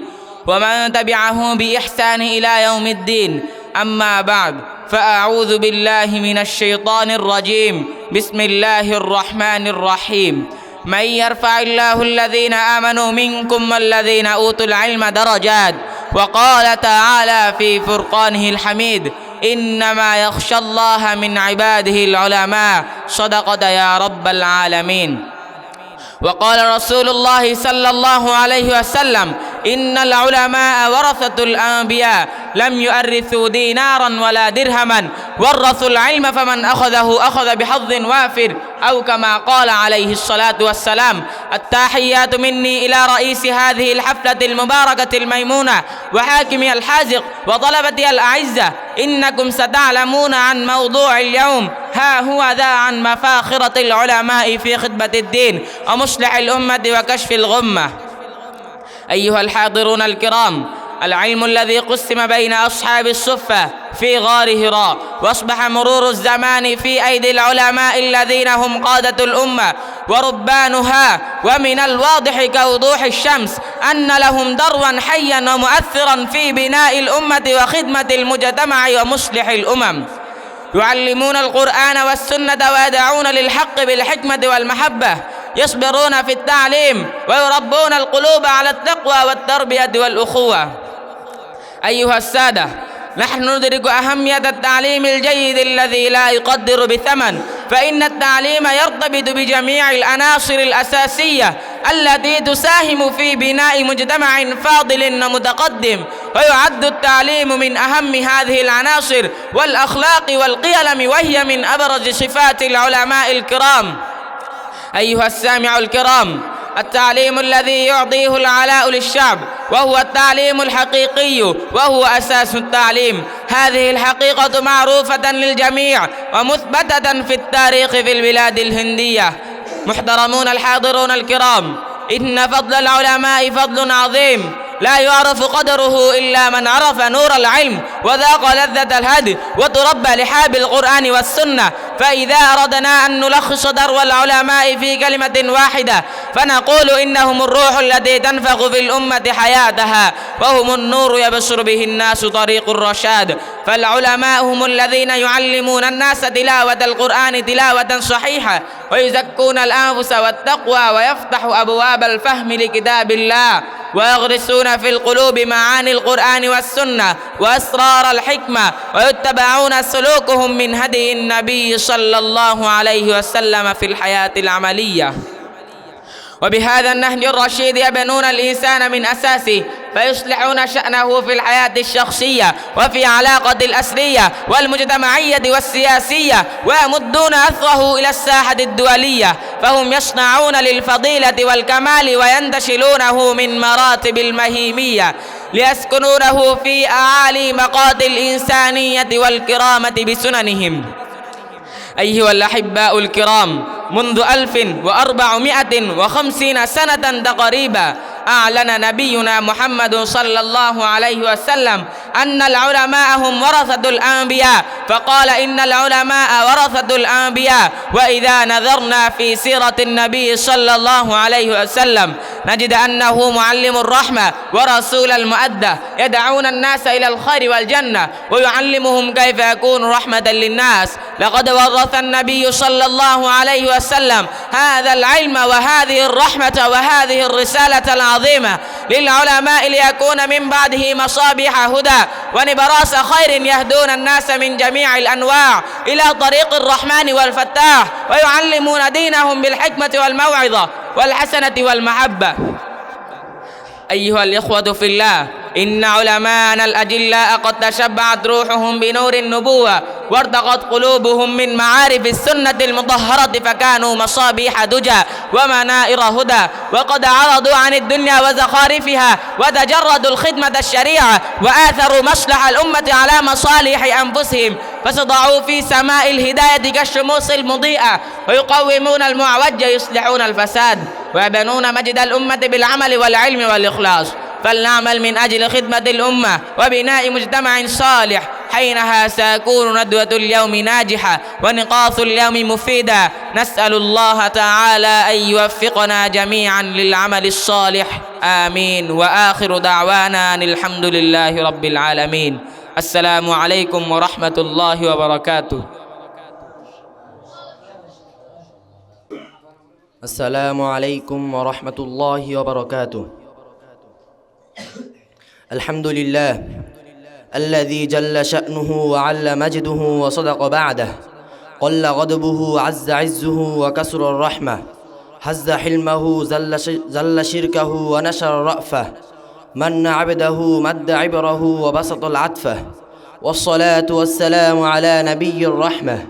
ومن تبعه بإحسان إلى يوم الدين. أما بعد فأعوذ بالله من الشيطان الرجيم. بسم الله الرحمن الرحيم. من يرفع الله الذين آمنوا منكم والذين أوتوا العلم درجات. وقال تعالى في فرقانه الحميد إنما يخشى الله من عباده العلماء. صدقت يا رب العالمين. وقال رسول الله صلى الله عليه وسلم إن العلماء ورثة الأنبياء لم يؤرثوا دينارا ولا درهما ورثوا العلم فمن أخذه أخذ بحظ وافر أو كما قال عليه الصلاة والسلام. التحيات مني إلى رئيس هذه الحفلة المباركة الميمونة وحاكمي الحازق وطلبتي الأعزة. إنكم ستعلمون عن موضوع اليوم، ها هو ذا عن مفاخرة العلماء في خدمة الدين ومصلح الأمة وكشف الغمة. أيها الحاضرون الكرام، العلم الذي قسم بين أصحاب الصفة في غار هراء وأصبح مرور الزمان في أيدي العلماء الذين هم قادة الأمة وربانها، ومن الواضح كوضوح الشمس أن لهم دروا حيا ومؤثرا في بناء الأمة وخدمة المجتمع ومصلح الأمم. يعلمون القرآن والسنة ويدعون للحق بالحكمة والمحبة، يصبرون في التعليم ويربون القلوب على التقوى والتربية والأخوة. أيها السادة، نحن ندرك أهمية التعليم الجيد الذي لا يقدر بثمن، فإن التعليم يرتبط بجميع العناصر الأساسية التي تساهم في بناء مجتمع فاضل ومتقدم، ويعد التعليم من أهم هذه العناصر والأخلاق والقيم، وهي من أبرز صفات العلماء الكرام. أيها السامع الكرام، التعليم الذي يعطيه العلاء للشعب وهو التعليم الحقيقي، وهو أساس التعليم. هذه الحقيقة معروفة للجميع ومثبتة في التاريخ في البلاد الهندية. محترمون الحاضرون الكرام، إن فضل العلماء فضل عظيم لا يعرف قدره إلا من عرف نور العلم وذاق لذة الهدي وتربى لحاب القرآن والسنة. فإذا أردنا أن نلخص درو العلماء في كلمة واحدة فنقول إنهم الروح التي تنفخ في الأمة حياتها، وهم النور يبصر به الناس طريق الرشاد. فالعلماء هم الذين يعلمون الناس تلاوة القرآن تلاوة صحيحة، ويزكون الأنفس والتقوى، ويفتح أبواب الفهم لكتاب الله، ويغرسون في القلوب معاني القرآن والسنة وأسرار الحكمة، ويتبعون سلوكهم من هدي النبي صلى الله عليه وسلم في الحياة العملية. وبهذا النهج الرشيد يبنون الإنسان من أساسه، فيصلحون شأنه في الحياة الشخصية وفي علاقة الأسرية والمجتمعية والسياسية، ويمدون أثره إلى الساحة الدولية، فهم يصنعون للفضيلة والكمال وينتشلونه من مراتب المهيمية ليسكنونه في أعالي مقاطع الإنسانية والكرامة بسننهم. أيها الأحباء الكرام، منذ 1450 سنة تقريبا أعلن نبينا محمد صلى الله عليه وسلم أن العلماء هم ورثة الأنبياء، فقال إن العلماء ورثة الأنبياء. وإذا نظرنا في سيرة النبي صلى الله عليه وسلم نجد أنه معلم الرحمة ورسول المؤدة، يدعون الناس إلى الخير والجنة ويعلمهم كيف يكون رحمة للناس. لقد ورث النبي صلى الله عليه وسلم هذا العلم وهذه الرحمة وهذه الرسالة العظيمة للعلماء ليكون من بعده مصابيح هدى ونبراس خير يهدون الناس من جميع الأنواع إلى طريق الرحمن والفتاح، ويعلمون دينهم بالحكمة والموعظة والحسنة والمحبة. أيها الإخوة في الله، إن علماءنا الأجلاء قد تشبعت روحهم بنور النبوة وارتقت قلوبهم من معارف السنة المطهرة، فكانوا مصابيح دجى ومنائر هدى، وقد عرضوا عن الدنيا وزخارفها وتجردوا الخدمة الشريعة، وآثروا مصلح الأمة على مصالح أنفسهم، فصدعوا في سماء الهداية كالشموس المضيئة، ويقومون المعوج يصلحون الفساد، ويبنون مجد الأمة بالعمل والعلم والإخلاص. فلنعمل من أجل خدمة الأمة وبناء مجتمع صالح، حينها سيكون ندوة اليوم ناجحة ونقاط اليوم مفيدة. نسأل الله تعالى أن يوفقنا جميعا للعمل الصالح، آمين. وآخر دعوانا أن الحمد لله رب العالمين. السلام عليكم ورحمة الله وبركاته. السلام عليكم ورحمة الله وبركاته. الحمد لله الذي جل شأنه وعل مجده وصدق بعده، قل غضبه عز عزه وكسر الرحمة، هز حلمه زل شركه ونشر رأفه، من عبده مد عبره وبسط العطفة. والصلاة والسلام على نبي الرحمة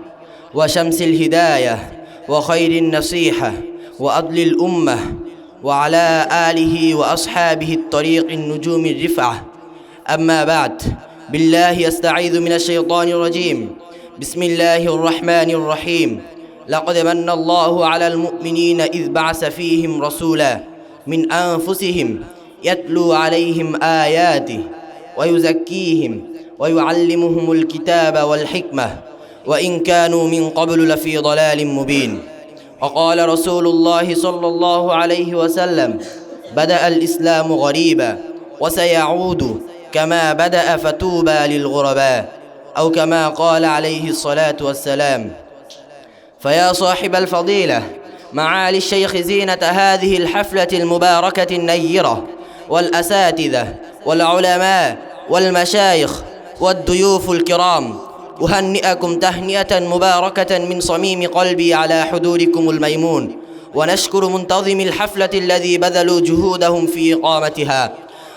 وشمس الهداية وخير النصيحة وأضل الأمة، وعلى آله وأصحابه الطريق النجوم الرفعة. أما بعد، بالله أستعيذ من الشيطان الرجيم. بسم الله الرحمن الرحيم. لقد من الله على المؤمنين إذ بعث فيهم رسولا من أنفسهم يتلو عليهم آياته ويزكيهم ويعلمهم الكتاب والحكمة وإن كانوا من قبل لفي ضلال مبين. وقال رسول الله صلى الله عليه وسلم: بدأ الإسلام غريبا وسيعود كما بدأ فتوبى للغرباء، أو كما قال عليه الصلاة والسلام. فيا صاحب الفضيلة، معالي الشيخ، زينة هذه الحفلة المباركة النيرة والأساتذة والعلماء والمشايخ، والضيوف الكرام، أهنئكم تهنئة مباركة من صميم قلبي على حضوركم الميمون، ونشكر منتظم الحفلة الذي بذلوا جهودهم في إقامتها.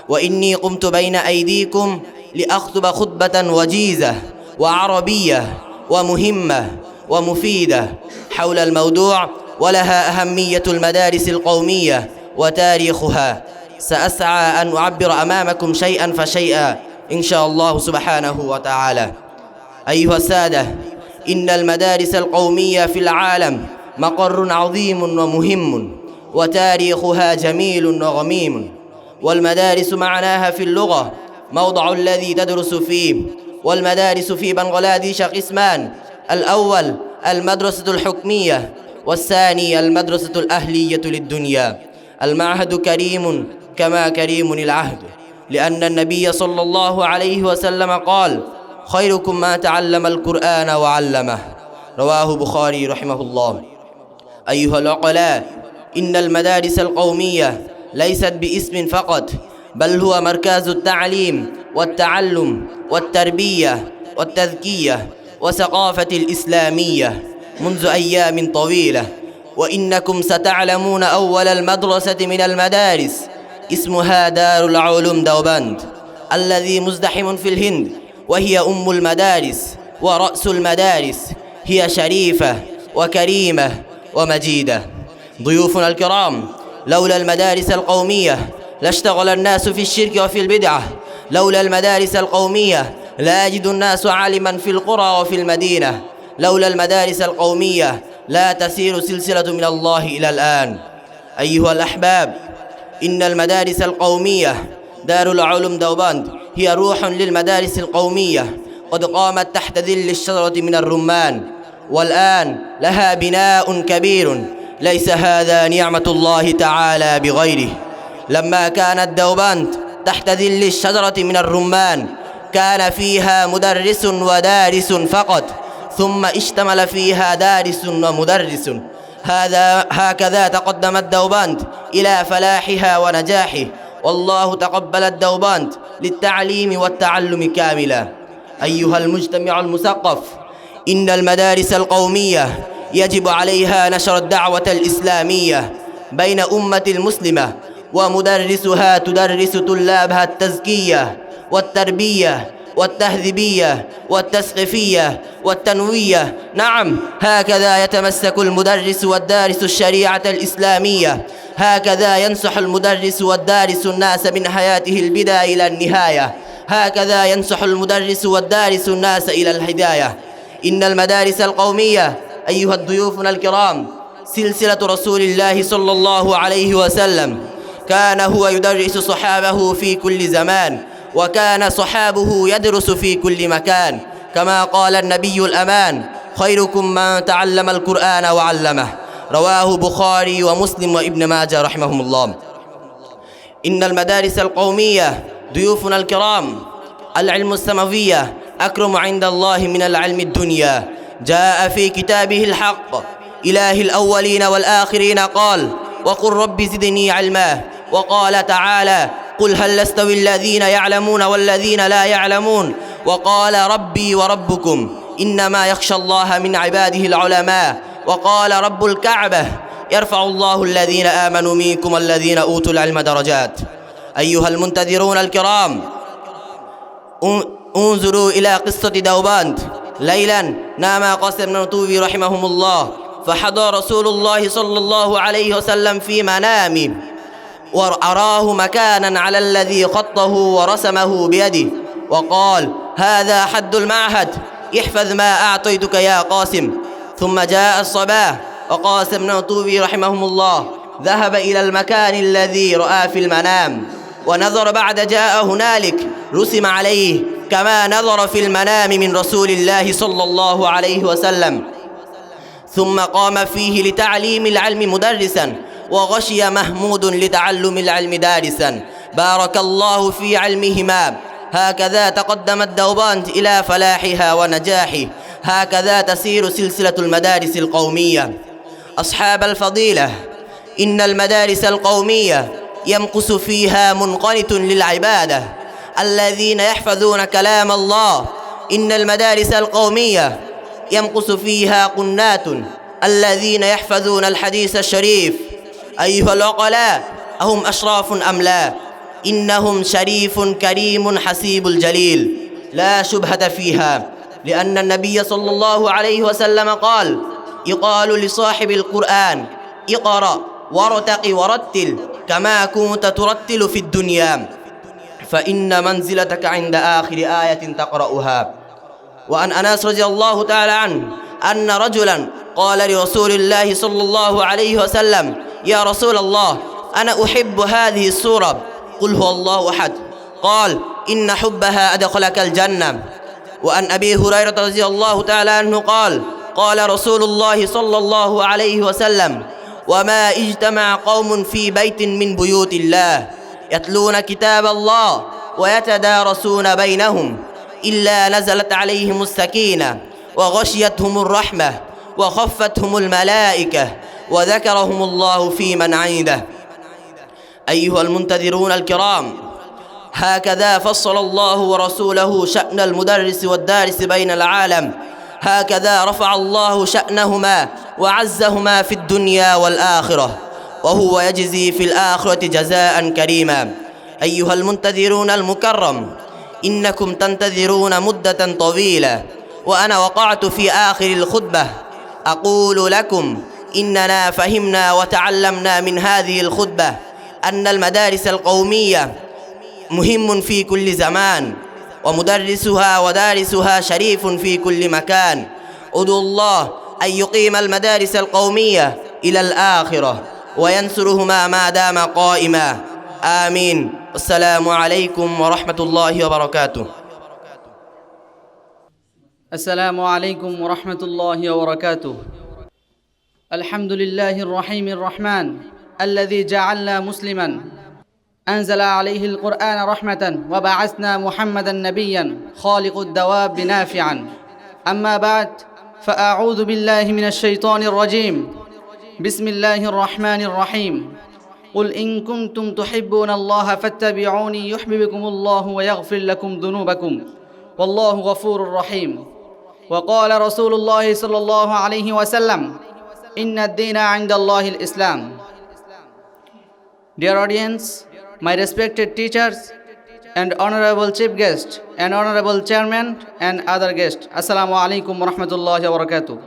وإني قمت بين أيديكم لأخطب خطبة وجيزة وعربية ومهمة ومفيدة حول الموضوع ولها أهمية المدارس القومية وتاريخها. سأسعى أن أعبر أمامكم شيئا فشيئا إن شاء الله سبحانه وتعالى. أيها السادة، إن المدارس القومية في العالم مقر عظيم ومهم، وتاريخها جميل وغميم. والمدارس معناها في اللغة موضع الذي تدرس فيه. والمدارس في بنغلاديش قسمان: الأول المدرسة الحكمية، والثاني المدرسة الأهلية للدنيا. المعهد كريم كما كريم العهد، لأن النبي صلى الله عليه وسلم قال: خيركم ما تعلم القرآن وعلمه. رواه بخاري رحمه الله. أيها العقلاء، إن المدارس القومية ليست باسم فقط، بل هو مركز التعليم والتعلم والتربية والتذكية والثقافة الإسلامية منذ أيام طويلة. وإنكم ستعلمون أول المدرسة من المدارس اسمها دار العلوم دوبند، الذي مزدحم في الهند، وهي أم المدارس ورأس المدارس. هي شريفة وكريمة ومجيدة. ضيوفنا الكرام، لولا المدارس القومية لاشتغل الناس في الشرك وفي البدعة. لولا المدارس القومية لا يجد الناس عالما في القرى وفي المدينة. لولا المدارس القومية لا تسير سلسلة من الله إلى الآن. أيها الأحباب، إن المدارس القومية دار العلوم دوبند هي روح للمدارس القومية، قد قامت تحت ظل الشجرة من الرمان، والآن لها بناء كبير. ليس هذا نعمة الله تعالى بغيره. لما كانت دوبند تحت ظل الشجرة من الرمان كان فيها مدرس ودارس فقط، ثم اشتمل فيها دارس ومدرس. هكذا تقدمت دوبند إلى فلاحها ونجاحه، والله تقبل الدوبند للتعليم والتعلم كاملا. أيها المجتمع المثقف، إن المدارس القومية يجب عليها نشر الدعوة الإسلامية بين أمة المسلمة، ومدرسها تدرس طلابها التزكية والتربية والتهذيبية والتثقيفية والتنوية. نعم، هكذا يتمسك المدرس والدارس الشريعة الإسلامية. هكذا ينصح المدرس والدارس الناس من حياته البداية إلى النهاية. هكذا ينصح المدرس والدارس الناس إلى الهداية. إن المدارس القومية أيها الضيوفنا الكرام سلسلة رسول الله صلى الله عليه وسلم. كان هو يدرس صحابه في كل زمان، وكان صحابه يدرس في كل مكان، كما قال النبي الأمان: خيركم من تعلم القرآن وعلمه. رواه بخاري ومسلم وابن ماجه رحمهم الله. إن المدارس القومية ضيوفنا الكرام العلم السماوية أكرم عند الله من العلم الدنيا. جاء في كتابه الحق: إله الأولين والآخرين قال: وقل رب زدني علما. وقال تعالى: قل هل يستوي الذين يعلمون والذين لا يعلمون. وقال: ربي وربكم إنما يخشى الله من عباده العلماء. وقال رب الكعبة: يرفع الله الذين آمنوا منكم والذين أوتوا العلم درجات. أيها المنتظرون الكرام، انظروا إلى قصة دوبند. ليلا نام قاسم بن طوفي رحمهم الله، فحضر رسول الله صلى الله عليه وسلم في منامه، وأراه مكانا على الذي خطه ورسمه بيده، وقال: هذا حد المعهد، احفظ ما أعطيتك يا قاسم. ثم جاء الصباح، وقاسم بن طوفي رحمهم الله ذهب إلى المكان الذي رأى في المنام، ونظر بعد جاء هنالك رسم عليه كما نظر في المنام من رسول الله صلى الله عليه وسلم. ثم قام فيه لتعليم العلم مدرسا، وغشي محمود لتعلم العلم دارسا. بارك الله في علمهما. هكذا تقدمت دوبند إلى فلاحها ونجاحه. هكذا تسير سلسلة المدارس القومية. أصحاب الفضيلة، إن المدارس القومية يمكث فيها منقنت للعبادة، الذين يحفظون كلام الله. إن المدارس القومية ينقص فيها قنات الذين يحفظون الحديث الشريف. أيها العقلاء، أهم أشراف أم لا؟ إنهم شريف كريم حسيب الجليل لا شبهة فيها، لأن النبي صلى الله عليه وسلم قال: يقال لصاحب القرآن: اقرأ وارتق ورتل كما كنت ترتل في الدنيا، فإن منزلتك عند آخر آية تقرأها. وعن أنس رضي الله تعالى عنه أن رجلا قال لرسول الله صلى الله عليه وسلم: يا رسول الله، أنا أحب هذه السورة، قل هو الله أحد. قال: إن حبها أدخلك الجنة. وعن أبي هريرة رضي الله تعالى عنه قال: قال رسول الله صلى الله عليه وسلم: وما اجتمع قوم في بيت من بيوت الله يتلون كتاب الله ويتدارسون بينهم إلا نزلت عليهم السكينة وغشيتهم الرحمة وخفتهم الملائكة وذكرهم الله في من عنده. أيها المنتظرون الكرام، هكذا فصل الله ورسوله شأن المدرس والدارس بين العالم، هكذا رفع الله شأنهما وعزهما في الدنيا والآخرة، وهو يجزي في الآخرة جزاء كريما. أيها المنتظرون المكرم، إنكم تنتظرون مدة طويلة، وأنا وقعت في آخر الخطبة أقول لكم: إننا فهمنا وتعلمنا من هذه الخطبة أن المدارس القومية مهم في كل زمان، ومدرسها ودارسها شريف في كل مكان. أدعو الله أن يقيم المدارس القومية إلى الآخرة وينصرهما ما دام قائما. آمين. السلام عليكم ورحمة الله وبركاته. السلام عليكم ورحمة الله وبركاته. الحمد لله الرحيم الرحمن الذي جعلنا مسلما، أنزل عليه القرآن رحمة، وبعثنا محمدا نبيا خالق الدواب نافعا. أما بعد، فأعوذ بالله من الشيطان الرجيم. بسم الله الرحمن الرحيم. قل إن كنتم تحبون الله فاتبعوني يحببكم الله ويغفر لكم ذنوبكم والله غفور رحيم. وقال رسول الله صلى الله عليه وسلم: إن الدين عند الله الإسلام. Dear audience, my respected teachers and honorable chief guest and honorable chairman and other guests, Assalamu alaikum wa rahmatullahi wa barakatuh.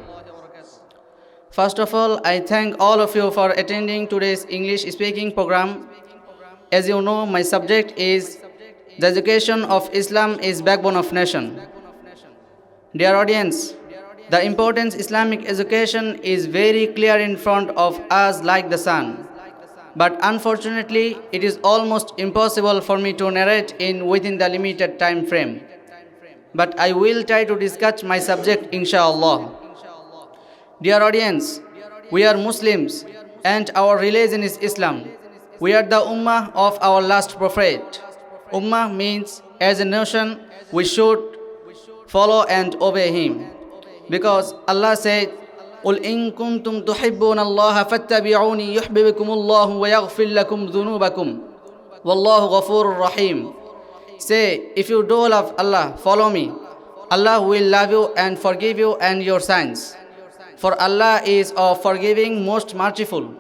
First of all, I thank all of you for attending today's English speaking program. As you know, my subject is the education of Islam is backbone of nation. Dear audience, the importance Islamic education is very clear in front of us like the sun. But unfortunately, it is almost impossible for me to narrate in within the limited time frame. But I will try to discuss my subject, inshallah. Dear audience, we are Muslims and our religion is Islam. We are the Ummah of our last prophet. Ummah means as a nation we should follow and obey him. Because Allah said, قل إن كنتم تحبون الله فاتبعوني يحببكم الله ويغفر لكم ذنوبكم والله غفور رحيم. Say, if you do love Allah, follow me. Allah will love you and forgive you and your sins. For Allah is of forgiving, most merciful.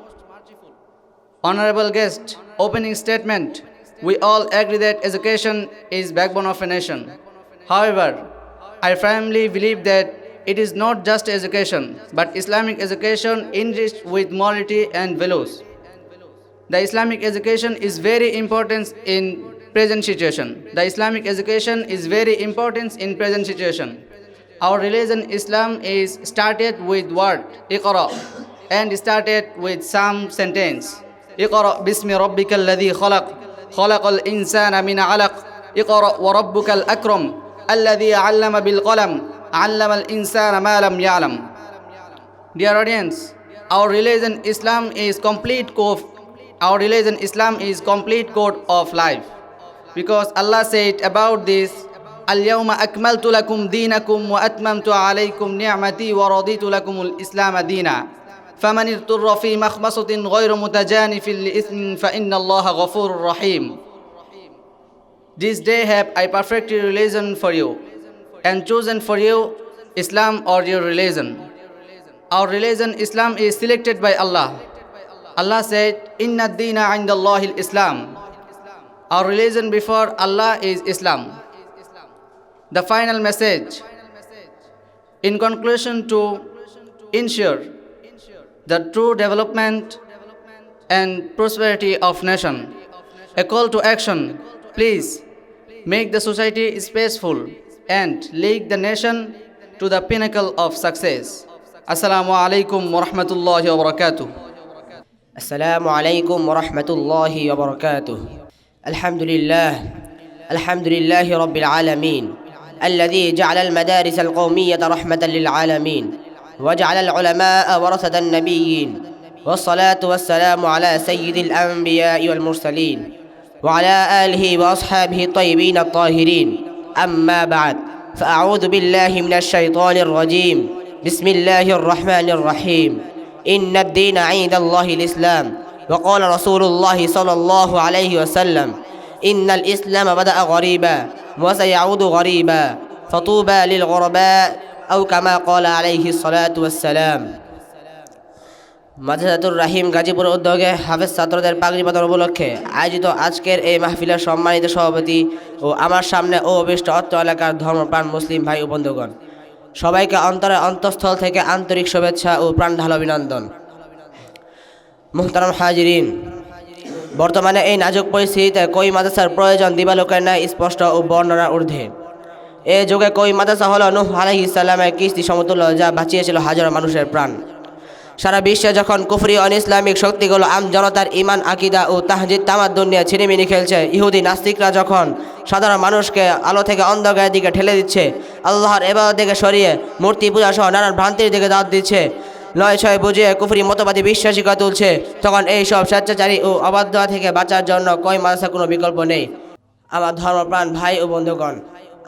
Honorable guest, opening statement. We all agree that education is backbone of a nation. However, I firmly believe that it is not just education, but Islamic education enriched with morality and values. The Islamic education is very important in present situation. The Islamic education is very important in present situation. Our religion Islam is started with word Iqra and started with some sentence. Iqra bismi rabbikal ladhi khalaq khalaqal insana min 'alaq Iqra wa rabbukal akram alladhi 'allama bil qalam 'allama al insana ma lam ya'lam. Dear audience, our religion Islam is complete code of life. Because Allah said about this, اليوم أكملت لكم دينكم وأتممت عليكم نعمتي ورضيت لكم الإسلام دينا فمن اضطر في مخمصة غير متجانف لإثم فإن الله غفور رحيم. This day have I perfected religion for you, and chosen for you Islam or your religion. Our religion Islam is selected by Allah. Allah said, Inna ad-deena 'inda Allahi al-Islam. Our religion before Allah is Islam. The final message. In conclusion, to ensure the true development and prosperity of nation, a call to action. Please make the society spaceful and lead the nation to the pinnacle of success. Assalamu alaikum wa rahmatullahi wa barakatuh. السلام عليكم ورحمة الله وبركاته. الحمد لله رب العالمين الذي جعل المدارس القومية رحمة للعالمين وجعل العلماء ورثة النبيين، والصلاة والسلام على سيد الأنبياء والمرسلين وعلى آله وأصحابه الطيبين الطاهرين. أما بعد، فأعوذ بالله من الشيطان الرجيم. بسم الله الرحمن الرحيم. إن الدين عند الله الإسلام، وقال رسول الله صلى الله عليه وسلم: إن الإسلام بدأ غريبا وسيعود غريبا، فطوبى للغرباء، أو كما قال عليه الصلاة والسلام. মাদ্রাসাতুর রাহিম গাজীপুর উদ্যোগে হাফেজ ছাত্রদের পাগড়ি প্রদান উপলক্ষে আয়োজিত আজকের এই মাহফিলের সম্মানিত সভাপতি ও আমার সামনে ও অভিষ্ট অত্র এলাকার ধর্মপ্রাণ মুসলিম ভাই ও বন্ধুগণ, সবাইকে অন্তরের অন্তঃস্থল থেকে আন্তরিক শুভেচ্ছা ও প্রাণঢাল অভিনন্দন। মুহতারাম হাজিরিন, বর্তমানে এই নাজুক পরিস্থিতিতে কই মাদ্রাসার প্রয়োজন দিবালোকের ন্যায় স্পষ্ট ও বর্ণনার ঊর্ধ্বে। এ যুগে কই মাদ্রাসা হল নূহ আলাইহিস সালামের কিস্তি সমতুল্য, যা বাঁচিয়েছিল হাজারো মানুষের প্রাণ। সারা বিশ্বে যখন কুফরি অন ইসলামিক শক্তিগুলো আম জনতার ইমান, আকিদা ও তাহজিদ তামাদ্দুন নিয়ে ছিনিমিনি খেলছে, ইহুদি নাস্তিকরা যখন সাধারণ মানুষকে আলো থেকে অন্ধকারের দিকে ঠেলে দিচ্ছে, আল্লাহর ইবাদত থেকে সরিয়ে মূর্তি পূজা সহ নানান ভ্রান্তির দিকে দাওয়াত দিচ্ছে, নয় ছয় বুঝিয়ে কুফরি মতবাদী বিশ্বাসী করে তুলছে, তখন এই সব স্বেচ্ছাচারী ও অবাধ্যতা থেকে বাঁচার জন্য কই মাদ্রাসা কোনো বিকল্প নেই। আমার ধর্মপ্রাণ ভাই ও বন্ধুগণ,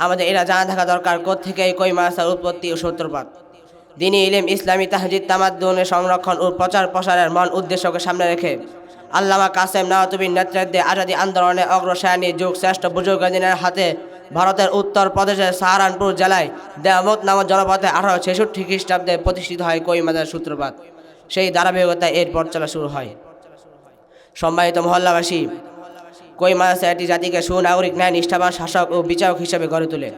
আমাদের এরা জানা থাকা দরকার কোত্থেকে এই কই মাদ্রাসার উৎপত্তি ও সূত্রপাত। দ্বীনি ইলম, ইসলামী তাহজিদ তামাদ্দুনের সংরক্ষণ ও প্রচার প্রসারের মূল উদ্দেশ্যকে সামনে রেখে আল্লামা কাসেম নাওয়াতুবির নেতৃত্বে আজাদী আন্দোলনে অগ্রসরণী যুগ শ্রেষ্ঠ বুজুর্গদিনের হাতে ভারতের উত্তর প্রদেশের সাহারানপুর জেলায় দেওবন্দ নামক জনপদে 1866 খ্রিস্টাব্দে প্রতিষ্ঠিত হয় কই মাদ্রাসার সূত্রপাত। সেই ধারাবাহিকতায় এর পথ চলা শুরু হয়। সম্মানিত মহল্লাবাসী, কই মাদ্রাসা এটি জাতিকে সুনাগরিক, ন্যায় নিষ্ঠাবান শাসক ও বিচারক হিসেবে গড়ে তোলে।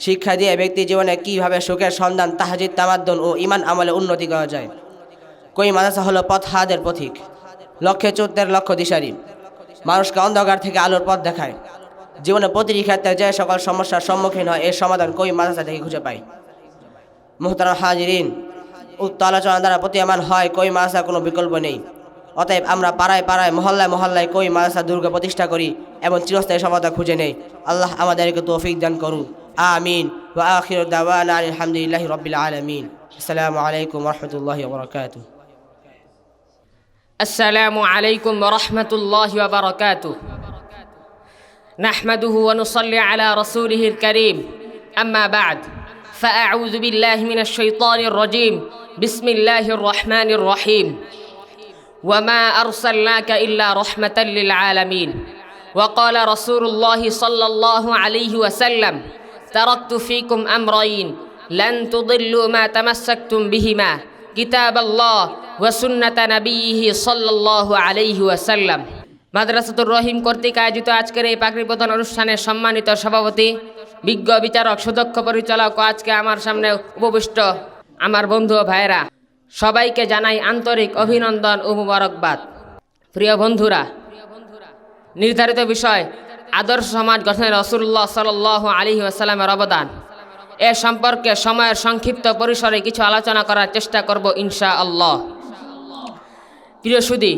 শিক্ষা দিয়ে ব্যক্তি জীবনে কীভাবে সুখের সন্ধান, তাহজিদ তামাদ্দুন ও ইমান আমলে উন্নতি করা যায়। কই মাদ্রাসা হলো পথ হাদের পথিক, লক্ষ্যে চূড়ার লক্ষ্য দিশারি, মানুষকে অন্ধকার থেকে আলোর পথ দেখায়। জীবনে প্রতিটি ক্ষেত্রে যে সকল সমস্যার সম্মুখীন হয়, এর সমাধান কই মাদ্রাসা থেকে খুঁজে পায়। মুহতারাম হাজিরিন, উক্ত আলোচনা দ্বারা প্রতীয়মান হয় কই মাদ্রাসার কোনো বিকল্প নেই। অতএব আমরা পাড়ায় পাড়ায়, মহল্লায় মহল্লায় কই মাদ্রাসা দুর্গ প্রতিষ্ঠা করি এবং চিরস্থায়ী সমাধান খুঁজে নেই। আল্লাহ আমাদেরকে তৌফিক দান করুন। আমিন। ওয়া আখিরু দাওয়ানা আলহামদুলিল্লাহি রাব্বিল আলামিন। আসসালামু আলাইকুম ওয়া রাহমাতুল্লাহি ওয়া বারাকাতুহু। السلام عليكم ورحمة الله وبركاته. نحمده ونصلي على رسوله الكريم. أما بعد، فأعوذ بالله من الشيطان الرجيم. بسم الله الرحمن الرحيم. وما أرسلناك إلا رحمة للعالمين. وقال رسول الله صلى الله عليه وسلم: تركت فيكم أمرين لن تضلوا ما تمسكتم بهما، কিতাব আল্লাহ ওয়া সুন্নাত নবিয়িহি সাল্লাল্লাহু আলাইহি ওয়াসাল্লাম। মাদ্রাসাতুর রহিম কর্তৃক আয়োজিত আজকের এই পাগড়ি প্রদান অনুষ্ঠানের সম্মানিত সভাপতি, বিজ্ঞ বিচারক, সুদক্ষ পরিচালক ও আজকে আমার সামনে উপবিষ্ট আমার বন্ধু ও ভাইয়েরা, সবাইকে জানাই আন্তরিক অভিনন্দন ও মুবারকবাদ। প্রিয় বন্ধুরা, নির্ধারিত বিষয় আদর্শ সমাজ গঠনে রাসূলুল্লাহ সাল্লাল্লাহু আলাইহি ওয়াসাল্লামের অবদান, এ সম্পর্কে সময়ের সংক্ষিপ্ত পরিসরে কিছু আলোচনা করার চেষ্টা করব ইনশাআল্লাহ। প্রিয় সুধী,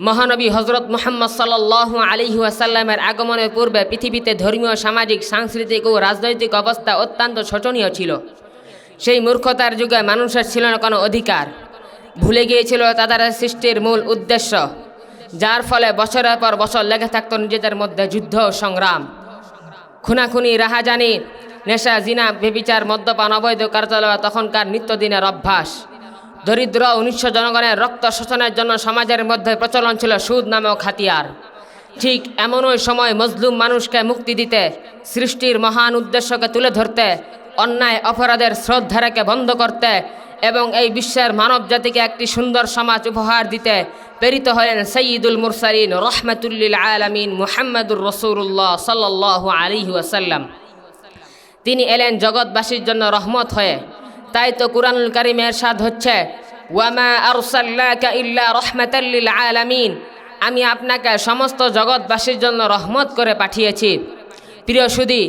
মহানবী হযরত মুহাম্মদ সাল্লাল্লাহু আলাইহি ওয়াসাল্লামের আগমনের পূর্বে পৃথিবীতে ধর্মীয়, সামাজিক, সাংস্কৃতিক ও রাজনৈতিক অবস্থা অত্যন্ত শোচনীয় ছিল। সেই মূর্খতার যুগে মানুষের ছিল না কোনো অধিকার, ভুলে গিয়েছিল তাদের সৃষ্টির মূল উদ্দেশ্য, যার ফলে বছরের পর বছর লেগে থাকত নিজেদের মধ্যে যুদ্ধ সংগ্রাম, খুনাখুনি, রাহাজানি, নেশা, জিনা, ব্যভিচার, মদ্যপান, অবৈধ কার্যালয় তখনকার নিত্যদিনের অভ্যাস। দরিদ্র ও নিঃস্ব জনগণের রক্ত শোষণের জন্য সমাজের মধ্যে প্রচলন ছিল সুদ নামক হাতিয়ার। ঠিক এমনই সময় মজলুম মানুষকে মুক্তি দিতে, সৃষ্টির মহান উদ্দেশ্যকে তুলে ধরতে, অন্যায় অপরাধের স্রোতধারাকে বন্ধ করতে এবং এই বিশ্বের মানব জাতিকে একটি সুন্দর সমাজ উপহার দিতে প্রেরিত হলেন সাইয়্যিদুল মুরসালিন রহমাতুল্লিল আলামিন মুহাম্মদুর রাসূলুল্লাহ সাল্লাল্লাহু আলাইহি ওয়াসাল্লাম। তিনি এলেন জগৎবাসীর জন্য রহমত হয়ে। তাই তো কুরআনুল কারীমে ইরশাদ হচ্ছে, ওয়ামা আরসালনাকা ইল্লা রাহমাতাল লিল আলামিন, আমি আপনাকে সমস্ত জগৎবাসীর জন্য রহমত করে পাঠিয়েছি। প্রিয় সুধী,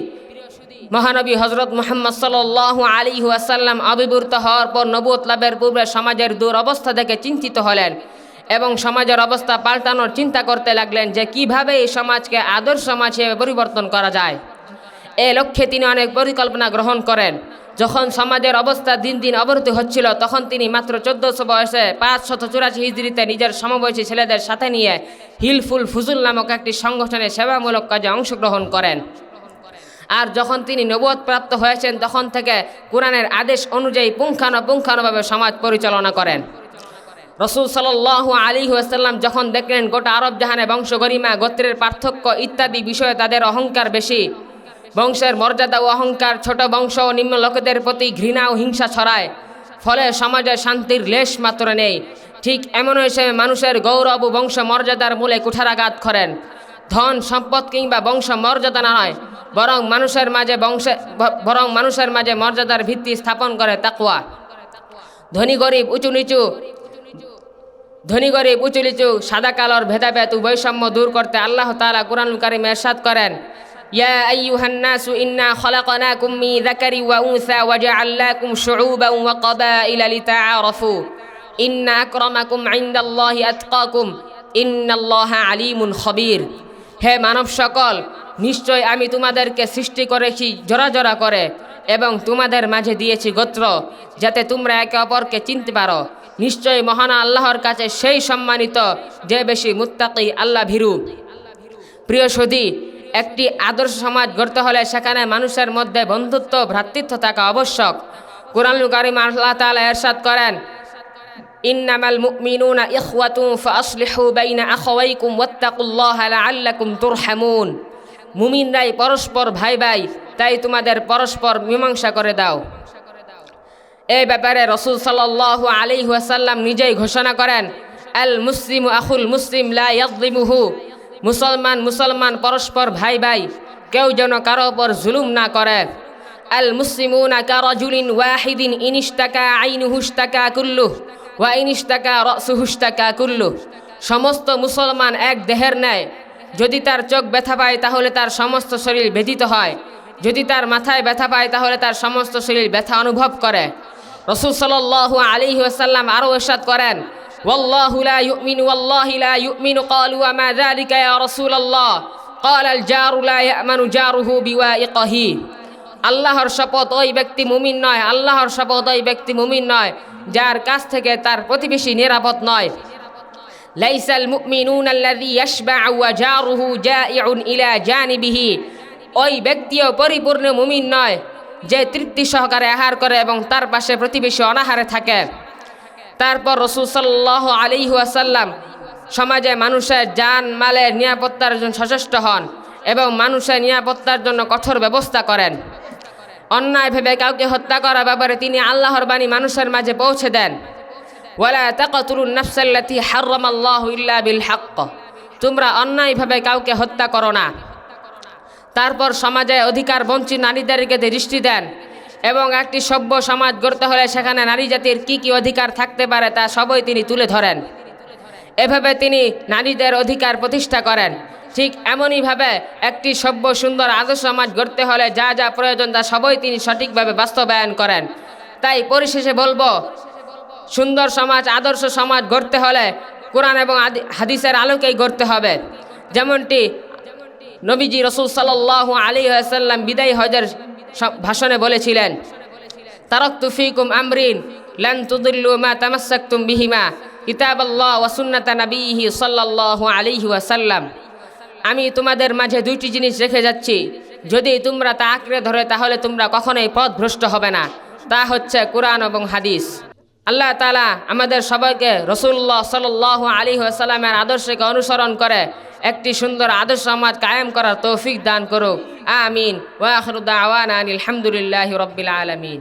মহানবী হজরত মুহাম্মদ সাল্লাল্লাহু আলাইহি ওয়াসাল্লাম আবির্ভূত হওয়ার পর নবুয়ত লাভের পূর্বে সমাজের দুরবস্থা দেখে চিন্তিত হলেন এবং সমাজের অবস্থা পাল্টানোর চিন্তা করতে লাগলেন যে কিভাবে এই সমাজকে আদর্শ সমাজ হিসেবে পরিবর্তন করা যায়। এ লক্ষ্যে তিনি অনেক পরিকল্পনা গ্রহণ করেন। যখন সমাজের অবস্থা দিন দিন অবনতি হচ্ছিল, তখন তিনি মাত্র 1400 বয়সে 584 হিজরিতে নিজের সমবয়সী ছেলেদের সাথে নিয়ে হিলফুল ফুজুল নামক একটি সংগঠনে সেবামূলক কাজে অংশগ্রহণ করেন। আর যখন তিনি নবুয়ত প্রাপ্ত হয়েছেন, তখন থেকে কোরআনের আদেশ অনুযায়ী পুঙ্খানুপুঙ্খানুভাবে সমাজ পরিচালনা করেন। রাসূল সাল্লাল্লাহু আলাইহি ওয়াসাল্লাম যখন দেখলেন গোটা আরব জাহানে বংশ গরিমা, গোত্রের পার্থক্য ইত্যাদি বিষয়ে তাদের অহংকার বেশি, বংশের মর্যাদা ও অহংকার ছোট বংশ ও নিম্ন লোকেদের প্রতি ঘৃণা ও হিংসা ছড়ায়, ফলে সমাজে শান্তির লেশ মাত্র নেই। ঠিক এমন হিসেবে মানুষের গৌরব ও বংশ মর্যাদার মূলে কুঠারাঘাত করেন। ধন সম্পদ কিংবা বংশ মর্যাদা নয়, বরং মানুষের মাঝে মর্যাদার ভিত্তি স্থাপন করে তাকওয়া। ধনী গরিব উঁচু নিচু, সাদা কালোর ভেদাভেদ ও বৈষম্য দূর করতে আল্লাহ তাআলা কুরআনুল কারীমে ইরশাদ করেন, ইয়া আইয়ুহান নাসু ইন্না খলাকনাকুম মিন যাকারি ওয়া উনসা ওয়া জাআলনাকুম শুউবান ওয়া ক্বাবাইলা লিতাআরাফু ইন্না আকরামাকুম ইনদাল্লাহি আতকাকুম ইন্নাল্লাহা আলিমুন খবীর। হে মানব সকল, নিশ্চয় আমি তোমাদেরকে সৃষ্টি করেছি জোড়া জোড়া করে এবং তোমাদের মাঝে দিয়েছি গোত্র, যাতে তোমরা একে অপরকে চিনতে পারো। নিশ্চয় মহান আল্লাহর কাছে সেই সম্মানিত যে বেশি মুত্তাকি, আল্লাহ ভীরু। প্রিয় সুধী, একটি আদর্শ সমাজ গড়তে হলে সেখানে মানুষের মধ্যে বন্ধুত্ব, ভ্রাতৃত্ব থাকা আবশ্যক। কুরআনুল কারীমে আল্লাহ তাআলা ইরশাদ করেন, ইন্নামাল মুমিনুনা ইখওয়াতুন ফাআসলিহু বাইনা আখাওয়াইকুম ওয়াত্তাকুল্লাহা লাআল্লাকুম তুরহামুন। মুমিনরাই পরস্পর ভাই ভাই, তাই তোমাদের পরস্পর মীমাংসা করে দাও। এই ব্যাপারে রাসূল সাল্লাল্লাহু আলাইহি ওয়াসাল্লাম নিজেই ঘোষণা করেন, আল মুসলিমু আখুল মুসলিম লা ইয়াযলিমুহু। মুসলমান পরস্পর ভাই ভাই, কেউ যেন কারো উপর জুলুম না করে। আল মুসলিমুনা কারাজুলিন ওয়াহিদিন ইনিশতাকা আইনুহু ইশতাকা কুল্লুহু ওয়া ইনিশতাকা রাসুহু ইশতাকা কুল্লুহু। সমস্ত মুসলমান এক দেহের ন্যায়। যদি তার চোখ ব্যথা পায় তাহলে তার সমস্ত শরীর ব্যথিত হয়, যদি তার মাথায় ব্যথা পায় তাহলে তার সমস্ত শরীর ব্যথা অনুভব করে। রাসূল সাল্লাল্লাহু আলাইহি ওয়াসাল্লাম আরও ইরশাদ করেন, ওয়াল্লাহু লা ইউমিনু ওয়াল্লাহি লা ইউমিনু ক্বালু ওয়া মা যালিকা ইয়া রাসূলুল্লাহ ক্বালা আল জারু লা ইয়ামানু জারুহু বিওয়াইকিহি। আল্লাহর শপথ, ওই ব্যক্তি মুমিন নয়, আল্লাহর শপথ, ওই ব্যক্তি মুমিন নয় যার কাছ থেকে তার প্রতিবেশী নিরাপদ নয়। লাইসাল মুমিনুনা আল্লাযী ইয়াশবাউ ওয়া জারুহু জাইউন ইলা জানিবিহি। ওই ব্যক্তিও পরিপূর্ণ মুমিন নয় যে তৃপ্তি সহকারে আহার করে এবং তার পাশে প্রতিবেশী অনাহারে থাকে। তারপর রাসূল সাল্লাল্লাহু আলাইহি ওয়াসাল্লাম সমাজে মানুষের জান মালের নিরাপত্তার জন্য সচেষ্ট হন এবং মানুষের নিরাপত্তার জন্য কঠোর ব্যবস্থা করেন। অন্যায়ভাবে কাউকে হত্যা করার ব্যাপারে তিনি আল্লাহর বাণী মানুষের মাঝে পৌঁছে দেন, ওয়ালা তাকতুলুন নাফসাল্লাতী হারামাল্লাহু ইল্লা বিল হক। তোমরা অন্যায়ভাবে কাউকে হত্যা করো না। তারপর সমাজে অধিকার বঞ্চিত নারীদেরকে দৃষ্টি দেন এবং একটি সভ্য সমাজ গড়তে হলে সেখানে নারী জাতির কী কী অধিকার থাকতে পারে তা সবই তিনি তুলে ধরেন। এভাবে তিনি নারীদের অধিকার প্রতিষ্ঠা করেন। ঠিক এমনইভাবে একটি সভ্য সুন্দর আদর্শ সমাজ গড়তে হলে যা যা প্রয়োজন তা সবই তিনি সঠিকভাবে বাস্তবায়ন করেন। তাই পরিশেষে বলবো, সুন্দর সমাজ, আদর্শ সমাজ গড়তে হলে কোরআন এবং হাদিসের আলোকেই গড়তে হবে। যেমনটি নবীজি রাসূল সাল্লাল্লাহু আলাইহি ওয়াসাল্লাম বিদায়ী হজের ভাষণে বলেছিলেন, তারাকতু ফীকুম আমরিন লান তুদিল্লু মা তামাসসাকতুম বিহিমা কিতাবাল্লাহ ওয়া সুন্নাতা নবিয়্যিহি সাল্লাল্লাহু আলাইহি ওয়াসাল্লাম। আমি তোমাদের মাঝে দুইটি জিনিস রেখে যাচ্ছি, যদি তোমরা তা আঁকড়ে ধরে তাহলে তোমরা কখনোই পথভ্রষ্ট হবে না। তা হচ্ছে কোরআন এবং হাদিস। আল্লাহ তাআলা আমাদের সবাইকে রাসূলুল্লাহ সাল্লাল্লাহু আলাইহি ওয়াসাল্লামের আদর্শকে অনুসরণ করে একটি সুন্দর আদর্শ সমাজ কায়েম করার তৌফিক দান করুক। আমিন। ওয়া আখিরু দাওয়ানা আলহামদুলিল্লাহি রাব্বিল আলামিন।